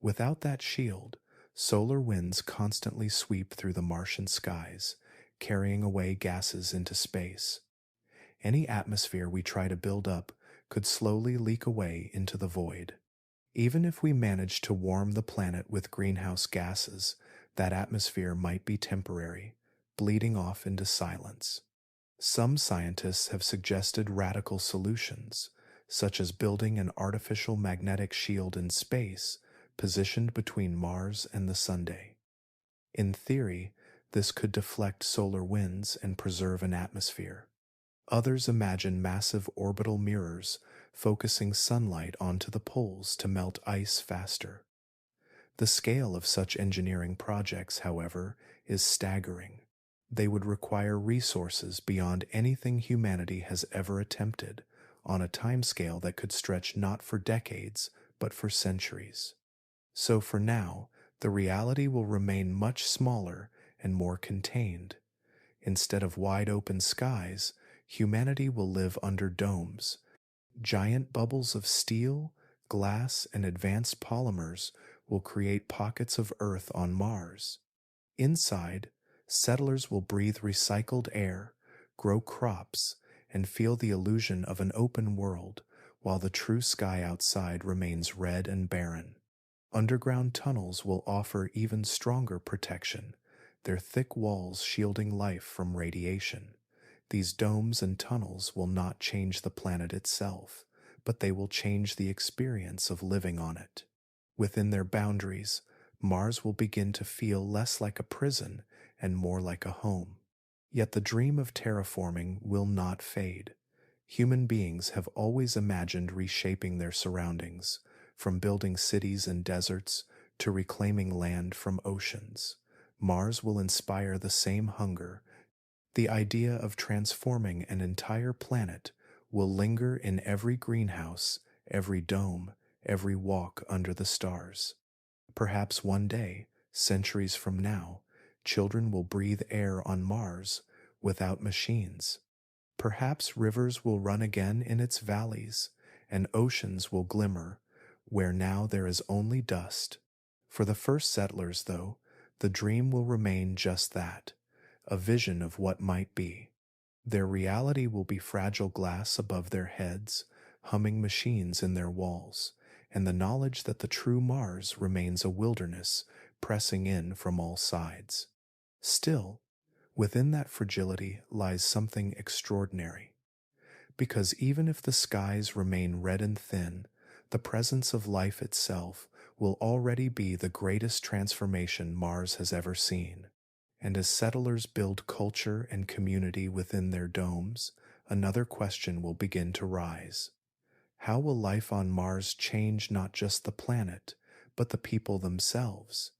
Speaker 1: Without that shield, solar winds constantly sweep through the Martian skies, carrying away gases into space. Any atmosphere we try to build up could slowly leak away into the void. Even if we managed to warm the planet with greenhouse gases, that atmosphere might be temporary, bleeding off into silence. Some scientists have suggested radical solutions, such as building an artificial magnetic shield in space positioned between Mars and the Sunday. In theory, this could deflect solar winds and preserve an atmosphere. Others imagine massive orbital mirrors focusing sunlight onto the poles to melt ice faster. The scale of such engineering projects, however, is staggering. They would require resources beyond anything humanity has ever attempted, on a timescale that could stretch not for decades, but for centuries. So for now, the reality will remain much smaller and more contained. Instead of wide open skies, humanity will live under domes. Giant bubbles of steel, glass, and advanced polymers will create pockets of Earth on Mars. Inside, settlers will breathe recycled air, grow crops, and feel the illusion of an open world, while the true sky outside remains red and barren. Underground tunnels will offer even stronger protection, their thick walls shielding life from radiation. These domes and tunnels will not change the planet itself, but they will change the experience of living on it. Within their boundaries, Mars will begin to feel less like a prison and more like a home. Yet the dream of terraforming will not fade. Human beings have always imagined reshaping their surroundings, from building cities in deserts to reclaiming land from oceans. Mars will inspire the same hunger. The idea of transforming an entire planet will linger in every greenhouse, every dome, every walk under the stars. Perhaps one day, centuries from now, children will breathe air on Mars without machines. Perhaps rivers will run again in its valleys, and oceans will glimmer where now there is only dust. For the first settlers, though, the dream will remain just that, a vision of what might be. Their reality will be fragile glass above their heads, humming machines in their walls, and the knowledge that the true Mars remains a wilderness pressing in from all sides. Still, Within that fragility lies something extraordinary. Because even if the skies remain red and thin, the presence of life itself will already be the greatest transformation Mars has ever seen. And as settlers build culture and community within their domes, another question will begin to rise. How will life on Mars change not just the planet, but the people themselves?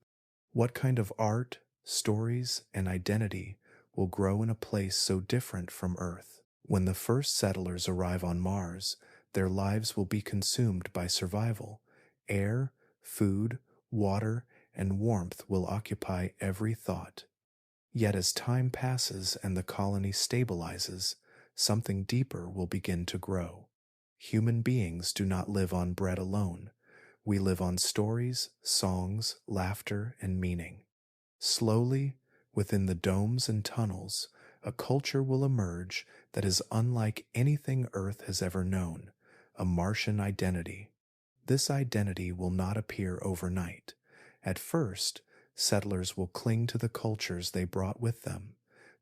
Speaker 1: What kind of art, stories, and identity will grow in a place so different from Earth? When the first settlers arrive on Mars, their lives will be consumed by survival. Air, food, water, and warmth will occupy every thought. Yet as time passes and the colony stabilizes, something deeper will begin to grow. Human beings do not live on bread alone. We live on stories, songs, laughter, and meaning. Slowly, within the domes and tunnels, a culture will emerge that is unlike anything Earth has ever known, a Martian identity. This identity will not appear overnight. At first, settlers will cling to the cultures they brought with them.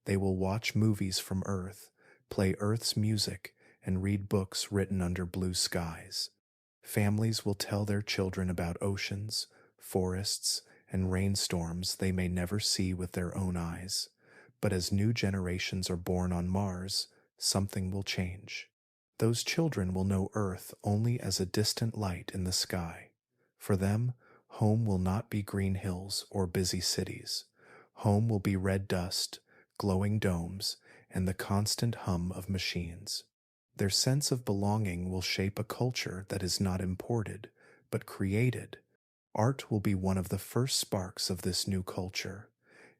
Speaker 1: They will watch movies from Earth, play Earth's music, and read books written under blue skies. Families will tell their children about oceans, forests, and rainstorms they may never see with their own eyes. But as new generations are born on Mars, something will change. Those children will know Earth only as a distant light in the sky. For them, home will not be green hills or busy cities. Home will be red dust, glowing domes, and the constant hum of machines. Their sense of belonging will shape a culture that is not imported, but created. Art will be one of the first sparks of this new culture.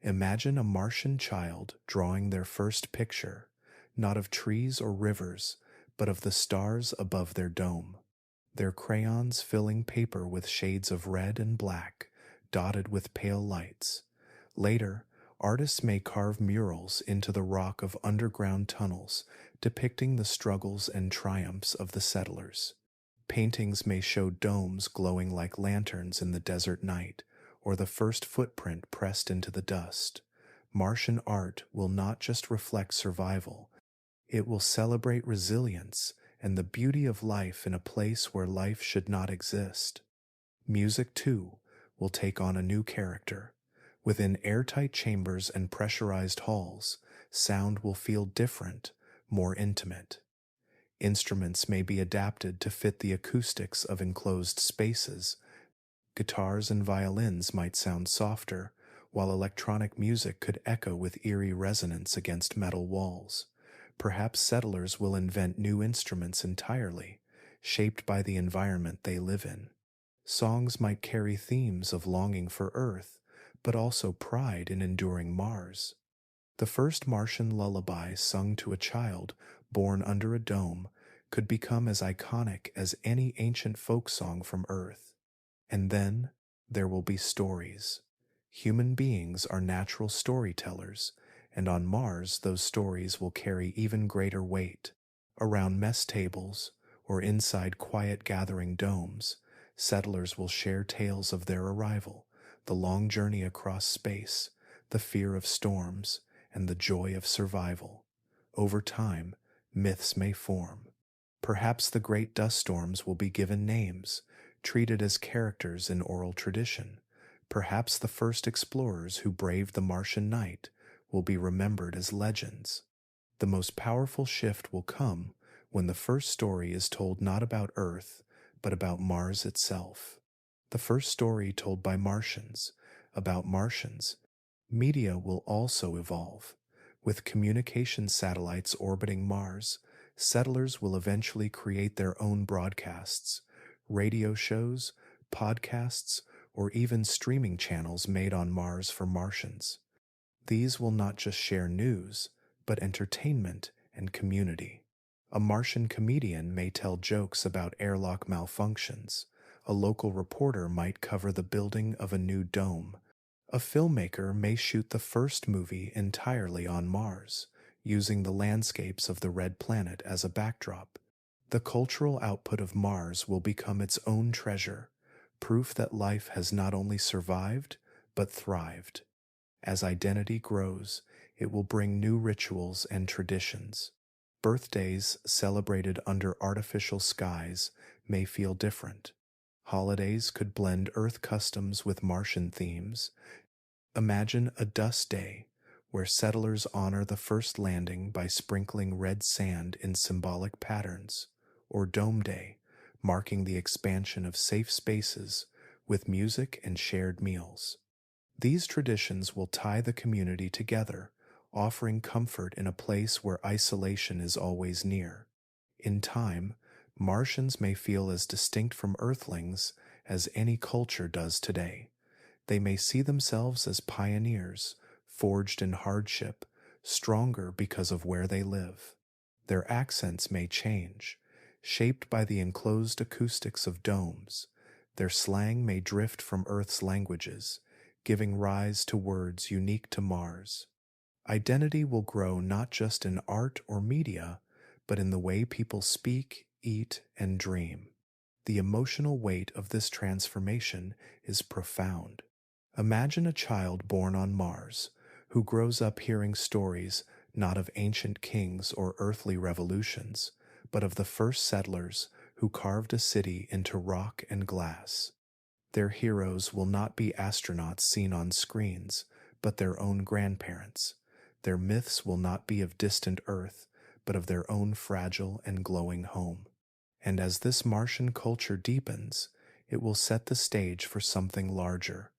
Speaker 1: Imagine a Martian child drawing their first picture, not of trees or rivers, but of the stars above their dome. Their crayons filling paper with shades of red and black, dotted with pale lights. Later, artists may carve murals into the rock of underground tunnels, depicting the struggles and triumphs of the settlers. Paintings may show domes glowing like lanterns in the desert night, or the first footprint pressed into the dust. Martian art will not just reflect survival, it will celebrate resilience and the beauty of life in a place where life should not exist. Music, too, will take on a new character. Within airtight chambers and pressurized halls, sound will feel different, more intimate. Instruments may be adapted to fit the acoustics of enclosed spaces. Guitars and violins might sound softer, while electronic music could echo with eerie resonance against metal walls. Perhaps settlers will invent new instruments entirely, shaped by the environment they live in. Songs might carry themes of longing for Earth, but also pride in enduring Mars. The first Martian lullaby sung to a child born under a dome could become as iconic as any ancient folk song from Earth. And then there will be stories. Human beings are natural storytellers, and on Mars those stories will carry even greater weight. Around mess tables, or inside quiet gathering domes, settlers will share tales of their arrival, the long journey across space, the fear of storms, and the joy of survival. Over time, myths may form. Perhaps the great dust storms will be given names, treated as characters in oral tradition. Perhaps the first explorers who braved the Martian night will be remembered as legends. The most powerful shift will come when the first story is told not about Earth, but about Mars itself. The first story told by Martians, about Martians. Media will also evolve. With communication satellites orbiting Mars, settlers will eventually create their own broadcasts, radio shows, podcasts, or even streaming channels made on Mars for Martians. These will not just share news, but entertainment and community. A Martian comedian may tell jokes about airlock malfunctions. A local reporter might cover the building of a new dome. A filmmaker may shoot the first movie entirely on Mars, using the landscapes of the red planet as a backdrop. The cultural output of Mars will become its own treasure, proof that life has not only survived, but thrived. As identity grows, it will bring new rituals and traditions. Birthdays celebrated under artificial skies may feel different. Holidays could blend Earth customs with Martian themes. Imagine a dust day where settlers honor the first landing by sprinkling red sand in symbolic patterns, or Dome Day, marking the expansion of safe spaces with music and shared meals. These traditions will tie the community together, offering comfort in a place where isolation is always near. In time, Martians may feel as distinct from Earthlings as any culture does today. They may see themselves as pioneers, forged in hardship, stronger because of where they live. Their accents may change, shaped by the enclosed acoustics of domes. Their slang may drift from Earth's languages, giving rise to words unique to Mars. Identity will grow not just in art or media, but in the way people speak, eat, and dream. The emotional weight of this transformation is profound. Imagine a child born on Mars who grows up hearing stories not of ancient kings or earthly revolutions, but of the first settlers who carved a city into rock and glass. Their heroes will not be astronauts seen on screens, but their own grandparents. Their myths will not be of distant Earth, but of their own fragile and glowing home. And as this Martian culture deepens, it will set the stage for something larger.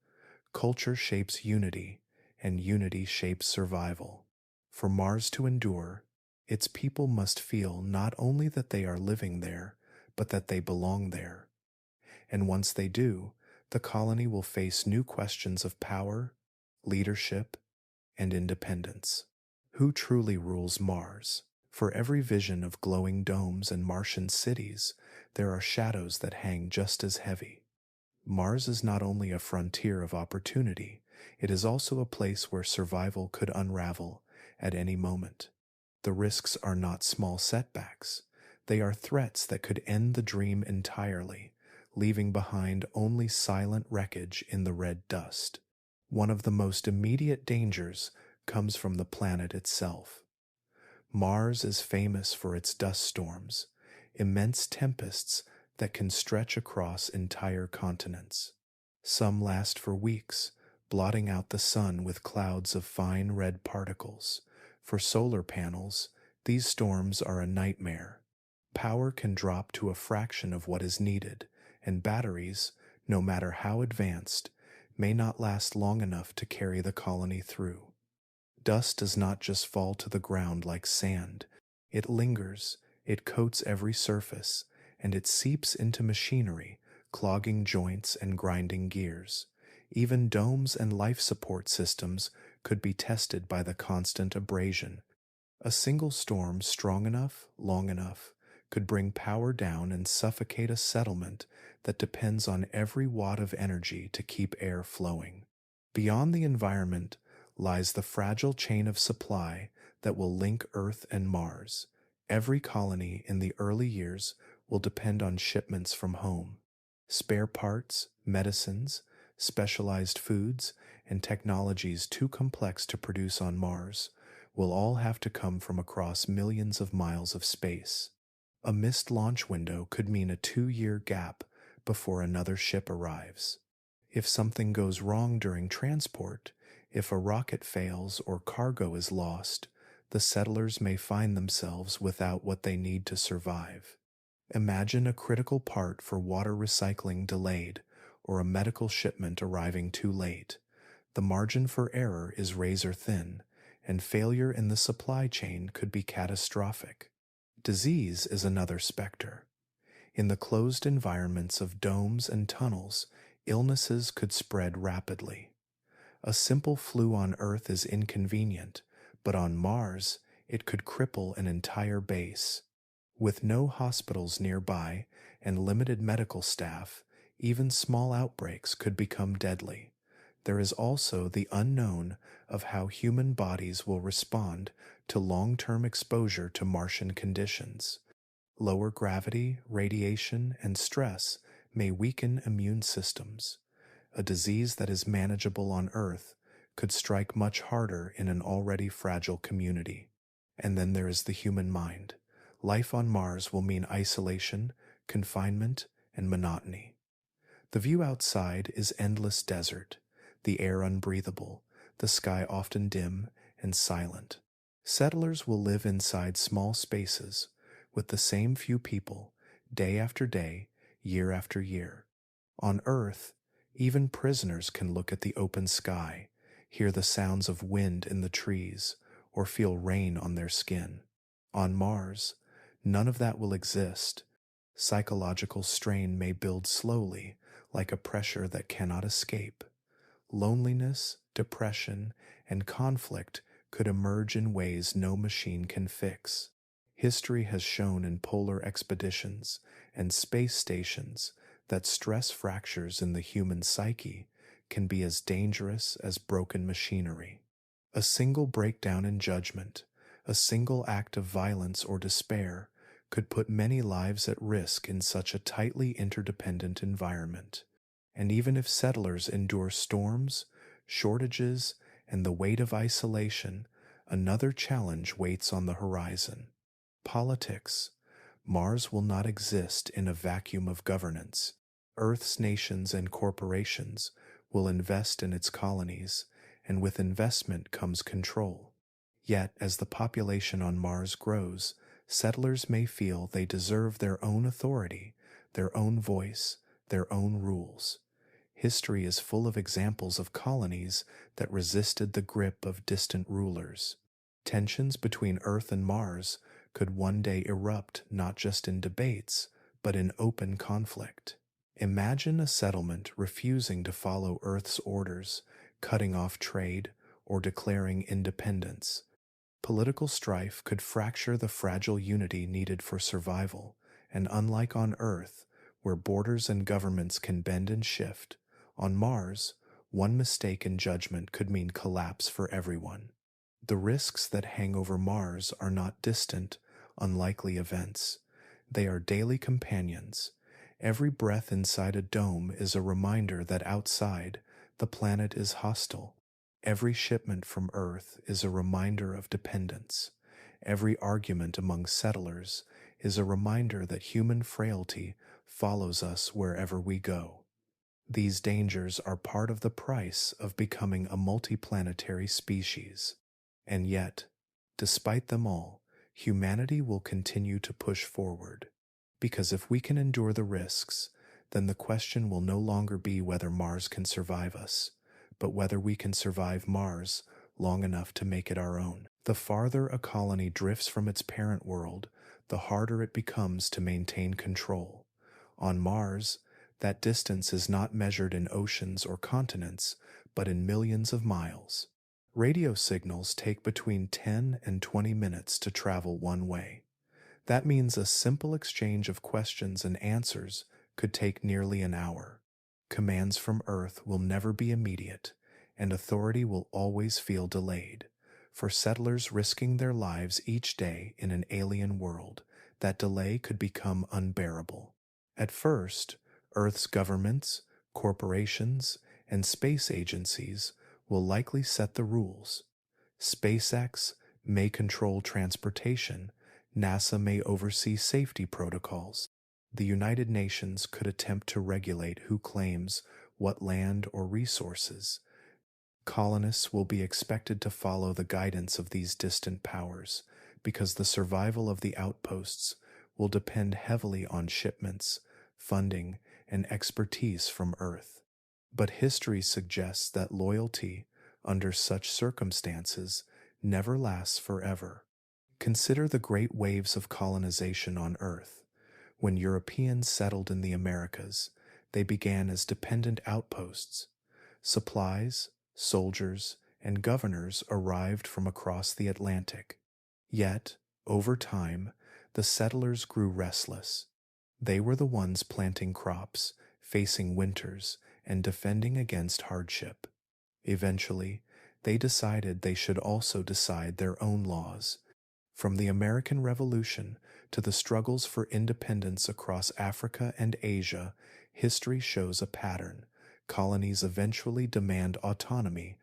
Speaker 1: Culture shapes unity, and unity shapes survival. For Mars to endure, its people must feel not only that they are living there, but that they belong there. And once they do, the colony will face new questions of power, leadership, and independence. Who truly rules Mars? For every vision of glowing domes and Martian cities, there are shadows that hang just as heavy. Mars is not only a frontier of opportunity, it is also a place where survival could unravel at any moment. The risks are not small setbacks. They are threats that could end the dream entirely, leaving behind only silent wreckage in the red dust. One of the most immediate dangers comes from the planet itself. Mars is famous for its dust storms, immense tempests that can stretch across entire continents. Some last for weeks, blotting out the sun with clouds of fine red particles. For solar panels, these storms are a nightmare. Power can drop to a fraction of what is needed, and batteries, no matter how advanced, may not last long enough to carry the colony through. Dust does not just fall to the ground like sand. It lingers, it coats every surface, and it seeps into machinery, clogging joints and grinding gears. Even domes and life support systems could be tested by the constant abrasion. A single storm strong enough, long enough, could bring power down and suffocate a settlement that depends on every watt of energy to keep air flowing. Beyond the environment lies the fragile chain of supply that will link Earth and Mars. Every colony in the early years will depend on shipments from home. Spare parts, medicines, specialized foods, and technologies too complex to produce on Mars will all have to come from across millions of miles of space. A missed launch window could mean a 2-year gap before another ship arrives. If something goes wrong during transport, if a rocket fails or cargo is lost, the settlers may find themselves without what they need to survive. Imagine a critical part for water recycling delayed, or a medical shipment arriving too late. The margin for error is razor thin, and failure in the supply chain could be catastrophic. Disease is another specter. In the closed environments of domes and tunnels, illnesses could spread rapidly. A simple flu on Earth is inconvenient, but on Mars, it could cripple an entire base. With no hospitals nearby and limited medical staff, even small outbreaks could become deadly. There is also the unknown of how human bodies will respond to long-term exposure to Martian conditions. Lower gravity, radiation, and stress may weaken immune systems. A disease that is manageable on Earth could strike much harder in an already fragile community. And then there is the human mind. Life on Mars will mean isolation, confinement, and monotony. The view outside is endless desert, the air unbreathable, the sky often dim and silent. Settlers will live inside small spaces with the same few people, day after day, year after year. On Earth, even prisoners can look at the open sky, hear the sounds of wind in the trees, or feel rain on their skin. On Mars, none of that will exist. Psychological strain may build slowly, like a pressure that cannot escape. Loneliness, depression, and conflict could emerge in ways no machine can fix. History has shown in polar expeditions and space stations that stress fractures in the human psyche can be as dangerous as broken machinery. A single breakdown in judgment, a single act of violence or despair, could put many lives at risk in such a tightly interdependent environment. And even if settlers endure storms, shortages, and the weight of isolation, another challenge waits on the horizon. Politics. Mars will not exist in a vacuum of governance. Earth's nations and corporations will invest in its colonies, and with investment comes control. Yet, as the population on Mars grows, settlers may feel they deserve their own authority, their own voice, their own rules. History is full of examples of colonies that resisted the grip of distant rulers. Tensions between Earth and Mars could one day erupt not just in debates, but in open conflict. Imagine a settlement refusing to follow Earth's orders, cutting off trade, or declaring independence. Political strife could fracture the fragile unity needed for survival, and unlike on Earth, where borders and governments can bend and shift, on Mars, one mistake in judgment could mean collapse for everyone. The risks that hang over Mars are not distant, unlikely events. They are daily companions. Every breath inside a dome is a reminder that outside, the planet is hostile. Every shipment from Earth is a reminder of dependence. Every argument among settlers is a reminder that human frailty follows us wherever we go. These dangers are part of the price of becoming a multiplanetary species. And yet, despite them all, humanity will continue to push forward. Because if we can endure the risks, then the question will no longer be whether Mars can survive us, but whether we can survive Mars long enough to make it our own. The farther a colony drifts from its parent world, the harder it becomes to maintain control. On Mars, that distance is not measured in oceans or continents, but in millions of miles. Radio signals take between 10 and 20 minutes to travel one way. That means a simple exchange of questions and answers could take nearly an hour. Commands from Earth will never be immediate, and authority will always feel delayed. For settlers risking their lives each day in an alien world, that delay could become unbearable. At first, Earth's governments, corporations, and space agencies will likely set the rules. SpaceX may control transportation, NASA may oversee safety protocols. The United Nations could attempt to regulate who claims what land or resources. Colonists will be expected to follow the guidance of these distant powers, because the survival of the outposts will depend heavily on shipments, funding, and expertise from Earth. But history suggests that loyalty, under such circumstances, never lasts forever. Consider the great waves of colonization on Earth. When Europeans settled in the Americas, they began as dependent outposts. Supplies, soldiers, and governors arrived from across the Atlantic. Yet, over time, the settlers grew restless. They were the ones planting crops, facing winters, and defending against hardship. Eventually, they decided they should also decide their own laws. From the American Revolution to the struggles for independence across Africa and Asia, history shows a pattern. Colonies eventually demand autonomy.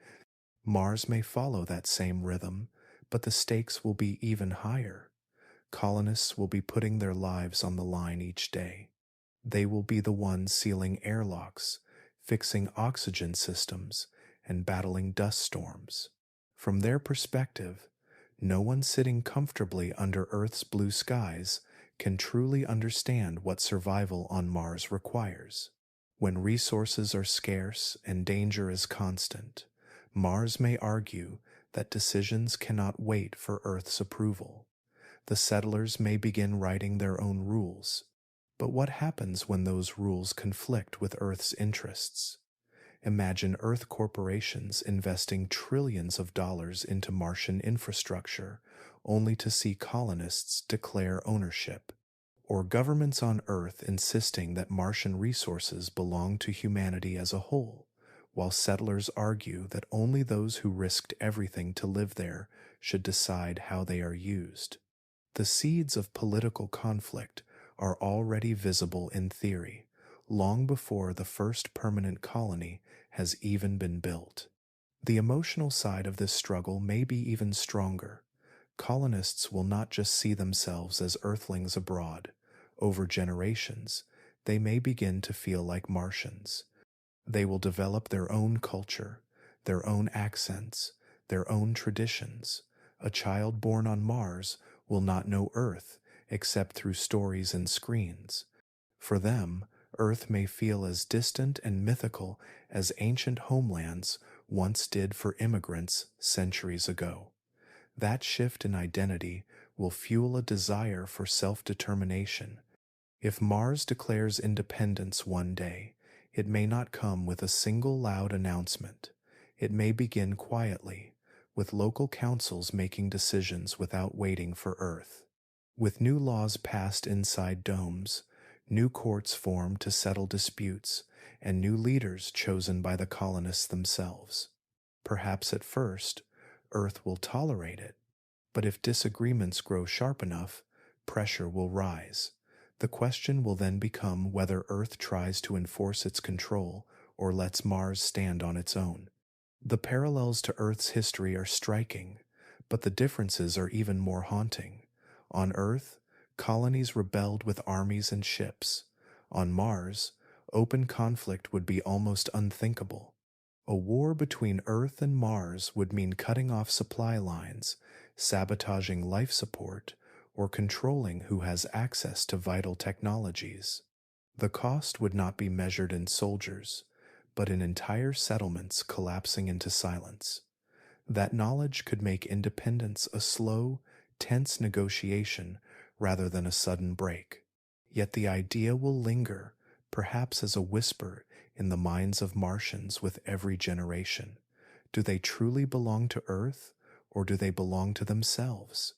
Speaker 1: Mars may follow that same rhythm, but the stakes will be even higher. Colonists will be putting their lives on the line each day. They will be the ones sealing airlocks, fixing oxygen systems, and battling dust storms. From their perspective, no one sitting comfortably under Earth's blue skies can truly understand what survival on Mars requires. When resources are scarce and danger is constant, Mars may argue that decisions cannot wait for Earth's approval. The settlers may begin writing their own rules. But what happens when those rules conflict with Earth's interests? Imagine Earth corporations investing trillions of dollars into Martian infrastructure, only to see colonists declare ownership. Or governments on Earth insisting that Martian resources belong to humanity as a whole, while settlers argue that only those who risked everything to live there should decide how they are used. The seeds of political conflict are already visible in theory, long before the first permanent colony has even been built. The emotional side of this struggle may be even stronger. Colonists will not just see themselves as earthlings abroad. Over generations, they may begin to feel like Martians. They will develop their own culture, their own accents, their own traditions. A child born on Mars will not know Earth except through stories and screens. For them, Earth may feel as distant and mythical as ancient homelands once did for immigrants centuries ago. That shift in identity will fuel a desire for self-determination. If Mars declares independence one day, it may not come with a single loud announcement. It may begin quietly, with local councils making decisions without waiting for Earth. With new laws passed inside domes, new courts formed to settle disputes, and new leaders chosen by the colonists themselves. Perhaps at first, Earth will tolerate it, but if disagreements grow sharp enough, pressure will rise. The question will then become whether Earth tries to enforce its control or lets Mars stand on its own. The parallels to Earth's history are striking, but the differences are even more haunting. On Earth, colonies rebelled with armies and ships. On Mars, open conflict would be almost unthinkable. A war between Earth and Mars would mean cutting off supply lines, sabotaging life support, or controlling who has access to vital technologies. The cost would not be measured in soldiers, but in entire settlements collapsing into silence. That knowledge could make independence a slow, tense negotiation rather than a sudden break. Yet the idea will linger, perhaps as a whisper in the minds of Martians with every generation. Do they truly belong to Earth, or do they belong to themselves?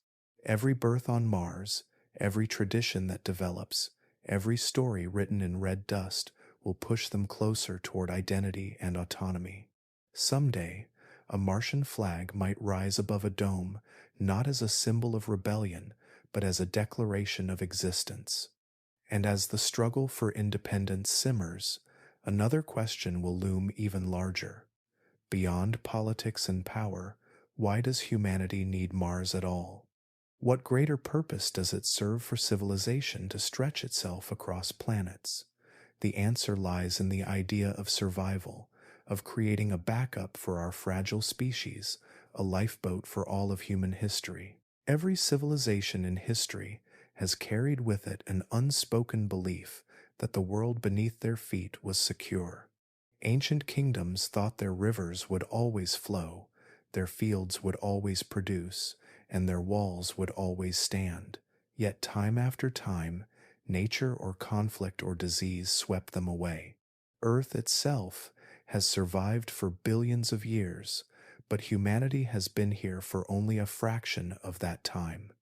Speaker 1: Every birth on Mars, every tradition that develops, every story written in red dust will push them closer toward identity and autonomy. Someday, a Martian flag might rise above a dome, not as a symbol of rebellion, but as a declaration of existence. And as the struggle for independence simmers, another question will loom even larger. Beyond politics and power, why does humanity need Mars at all? What greater purpose does it serve for civilization to stretch itself across planets? The answer lies in the idea of survival, of creating a backup for our fragile species, a lifeboat for all of human history. Every civilization in history has carried with it an unspoken belief that the world beneath their feet was secure. Ancient kingdoms thought their rivers would always flow, their fields would always produce, and their walls would always stand. Yet time after time, nature or conflict or disease swept them away. Earth itself has survived for billions of years, but humanity has been here for only a fraction of that time.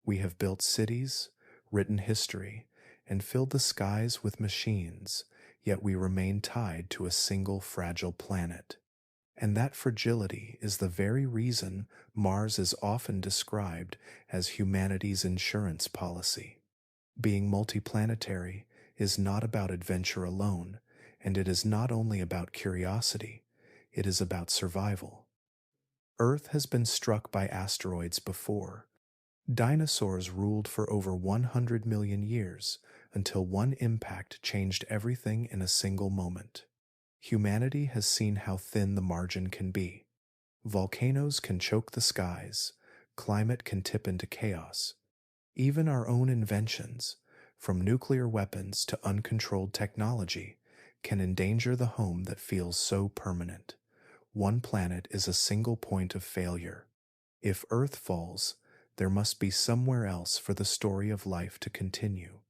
Speaker 1: We have built cities, written history, and filled the skies with machines, yet we remain tied to a single fragile planet. And that fragility is the very reason Mars is often described as humanity's insurance policy. Being multiplanetary is not about adventure alone, and it is not only about curiosity, it is about survival. Earth has been struck by asteroids before. Dinosaurs ruled for over 100 million years until one impact changed everything in a single moment. Humanity has seen how thin the margin can be. Volcanoes can choke the skies, climate can tip into chaos. Even our own inventions, from nuclear weapons to uncontrolled technology, can endanger the home that feels so permanent. One planet is a single point of failure. If Earth falls, there must be somewhere else for the story of life to continue.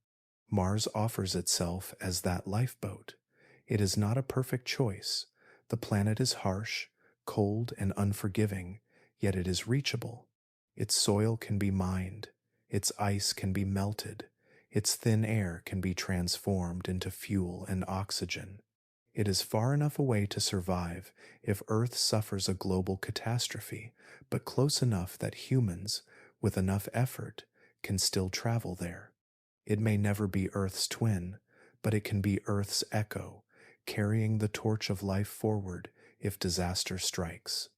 Speaker 1: Mars offers itself as that lifeboat. It is not a perfect choice. The planet is harsh, cold, and unforgiving, yet it is reachable. Its soil can be mined, its ice can be melted, its thin air can be transformed into fuel and oxygen. It is far enough away to survive if Earth suffers a global catastrophe, but close enough that humans, with enough effort, can still travel there. It may never be Earth's twin, but it can be Earth's echo, carrying the torch of life forward if disaster strikes.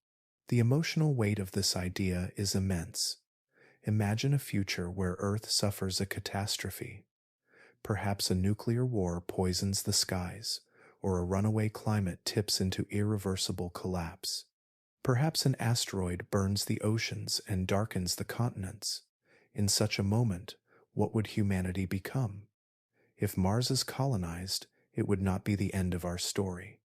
Speaker 1: The emotional weight of this idea is immense. Imagine a future where Earth suffers a catastrophe. Perhaps a nuclear war poisons the skies, or a runaway climate tips into irreversible collapse. Perhaps an asteroid burns the oceans and darkens the continents. In such a moment, what would humanity become? If Mars is colonized, it would not be the end of our story.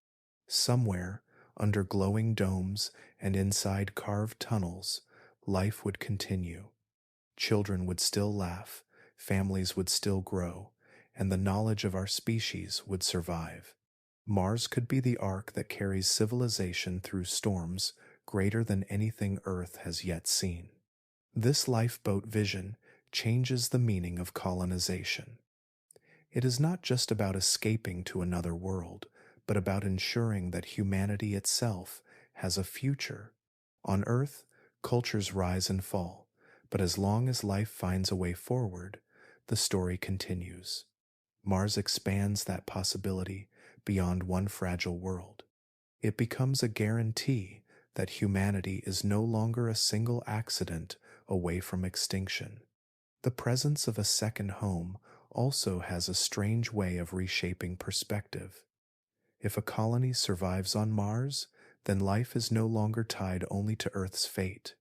Speaker 1: Somewhere, under glowing domes and inside carved tunnels, life would continue. Children would still laugh, families would still grow, and the knowledge of our species would survive. Mars could be the ark that carries civilization through storms greater than anything Earth has yet seen. This lifeboat vision changes the meaning of colonization. It is not just about escaping to another world, but about ensuring that humanity itself has a future. On Earth, cultures rise and fall, but as long as life finds a way forward, the story continues. Mars expands that possibility beyond one fragile world. It becomes a guarantee that humanity is no longer a single accident away from extinction. The presence of a second home also has a strange way of reshaping perspective. If a colony survives on Mars, then life is no longer tied only to Earth's fate.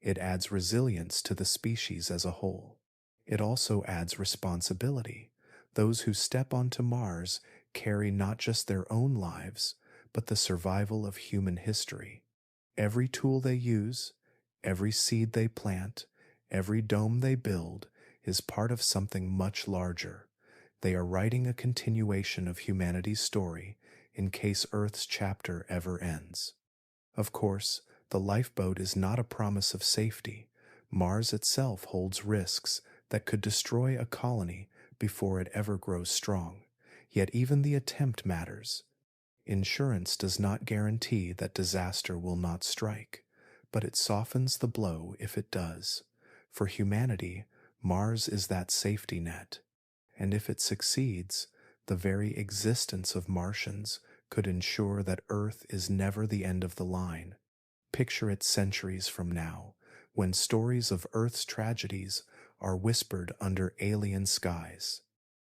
Speaker 1: It adds resilience to the species as a whole. It also adds responsibility. Those who step onto Mars carry not just their own lives, but the survival of human history. Every tool they use, every seed they plant, every dome they build is part of something much larger. They are writing a continuation of humanity's story in case Earth's chapter ever ends. Of course, the lifeboat is not a promise of safety. Mars itself holds risks that could destroy a colony before it ever grows strong. Yet even the attempt matters. Insurance does not guarantee that disaster will not strike, but it softens the blow if it does. For humanity, Mars is that safety net. And if it succeeds, the very existence of Martians could ensure that Earth is never the end of the line. Picture it centuries from now, when stories of Earth's tragedies are whispered under alien skies.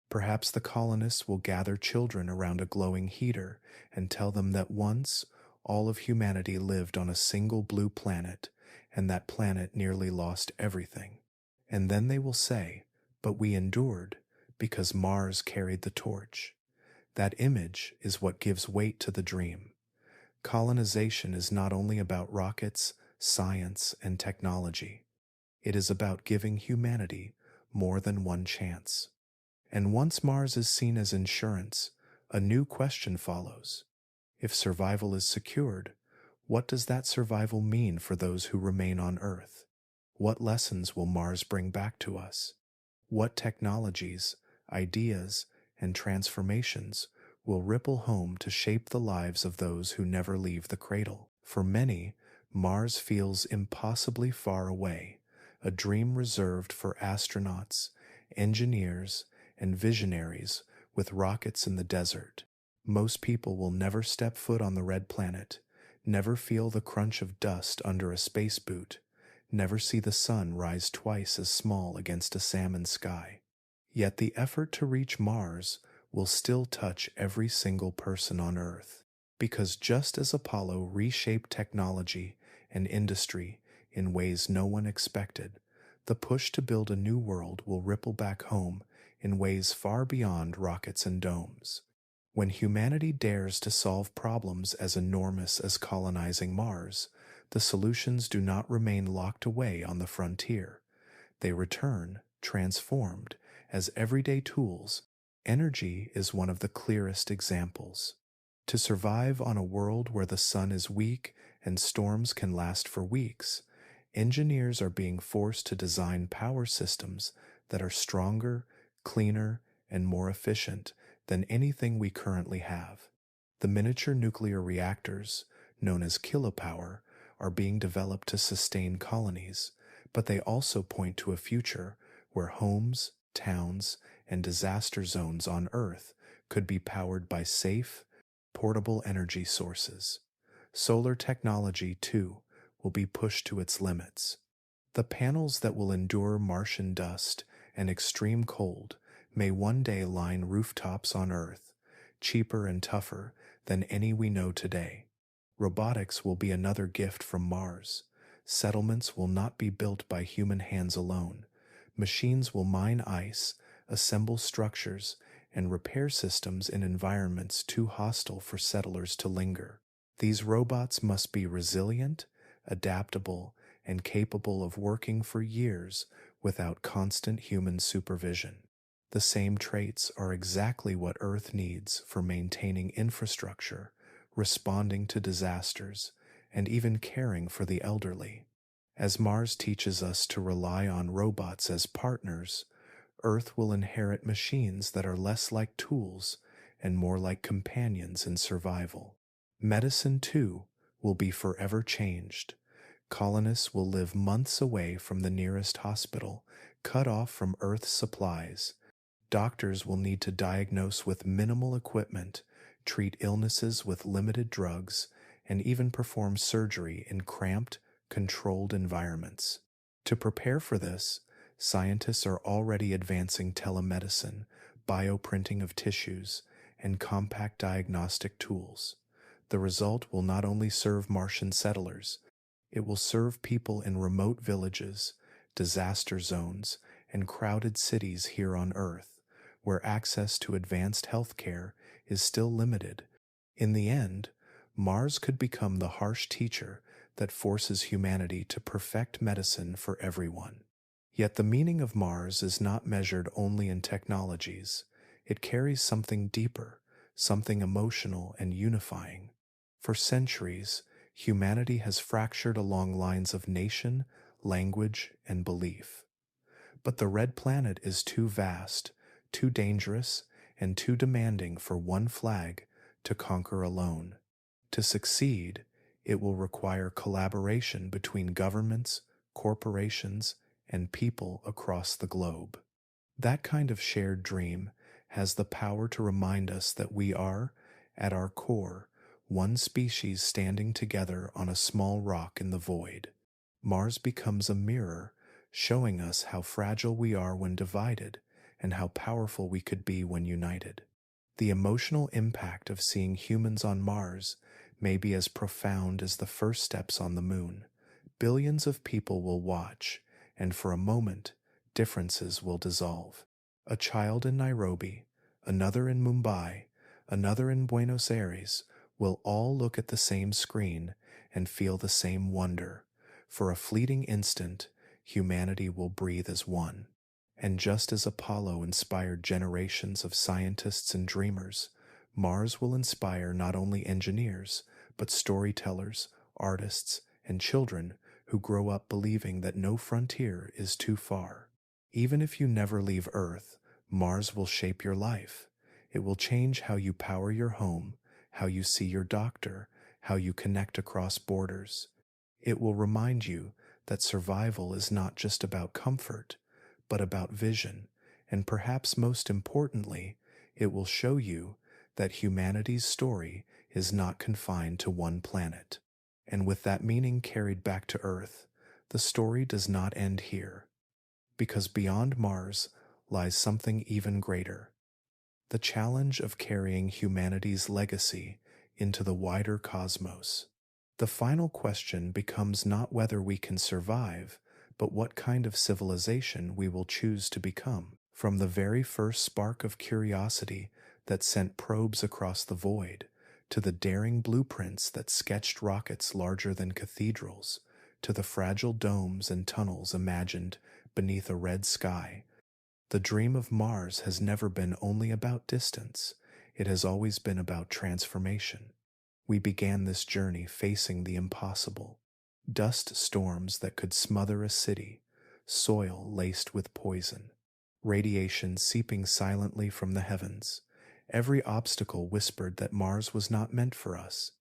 Speaker 1: Perhaps the colonists will gather children around a glowing heater and tell them that once all of humanity lived on a single blue planet, and that planet nearly lost everything. And then they will say, "But we endured, because Mars carried the torch." That image is what gives weight to the dream. Colonization is not only about rockets, science, and technology. It is about giving humanity more than one chance. And once Mars is seen as insurance, a new question follows. If survival is secured, what does that survival mean for those who remain on Earth? What lessons will Mars bring back to us? What technologies, ideas, and transformations will ripple home to shape the lives of those who never leave the cradle? For many, Mars feels impossibly far away, a dream reserved for astronauts, engineers, and visionaries with rockets in the desert. Most people will never step foot on the red planet, never feel the crunch of dust under a space boot, never see the sun rise twice as small against a salmon sky. Yet the effort to reach Mars will still touch every single person on Earth, because just as Apollo reshaped technology and industry in ways no one expected, the push to build a new world will ripple back home in ways far beyond rockets and domes. When humanity dares to solve problems as enormous as colonizing Mars, the solutions do not remain locked away on the frontier. They return, transformed, as everyday tools. Energy is one of the clearest examples. To survive on a world where the sun is weak and storms can last for weeks, engineers are being forced to design power systems that are stronger, cleaner, and more efficient than anything we currently have. The miniature nuclear reactors, known as kilopower, are being developed to sustain colonies, but they also point to a future where homes, towns, and disaster zones on Earth could be powered by safe, portable energy sources. Solar technology, too, will be pushed to its limits. The panels that will endure Martian dust and extreme cold may one day line rooftops on Earth, cheaper and tougher than any we know today. Robotics will be another gift from Mars. Settlements will not be built by human hands alone. Machines will mine ice, assemble structures, and repair systems in environments too hostile for settlers to linger. These robots must be resilient, adaptable, and capable of working for years without constant human supervision. The same traits are exactly what Earth needs for maintaining infrastructure, responding to disasters, and even caring for the elderly. As Mars teaches us to rely on robots as partners, Earth will inherit machines that are less like tools and more like companions in survival. Medicine, too, will be forever changed. Colonists will live months away from the nearest hospital, cut off from Earth's supplies. Doctors will need to diagnose with minimal equipment, treat illnesses with limited drugs, and even perform surgery in cramped, controlled environments. To prepare for this, scientists are already advancing telemedicine, bioprinting of tissues, and compact diagnostic tools. The result will not only serve Martian settlers, it will serve people in remote villages, disaster zones, and crowded cities here on Earth, where access to advanced healthcare is still limited. In the end, Mars could become the harsh teacher that forces humanity to perfect medicine for everyone. Yet the meaning of Mars is not measured only in technologies. It carries something deeper, something emotional and unifying. For centuries, humanity has fractured along lines of nation, language, and belief. But the red planet is too vast, too dangerous, and too demanding for one flag to conquer alone. To succeed, it will require collaboration between governments, corporations, and people across the globe. That kind of shared dream has the power to remind us that we are, at our core, one species standing together on a small rock in the void. Mars becomes a mirror, showing us how fragile we are when divided and how powerful we could be when united. The emotional impact of seeing humans on Mars may be as profound as the first steps on the Moon. Billions of people will watch, and for a moment, differences will dissolve. A child in Nairobi, another in Mumbai, another in Buenos Aires will all look at the same screen and feel the same wonder. For a fleeting instant, humanity will breathe as one. And just as Apollo inspired generations of scientists and dreamers, Mars will inspire not only engineers, but storytellers, artists, and children who grow up believing that no frontier is too far. Even if you never leave Earth, Mars will shape your life. It will change how you power your home, how you see your doctor, how you connect across borders. It will remind you that survival is not just about comfort, but about vision, and perhaps most importantly, it will show you that humanity's story is not confined to one planet. And with that meaning carried back to Earth, the story does not end here, because beyond Mars lies something even greater: the challenge of carrying humanity's legacy into the wider cosmos. The final question becomes not whether we can survive, but what kind of civilization we will choose to become. From the very first spark of curiosity that sent probes across the void, to the daring blueprints that sketched rockets larger than cathedrals, to the fragile domes and tunnels imagined beneath a red sky, the dream of Mars has never been only about distance. It has always been about transformation. We began this journey facing the impossible: dust storms that could smother a city, soil laced with poison, radiation seeping silently from the heavens. Every obstacle whispered that Mars was not meant for us.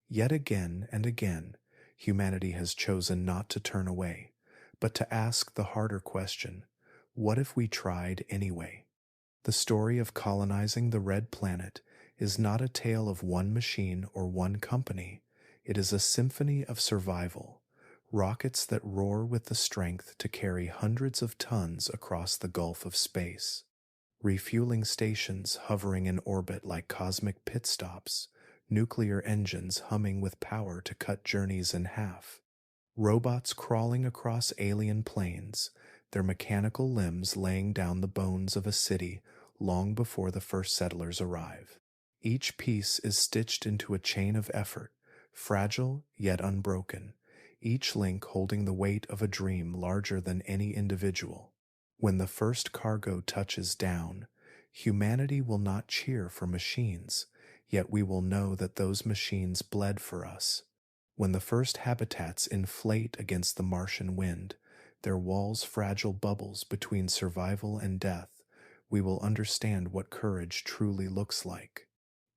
Speaker 1: Yet again and again, humanity has chosen not to turn away, but to ask the harder question: what if we tried anyway? The story of colonizing the Red Planet is not a tale of one machine or one company. It is a symphony of survival. Rockets that roar with the strength to carry hundreds of tons across the gulf of space. Refueling stations hovering in orbit like cosmic pit stops. Nuclear engines humming with power to cut journeys in half. Robots crawling across alien plains, their mechanical limbs laying down the bones of a city long before the first settlers arrive. Each piece is stitched into a chain of effort, fragile yet unbroken, each link holding the weight of a dream larger than any individual. When the first cargo touches down, humanity will not cheer for machines, yet we will know that those machines bled for us. When the first habitats inflate against the Martian wind, their walls fragile bubbles between survival and death, we will understand what courage truly looks like.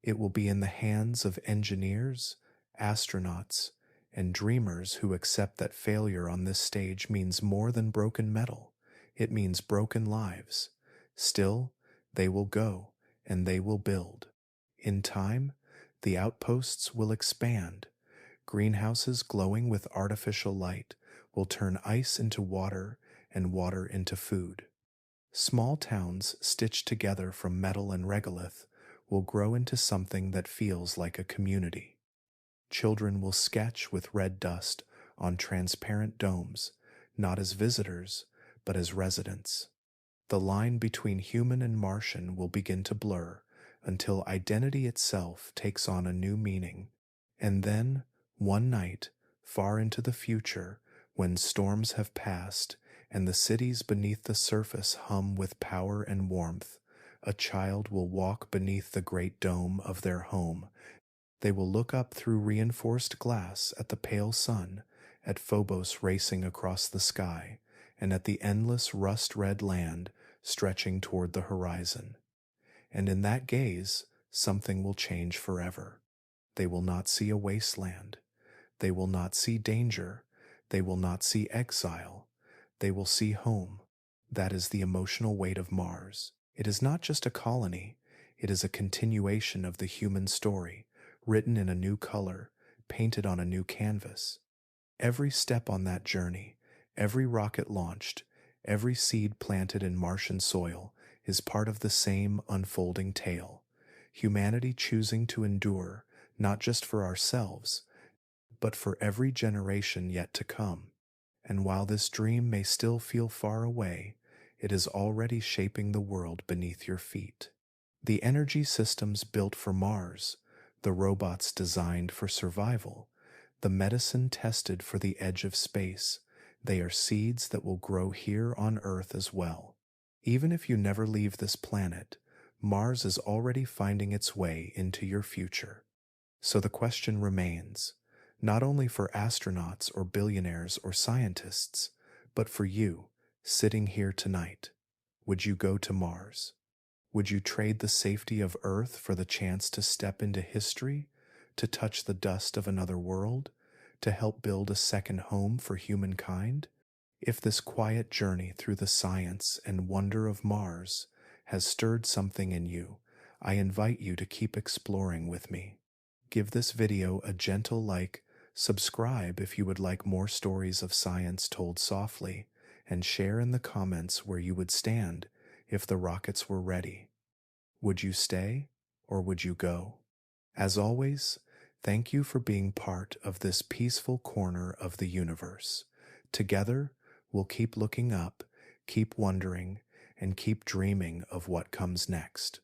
Speaker 1: It will be in the hands of engineers, astronauts, and dreamers who accept that failure on this stage means more than broken metal. It means broken lives. Still, they will go, and they will build. In time, the outposts will expand. Greenhouses glowing with artificial light will turn ice into water and water into food. Small towns stitched together from metal and regolith will grow into something that feels like a community. Children will sketch with red dust on transparent domes, not as visitors, but as residents. The line between human and Martian will begin to blur until identity itself takes on a new meaning. And then, one night, far into the future, when storms have passed and the cities beneath the surface hum with power and warmth, a child will walk beneath the great dome of their home. They will look up through reinforced glass at the pale sun, at Phobos racing across the sky, and at the endless rust-red land stretching toward the horizon. And in that gaze, something will change forever. They will not see a wasteland. They will not see danger. They will not see exile. They will see home. That is the emotional weight of Mars. It is not just a colony. It is a continuation of the human story, written in a new color, painted on a new canvas. Every step on that journey, every rocket launched, every seed planted in Martian soil is part of the same unfolding tale. Humanity choosing to endure, not just for ourselves, but for every generation yet to come. And while this dream may still feel far away, it is already shaping the world beneath your feet. The energy systems built for Mars, the robots designed for survival, the medicine tested for the edge of space, they are seeds that will grow here on Earth as well. Even if you never leave this planet, Mars is already finding its way into your future. So the question remains, not only for astronauts or billionaires or scientists, but for you, sitting here tonight. Would you go to Mars? Would you trade the safety of Earth for the chance to step into history, to touch the dust of another world, to help build a second home for humankind? If this quiet journey through the science and wonder of Mars has stirred something in you, I invite you to keep exploring with me. Give this video a gentle like, Subscribe if you would like more stories of science told softly, and share in the comments where you would stand if the rockets were ready. Would you stay or would you go? As always, thank you for being part of this peaceful corner of the universe. Together, we'll keep looking up, keep wondering, and keep dreaming of what comes next.